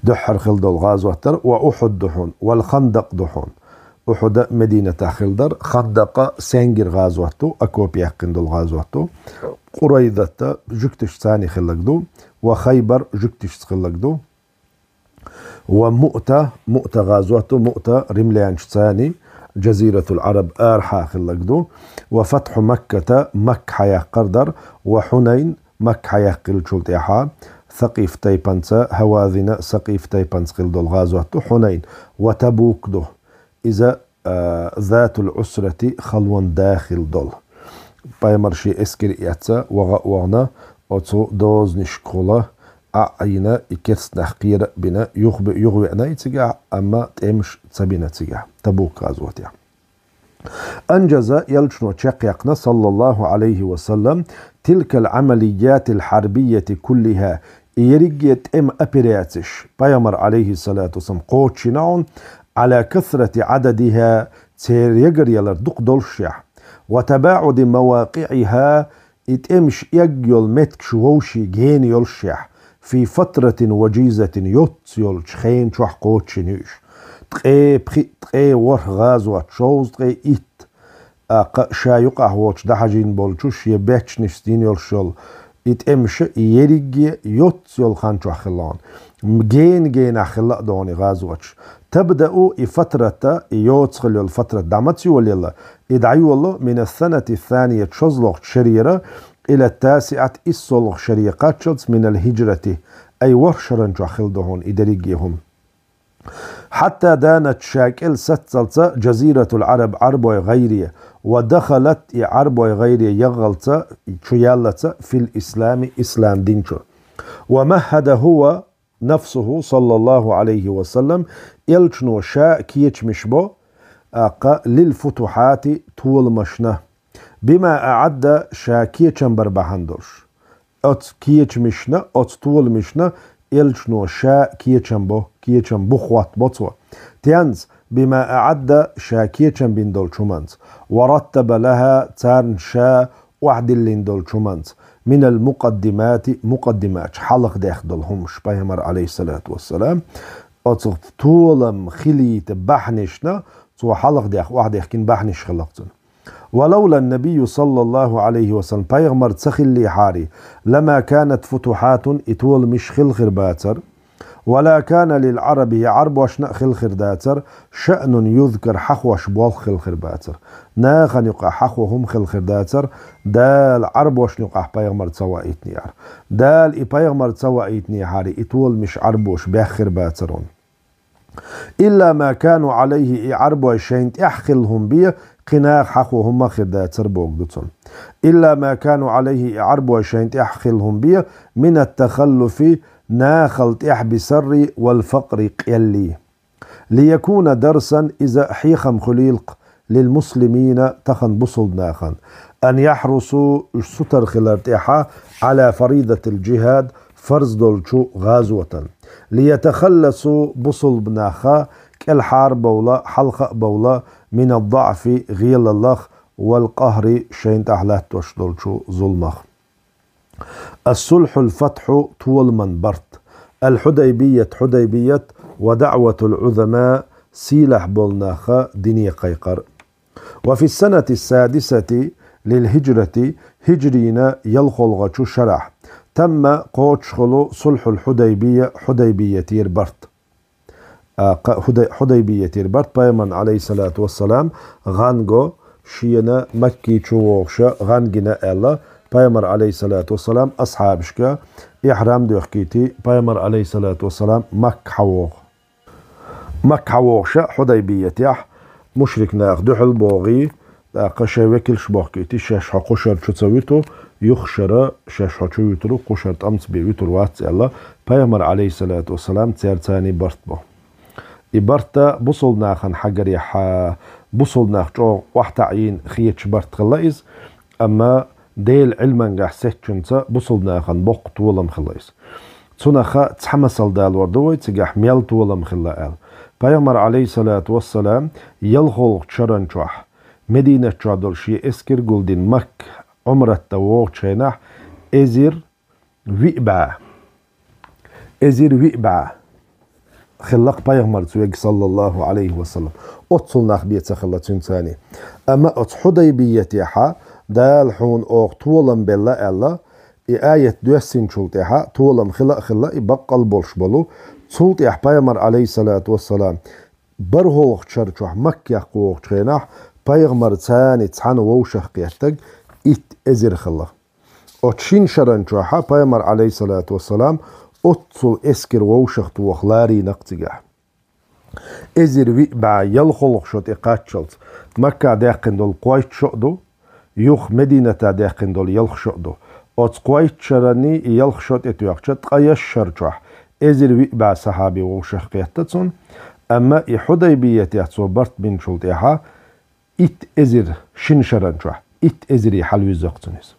دحر خلد الغازوة وأحد دحون والخندق دحون. أحد مدينة خلدر، خندق سنجر غازوته أكوب يحقن الغازوته، قريضة جكتش ثاني خلقدو، وخيبر جكتش خلقدو، ومؤتة غازوته مؤتة رمليانش ثاني جزيرة العرب آرحا خلقدو، وفتح مكة مكة يقردر، وحنين مكة يقل شلتيحا، ثقيف تيبانسا هواذنا ثقيف تيبانس خلدو الغازوته حنين، وتبوك دو إذا ذات العسرة خلوان داخل دول بايمرشي اسكر ياتسا وغنا أتو دوز نشكولا أعينا إكرس نحقير بنا يغوئنا يتجع أما تمش تسبينا تجع تبوك غازوتيا. أنجز يلشنو تشاقيقنا صلى الله عليه وسلم تلك العمليات الحربية كلها يريجيت أبرياتش بايمر عليه الصلاة والسلام قوتشناون على كثرة عددها تير يجريلر دق دولشيح وتباعد مواقعها اتمش يجيل متك شووشي جين يلشيح في فترة وجيزة يوتسيول شخين شوح قوتشنيش تقي ورخ غازوات شوز تقي شايقه ووش دحجين بولشوش يباتش نشتين يلشول اتمش يريجي يوتسيول خان شوح خلان جين أخلاق دوني غازواتش تبدأ فترة يوتسخل الفترة دعمتي وليلا إدعيو الله من السنة الثانية تشزلوغ شريرة إلى 9 إسولوغ شريقات من الهجرة أي ورشرن جاخل دهون إدريجيهم حتى دانت شاكل ستلت جزيرة العرب عربوي غيرية ودخلت عربوي غيرية يغلت شيالة في الإسلام إسلام دينشو ومهد هو نفسه صلى الله عليه وسلم يلشنو شاء كيتش مشبو للفتوحات طول مشنه بما أعد شا كيتشن بربهندرش أت كيتش مشنه أت طول مشنه يلشنو شاء كيتشن بخوات بطوة تيانز بما أعد شا كيتشن بندول شمانز ورتب لها تارن شا وعد الليندول شمانز من المقدمات مقدمات حلق داخلهم شبيهمر عليه الصلاة والسلام أتصف طولم خليت بحنشنا تو حلق داخ واحد يحكين بحنش خلقتن ولولا النبي صلى الله عليه وسلم بيغمر تخلي حاري لما كانت فتوحات اتول مش خلخر باتر ولا كان للعرب عرب وشنا خلخر داتر شأن يذكر حخوش بول خلخر باتر ناخن يقع حخوهم خلخر داتر دال عرب وشن يقع بيغمر تسوى ايتنيار دال بيغمر تسوى ايتني حاري اتول مش عرب وش بيخر باترون إلا ما كانوا عليه عرب وشين احخلهم بيه قناخ حخوهم خرداتر بوغدتون إلا ما كانوا عليه عرب وشين احخلهم بيه من التخلف ناخلت بسر والفقر قيلي ليكون درسا إذا حيخم خليلق للمسلمين تخن بصل ناخن أن يحرسوا ستر خلارتيحا على فريضة الجهاد فرز دولشو غازوة ليتخلصوا بصل بناخا كالحار بولا حلقة بولا من الضعف غيل الله والقهر شين تحلات تشدولشو ظلمخ الصلح الفتح طول من برت الحديبية حديبية ودعوة العظماء سيلح بولناخا دنيا قيقر وفي السنة 6 للهجرة هجرينا يلخلغة شرح تم قوتشخلو صلح الحديبية حديبية برت حديبية برت بايمن عليه الصلاة والسلام غانغو شينا مكي تشوغشا غانجنا ألا بيامر عليه الصلاة والسلام أصحابشكا إحرام دوخكيتي بيامر عليه الصلاة والسلام مك حوغشا حديبية يح مشرك ناخ دحل بوغي قشا وكل شبوخكيتي شاش حقوشر تسويتو يخشر شاش حقوشر قشر تأمس بيوتر واتس ألا بيامر عليه الصلاة والسلام تيرتاني برتبو إبرتا بوصل ناخن حجر يحا بوصل ناخ جو وحتعين خيتش برت خلايز أما ديل علما قاح سيتشنتا بوصل ناخن بوق طولم خلايز تونخا تحمسل دال وردوي تقاح ميل طولم خلايل بيامر عليه الصلاة والسلام يلخلق شرن شوح مدينة شادل شي اسكر قلدين مك عمرة تووغ شيناح ازير ويبع خلق بيغمر تويق صلى الله عليه وسلم أتصل نخبيت خلتين ثاني أما أتحديبية يحا دال حون أوغ طولم بلا ألا آية دوسين شلتها طولم خلا يبقى بولش بلو صوت يح بيغمر عليه الصلاة والسلام برهولغ شرچوح مكة قوغ شيناح بيغمر ثاني تحان ووشخ قيحتك ازير خلا أتشين شرنچوحا بيغمر عليه الصلاة والسلام أتصل اسكر ووشخ توخلاري نقتقح ازير ويبع يلخلق شوت اقاتشلت مكة داقن دول قويت شؤدو يوخ مدينة داقن دول يلخ شؤدو أتس قويت شرني يلخ شوت اتويقشت قيش شرچوح ازير ويبع صحابي ووشخ قيحتتون أما حديبية يحصو برت بن شلتيها ازير شن شرنچوح ازيري حلوي زقتنس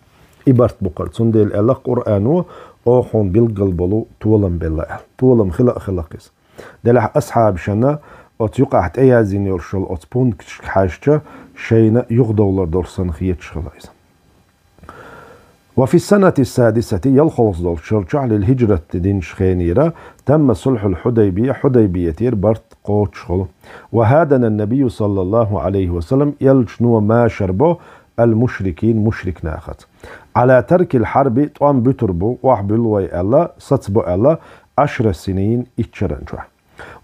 إبرت بقرتون ديل ألا قرآنو أوخون بالقلبلو طولم بالله طولم خلقس دلح أصحاب شنا أتيقع أيازين يرشل أتبون حاجة شينا يغدولر دورسان خيتش خلايز وفي السنة السادسة يلخلص دول شرجع للهجرة دين شخينيرة تم صلح حديبية برت قوت شغل وهادنا النبي صلى الله عليه وسلم يلجنو ما شربه المشركين مشرك ناخت على ترك الحرب طوام بتربو وحبلوي الله سطبو الله 10 سنين اتشرنجوه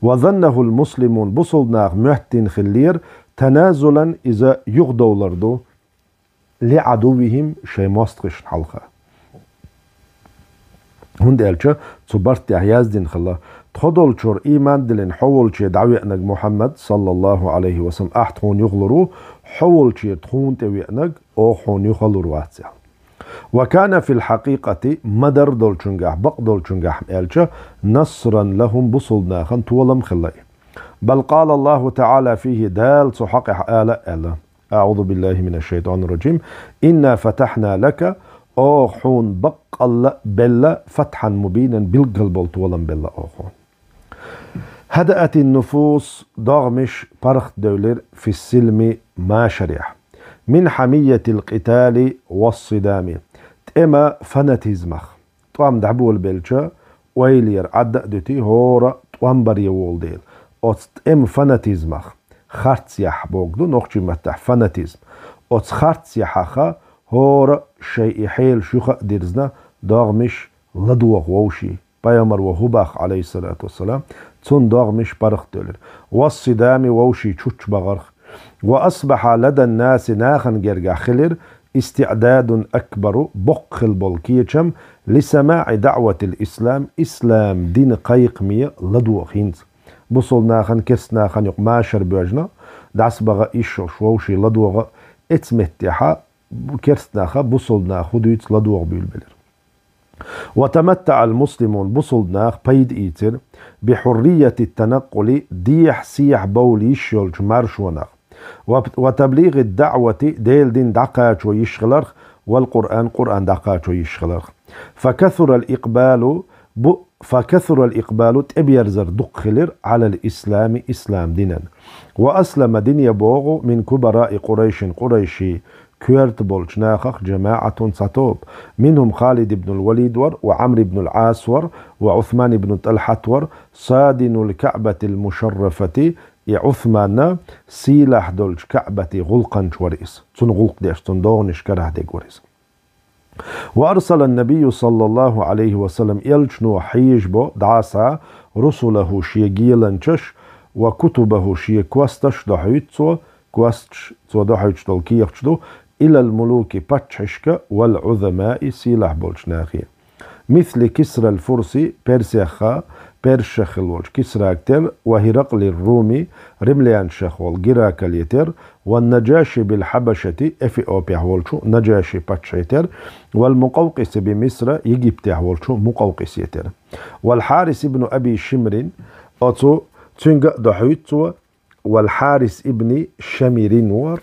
وظنه المسلمون بصل ناغ مهتين خلير تنازلا إذا يغدولردو لعدوهم شيء مستقش حلقة هند ألشا صبرت أحياز دين خلا تخدل شور إيمان دلين حول شي دعوة محمد صلى الله عليه وسلم أحتون يغلرو حول شي تخون توينك أو حون يخلرو أتسع وكان في الحقيقة مدر دولشنجح بق دولشنجح ألشا نصرا لهم بصلنا خن طولم خلاي بل قال الله تعالى فيه دال صحق آلا أعوذ بالله من الشيطان الرجيم إنا فتحنا لك أوخون بقل بلا فتحا مبينا بالقلب طولا بلا أوخون هدأت النفوس ضغمش برخ دولر في السلم ما شريح من حمية القتال والصدام تأما فناتيزمخ طوام دعبو البلجة ويلير عدأ دوتي هورا طوام بري وولديل أتأم فناتيزمخ خارتسيح بوغدو نوخشي متح فناتيزم خارتسيحاخا هورا شيء حيل شوخة ديرزنا داغمش لدوغ ووشي بيامر وهباخ عليه الصلاة والسلام تون داغمش برخ دولر والصدام ووشي تشوش بغرخ وأصبح لدى الناس ناخن جرجع خلر استعداد أكبر بق البلكيشم لسماع دعوة الإسلام إسلام دين قيق مية لدوغ هنز بصل ناخن كس ناخن يقماشر بوجنا دعس بغا إيشو شووشي لدوغ اتمتحا كرس ناخا بصل ناخو دويت لدوغ بيلبلر وتمتع المسلمون بصل ناخ بيد إيتر بحرية التنقل ديح سيح بولي شولج مارشوناخ وتبليغ الدعوة ديل دين دقاش ويشغلرخ والقرآن قرآن دقاش ويشغلرخ فكثر الإقبال تبيرزر دقخلر على الإسلام إسلام دينا وأسلم دنيا بوغو من كبراء قريشي كويرت بولشناخخ جماعة ساتوب منهم خالد بن الوليد وعمر بن العاص وعثمان بن طلحة صادن الكعبة المشرفة عثمان سيلاح دولش كعبة غلقا شوريس تن غلق ديش تن دونش كره ديك وريس وأرسل النبي صلى الله عليه وسلم يلجنو حيجبو دعاسا رسله شي جيلنشش وكتبه شي كوستش دحيتسو كواستش تودو حيجتول كي يخشدو إلى الملوك باتششك والعظماء سيلاح بولش ناخية مثل كسرى الفرسي بيرسيخا بيرشخ الولش كسرى أكتر وهرقل الرومي رمليان شخول جراك اليتر والنجاشي بالحبشة إثيوبيا ولشو نجاشي باتشيتر والمقوقس بمصر يجيبت ولشو مقوقس يتر والحارس ابن أبي شمر أتو تنجا دحيتو والحارس ابن شميرين ور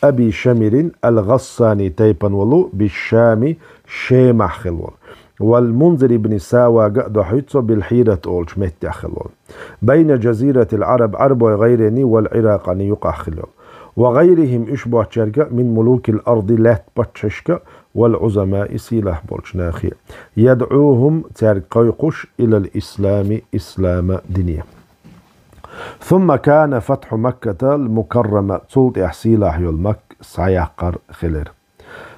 أبي شمر الغصاني تيبان ولو بالشام شيمح خلول والمنذر بن ساوى قد حيث بالحيرة أولش متى خلول بين جزيرة العرب عرب وغيرني والعراقني يقع خلول وغيرهم إشبه شركة من ملوك الأرض لا تبتششك والعظماء سيلاح بولش ناخية يدعوهم ترقيقش إلى الإسلام إسلام دنيا ثم كان فتح مكة المكرمة تلت إحسيلاح يلمك سيقر خلر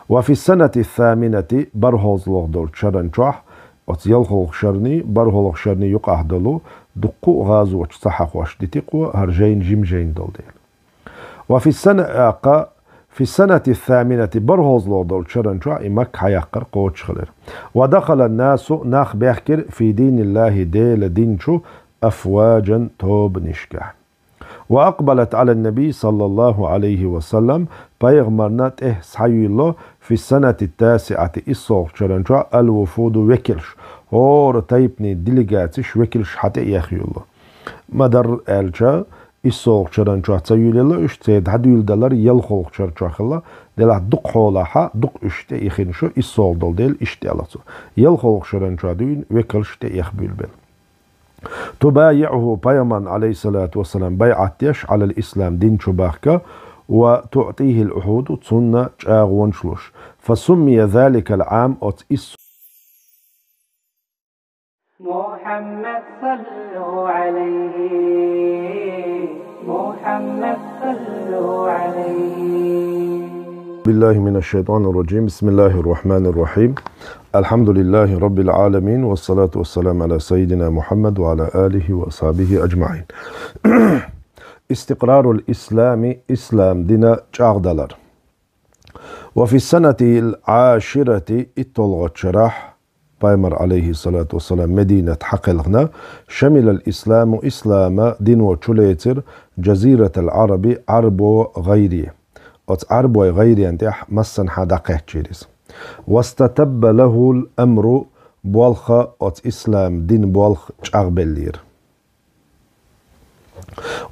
وفي السنة الثامنة برهوز لغدول شرنشوح وتيلخوغ شرني برهوغ شرني يقع دلو دقو غازو صحق واشتتقو هرجين جيمجين دول ديل وفي السنة الثامنة برهوز لغدول شرنشوح إمك حيقر قوتش خلر ودخل الناس ناخ بيحكر في دين الله ديل دينشو أفواجا توب نشكح وأقبلت على النبي صلى الله عليه وسلم بيغمرنات سحي الله في السنة التاسعة إصوغ شرنجا الوفود وكلش هور تيبني ديليغاتش وكلش حتى يخي الله مدر ألجا إصوغ شرنجا تسيول الله اشتاد حدول دلار يلخوغ شرنجا الله دلع دق حولها دق اشتى يخينشو إصوغ دل ديل اشتى الله يلخوغ شرنجا دين وكلش تيخبيل بل تبايعه بيمان عليه الصلاة والسلام بيعتش على الإسلام دين شباكة وتعطيه الأحود تصنع جاغ ونشلوش فسمي ذلك العام محمد صلوا عليه محمد صلوا عليه بالله من الشيطان الرجيم بسم الله الرحمن الرحيم الحمد لله رب العالمين والصلاة والسلام على سيدنا محمد وعلى آله وأصحابه أجمعين استقرار الإسلام إسلام دين جاغدالر وفي السنة العاشرة اتلغت شرح بايمر عليه الصلاة والسلام مدينة حقلغنا شمل الإسلام إسلام دين وشليتر جزيرة العرب عربو غيري عربو غيري انتح مسن حدقه جيريس واستتب له الأمر بولخ إسلام دين بولخ جاغبلير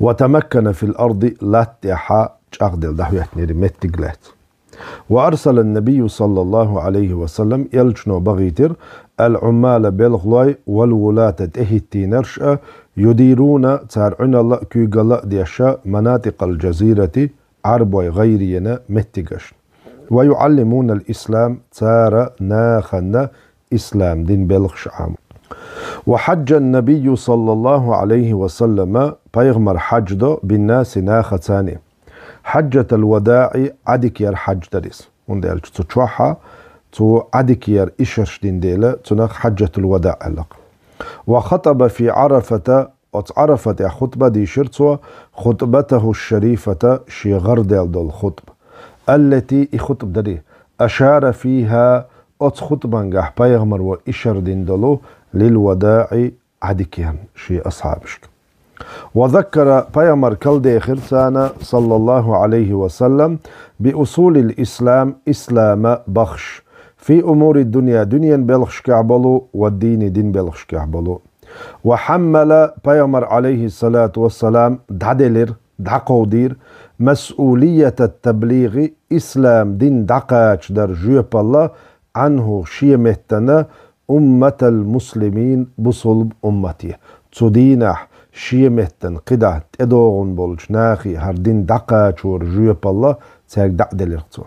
وتمكن في الأرض لاتحا جاغدل دهويتنير متقلت وأرسل النبي صلى الله عليه وسلم يلجنو بغيتر العمال بالغلاي والولاة تهتينرش يديرون تارعن الله كيغلا ديشا مناطق الجزيرة عربوي غيرينا متقش ويعلمون الإسلام تارا ناخنا إسلام دين بلغش عام وحج النبي صلى الله عليه وسلم بيغمر حجدو بالناس ناختاني حجة الوداع عدكير حج دريس وندال تشوحا تو عدكير إشرش دين ديلا تناخ حجة الوداع لق وخطب في عرفة عرفة خطبة دي شرطوا خطبته الشريفة شي غردل دول خطبة التي خطب دري أشار فيها خطبة بيغمر وإشر دين دلو للوداع عدكيان شي أصحابشك وذكر بيغمر كالدي خرسانة صلى الله عليه وسلم بأصول الإسلام إسلام بخش في أمور الدنيا دنيا بلغش كعبلو والدين دين بلغش كعبلو وحمل بيغمر عليه الصلاة والسلام دعقودير مسؤولية التبليغ إسلام دين دعقاش در جيب الله عنه شيمتنا أمة المسلمين بصلب أمته تدينح شيمتن قدع تدوغن بولش ناخي هر دين دعقاش ور جيب الله تاك دعدلرتو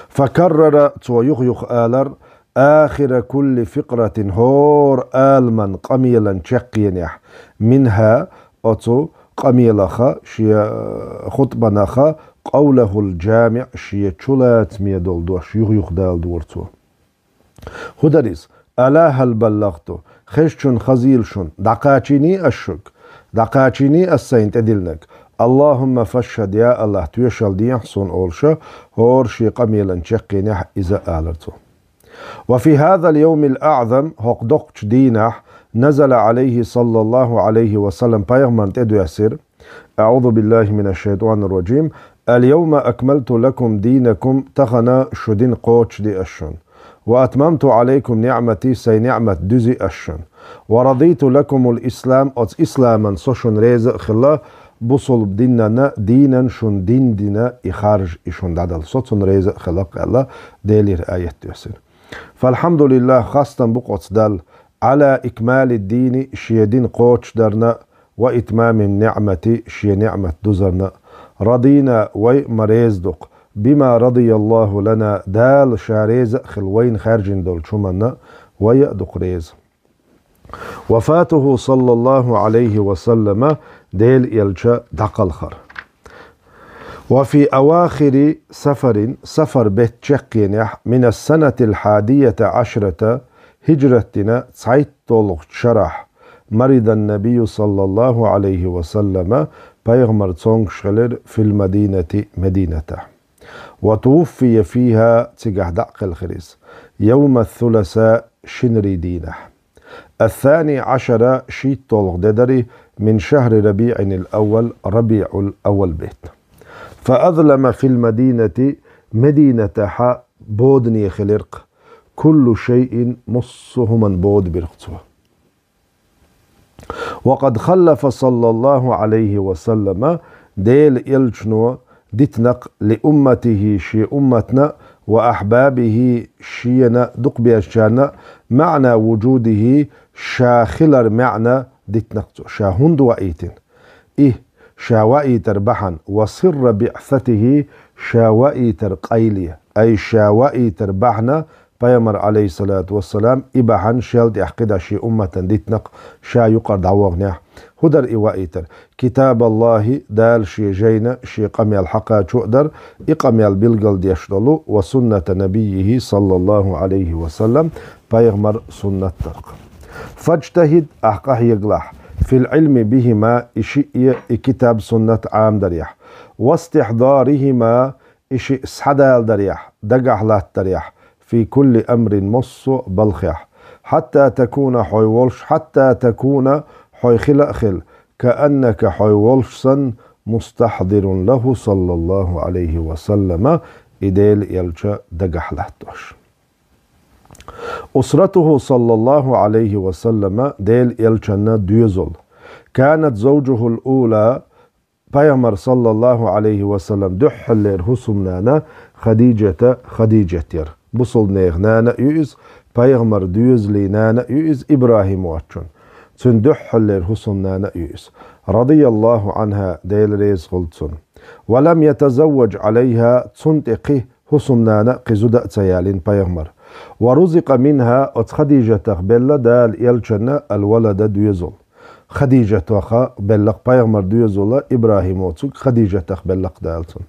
فكرر تو يخ آلر آخر كل فقرة هور آلمن قميلا شقينح منها أتو قميلخا شي خطبنخا قوله الجامع شي تشولات ميدول دوش يخ دال دورتو هدريس ألا هل بلغتو خششن خزيلشن دقاچيني الشك دقاچيني السينت ادلنك اللهم فشهد يا الله تويشل دي يحصن أولشا هور شي قميلا شقينح إذا آلرتو. وفي هذا اليوم الأعظم هق دقش دينح نزل عليه صلى الله عليه وسلم بيغمر تدو يسير أعوذ بالله من الشيطان الرجيم اليوم أكملت لكم دينكم تخنا شدين قوش دي أشن وأتممت عليكم نعمتي سي نعمة دزي أشن ورضيت لكم الإسلام أتس إسلاما سوشن ريز خلا بصل بديننا دينا شن دين دينا إخارج إشن دادل سوشن ريز خلق الله ديلير آية يسير. فالحمد لله خاصة بقوت دال على إكمال الدين شي دين قوش درنا وإتمام النعمة شي نعمة دزرنا رضينا وي مريزدق بما رضي الله لنا دال شاريز خلوين خارجين دول شمنا ويأدق ريز. وفاته صلى الله عليه وسلم ديل يلجا دقل. وفي أواخر سفر بيت تشقينح من السنة 11 هجرتنا سعيد طولق شرح مرض النبي صلى الله عليه وسلم بيغمر تونغ شغلر في المدينة مدينته وتوفي فيها تقح دق الخريس يوم الثلاثاء شنري دينح 12 شيت طولق ددري من شهر ربيع الأول ربيع الأول بيت. فأظلم في المدينة مدينة بودني خلرق كل شيء مصه من بود برقصه. وقد خلف صلى الله عليه وسلم ديل يلجنو دتنق لأمته شي أمتنا وأحبابه شينا دق بيشانا معنى وجوده شاخلر معنى دتنق شاهند وإيتن شاوائي تربحن وسر بعثته شاوائي ترقيلي أي شاوائي تربحنا بيامر عليه الصلاة والسلام إبحن شالد أحقد شي أمة ديتنق شا يقر دعوغنيح هدر إوائيتر كتاب الله دال شي جينا شي قمي الحقا شؤدر إقمي البلغل ديشدلو وسنة نبيه صلى الله عليه وسلم بيغمر سنة ترق فاجتهد أحقه يقلح في العلم بهما إشي كتاب سنة عام دريح واستحضارهما إشي سحدال دريح دقح لا دريح في كل أمر مص بلخح حتى تكون حيولش حتى تكون حي خل كأنك حيولشا مستحضر له صلى الله عليه وسلم إديل يلجا دقح لهتوش. أسرته صلى الله عليه وسلم ديل يلجنا ديوزل كانت زوجه الأولى بيامر صلى الله عليه وسلم دحلر هسمنانا خديجة بصل نيغنانا يؤز بيامر ديوزلي نانا يؤز إبراهيم واتشون تندحلر هسمنانا يؤز رضي الله عنها ديل ريز غلطون ولم يتزوج عليها تنتقي هسمنانا قزودة تيالين بيامر ورزق منها خديجة بلا دال يلجنا الولد ديوزل خديجة وخا بلق بيغمر ديوزولا إبراهيم وتسوك خديجة بلق دالتون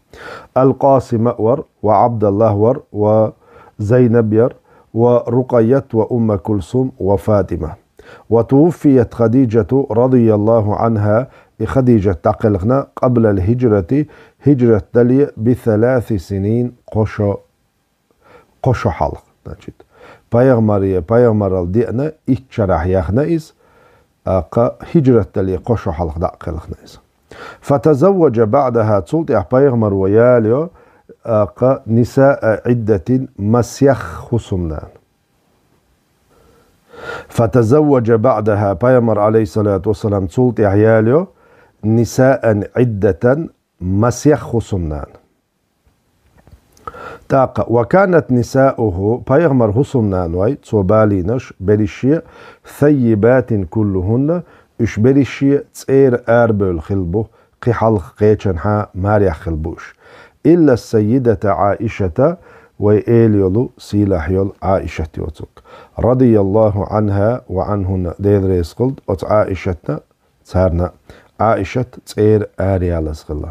القاسم ور وعبد الله ور وزينب ير ورقية وأم كلثوم وفاطمة. وتوفيت خديجة رضي الله عنها خديجة تقلقنا قبل الهجرة هجرة دلي ب3 سنين قشو حلق نجد بيغمر الدئنا إتشرح يخنئز هجرة دلي قشو حلق دقلقنا فتزوج بعدها تلطي بيغمر وياليو نساء عدة مسيخ خصمنان. فتزوج بعدها بيامر عليه الصلاة والسلام تلطي عياليو نساء عدة مسيخ خصمنان تاق وكانت نساؤه بيغمر خصمنان وي تصوبالينش بريشي ثيبات كلهن اش بريشي تسير اربل خلبو قحلق قيشنها ماريح خلبوش إلا السيدة عائشة وإيليولو سيلاحيول عائشة يوتوك رضي الله عنها وعنهن دير ريسقلد أت عائشة تسارنا عائشة تسير آريال سغلا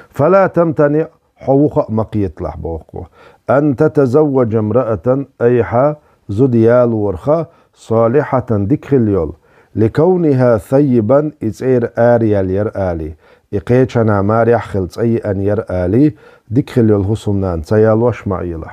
فلا تمتنع حوق مقيت لحبوقه أن تتزوج امرأة أيحا زديال ورخا صالحة دكخليول لكونها ثيبا إتسير آريال يرآلي إقيتشنا ماريح خلص أي أن يرآلي ديكخل الهسمنان تيال وشمعيله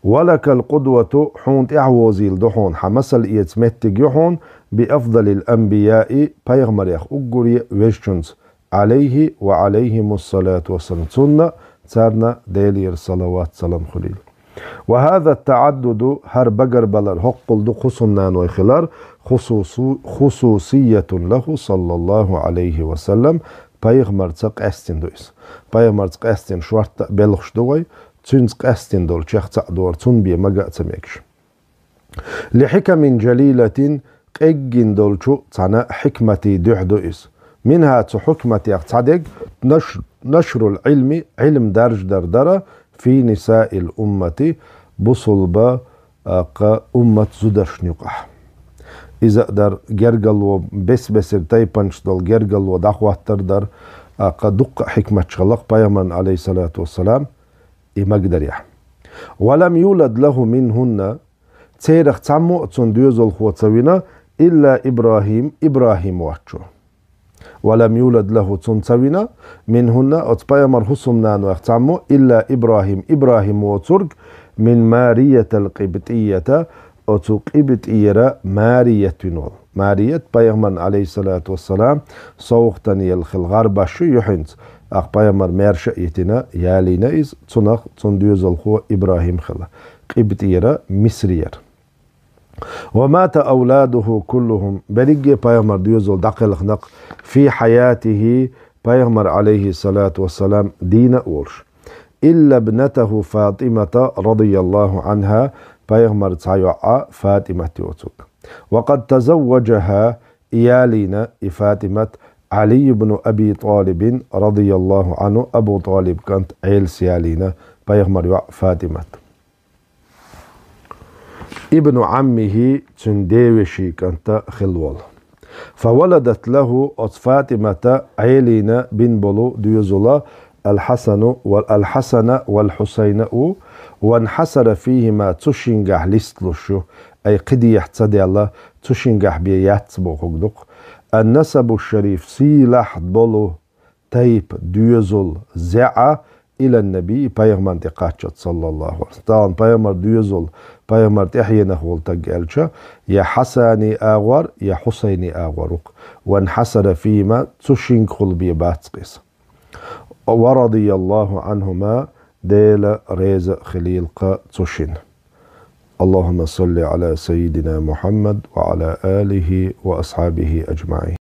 ولك القدوة حونت إعوزيل دحون حمسل إيتمتك يحون بأفضل الأنبياء بيغمر يخ أقري ويشتنز عليه وعليهم الصلاة والسلام سنة تارنا ديلير صلوات سلام خليل وهذا التعدد هر بقر بلر حقل دو خصمنان ويخلار خصوصية له صلى الله عليه وسلم بيغمر تق أستن دويس بيغمر تق أستن شوارت بلغش دوي تنز قستن دول شيخ تقدور تن بي مقا تميكش لحكم جليلة قيقين دول شو تنا حكمتي دوحدوئس منها تحكمتي اقتصادق نشر العلم علم درج دردرة في نساء الأمة بصلبة أمة زدرش نقح إذا در جرجل بس تايبانش دول جرجل ودعوة تردر دق حكمة شغلق بيامن عليه الصلاة والسلام مقدر يح ولم يولد له منهن تيرخ تعمو تندوز الخواتسوينة إلا إبراهيم واتشو ولم يولد له تنسوينة منهن أتبايا مرحوسم نانو اختعمو إلا إبراهيم واترك من مارية القبطية أتو قبطية مارية نول مارية بيغمن عليه الصلاة والسلام صوختني الخلغار باشو يحنت أخبايمر ميرشا يتنا يالينا إز تنخ تندوز الخو إبراهيم خلا قبطيرا مصرير ومات أولاده كلهم بريجي بايمر ديوزل دقل خنق في حياته بايمر عليه الصلاة والسلام دين أولش إلا ابنته فاطمة رضي الله عنها بايمر تسايوعا فاطمة يوتوك وقد تزوجها يالينا فاطمة علي بن أبي طالب رضي الله عنه أبو طالب كانت عيل سيالينا بيغمر فاطمة ابن عمه تنديوشي كانت خلوال فولدت له فاطمة عيلينا بن بلو ديوزولا الحسن والحسين وانحسر فيهما تشنجح لستلوشو أي قدي يحتدي الله تشنجح بيات بوخدق النسب الشريف سيلح بولو تيب ديوزل زعا إلى النبي بايغمان تقاتشت صلى الله عليه وسلم طبعا بايغمار ديوزل بايغمار تحيينه والتقالشا يا حساني آغور يا حسيني آغورق وانحسر فيما تشنخل بيباتقس ورضي الله عنهما ديل ريز خليلق تشن اللهم صل على سيدنا محمد وعلى آله وأصحابه أجمعين.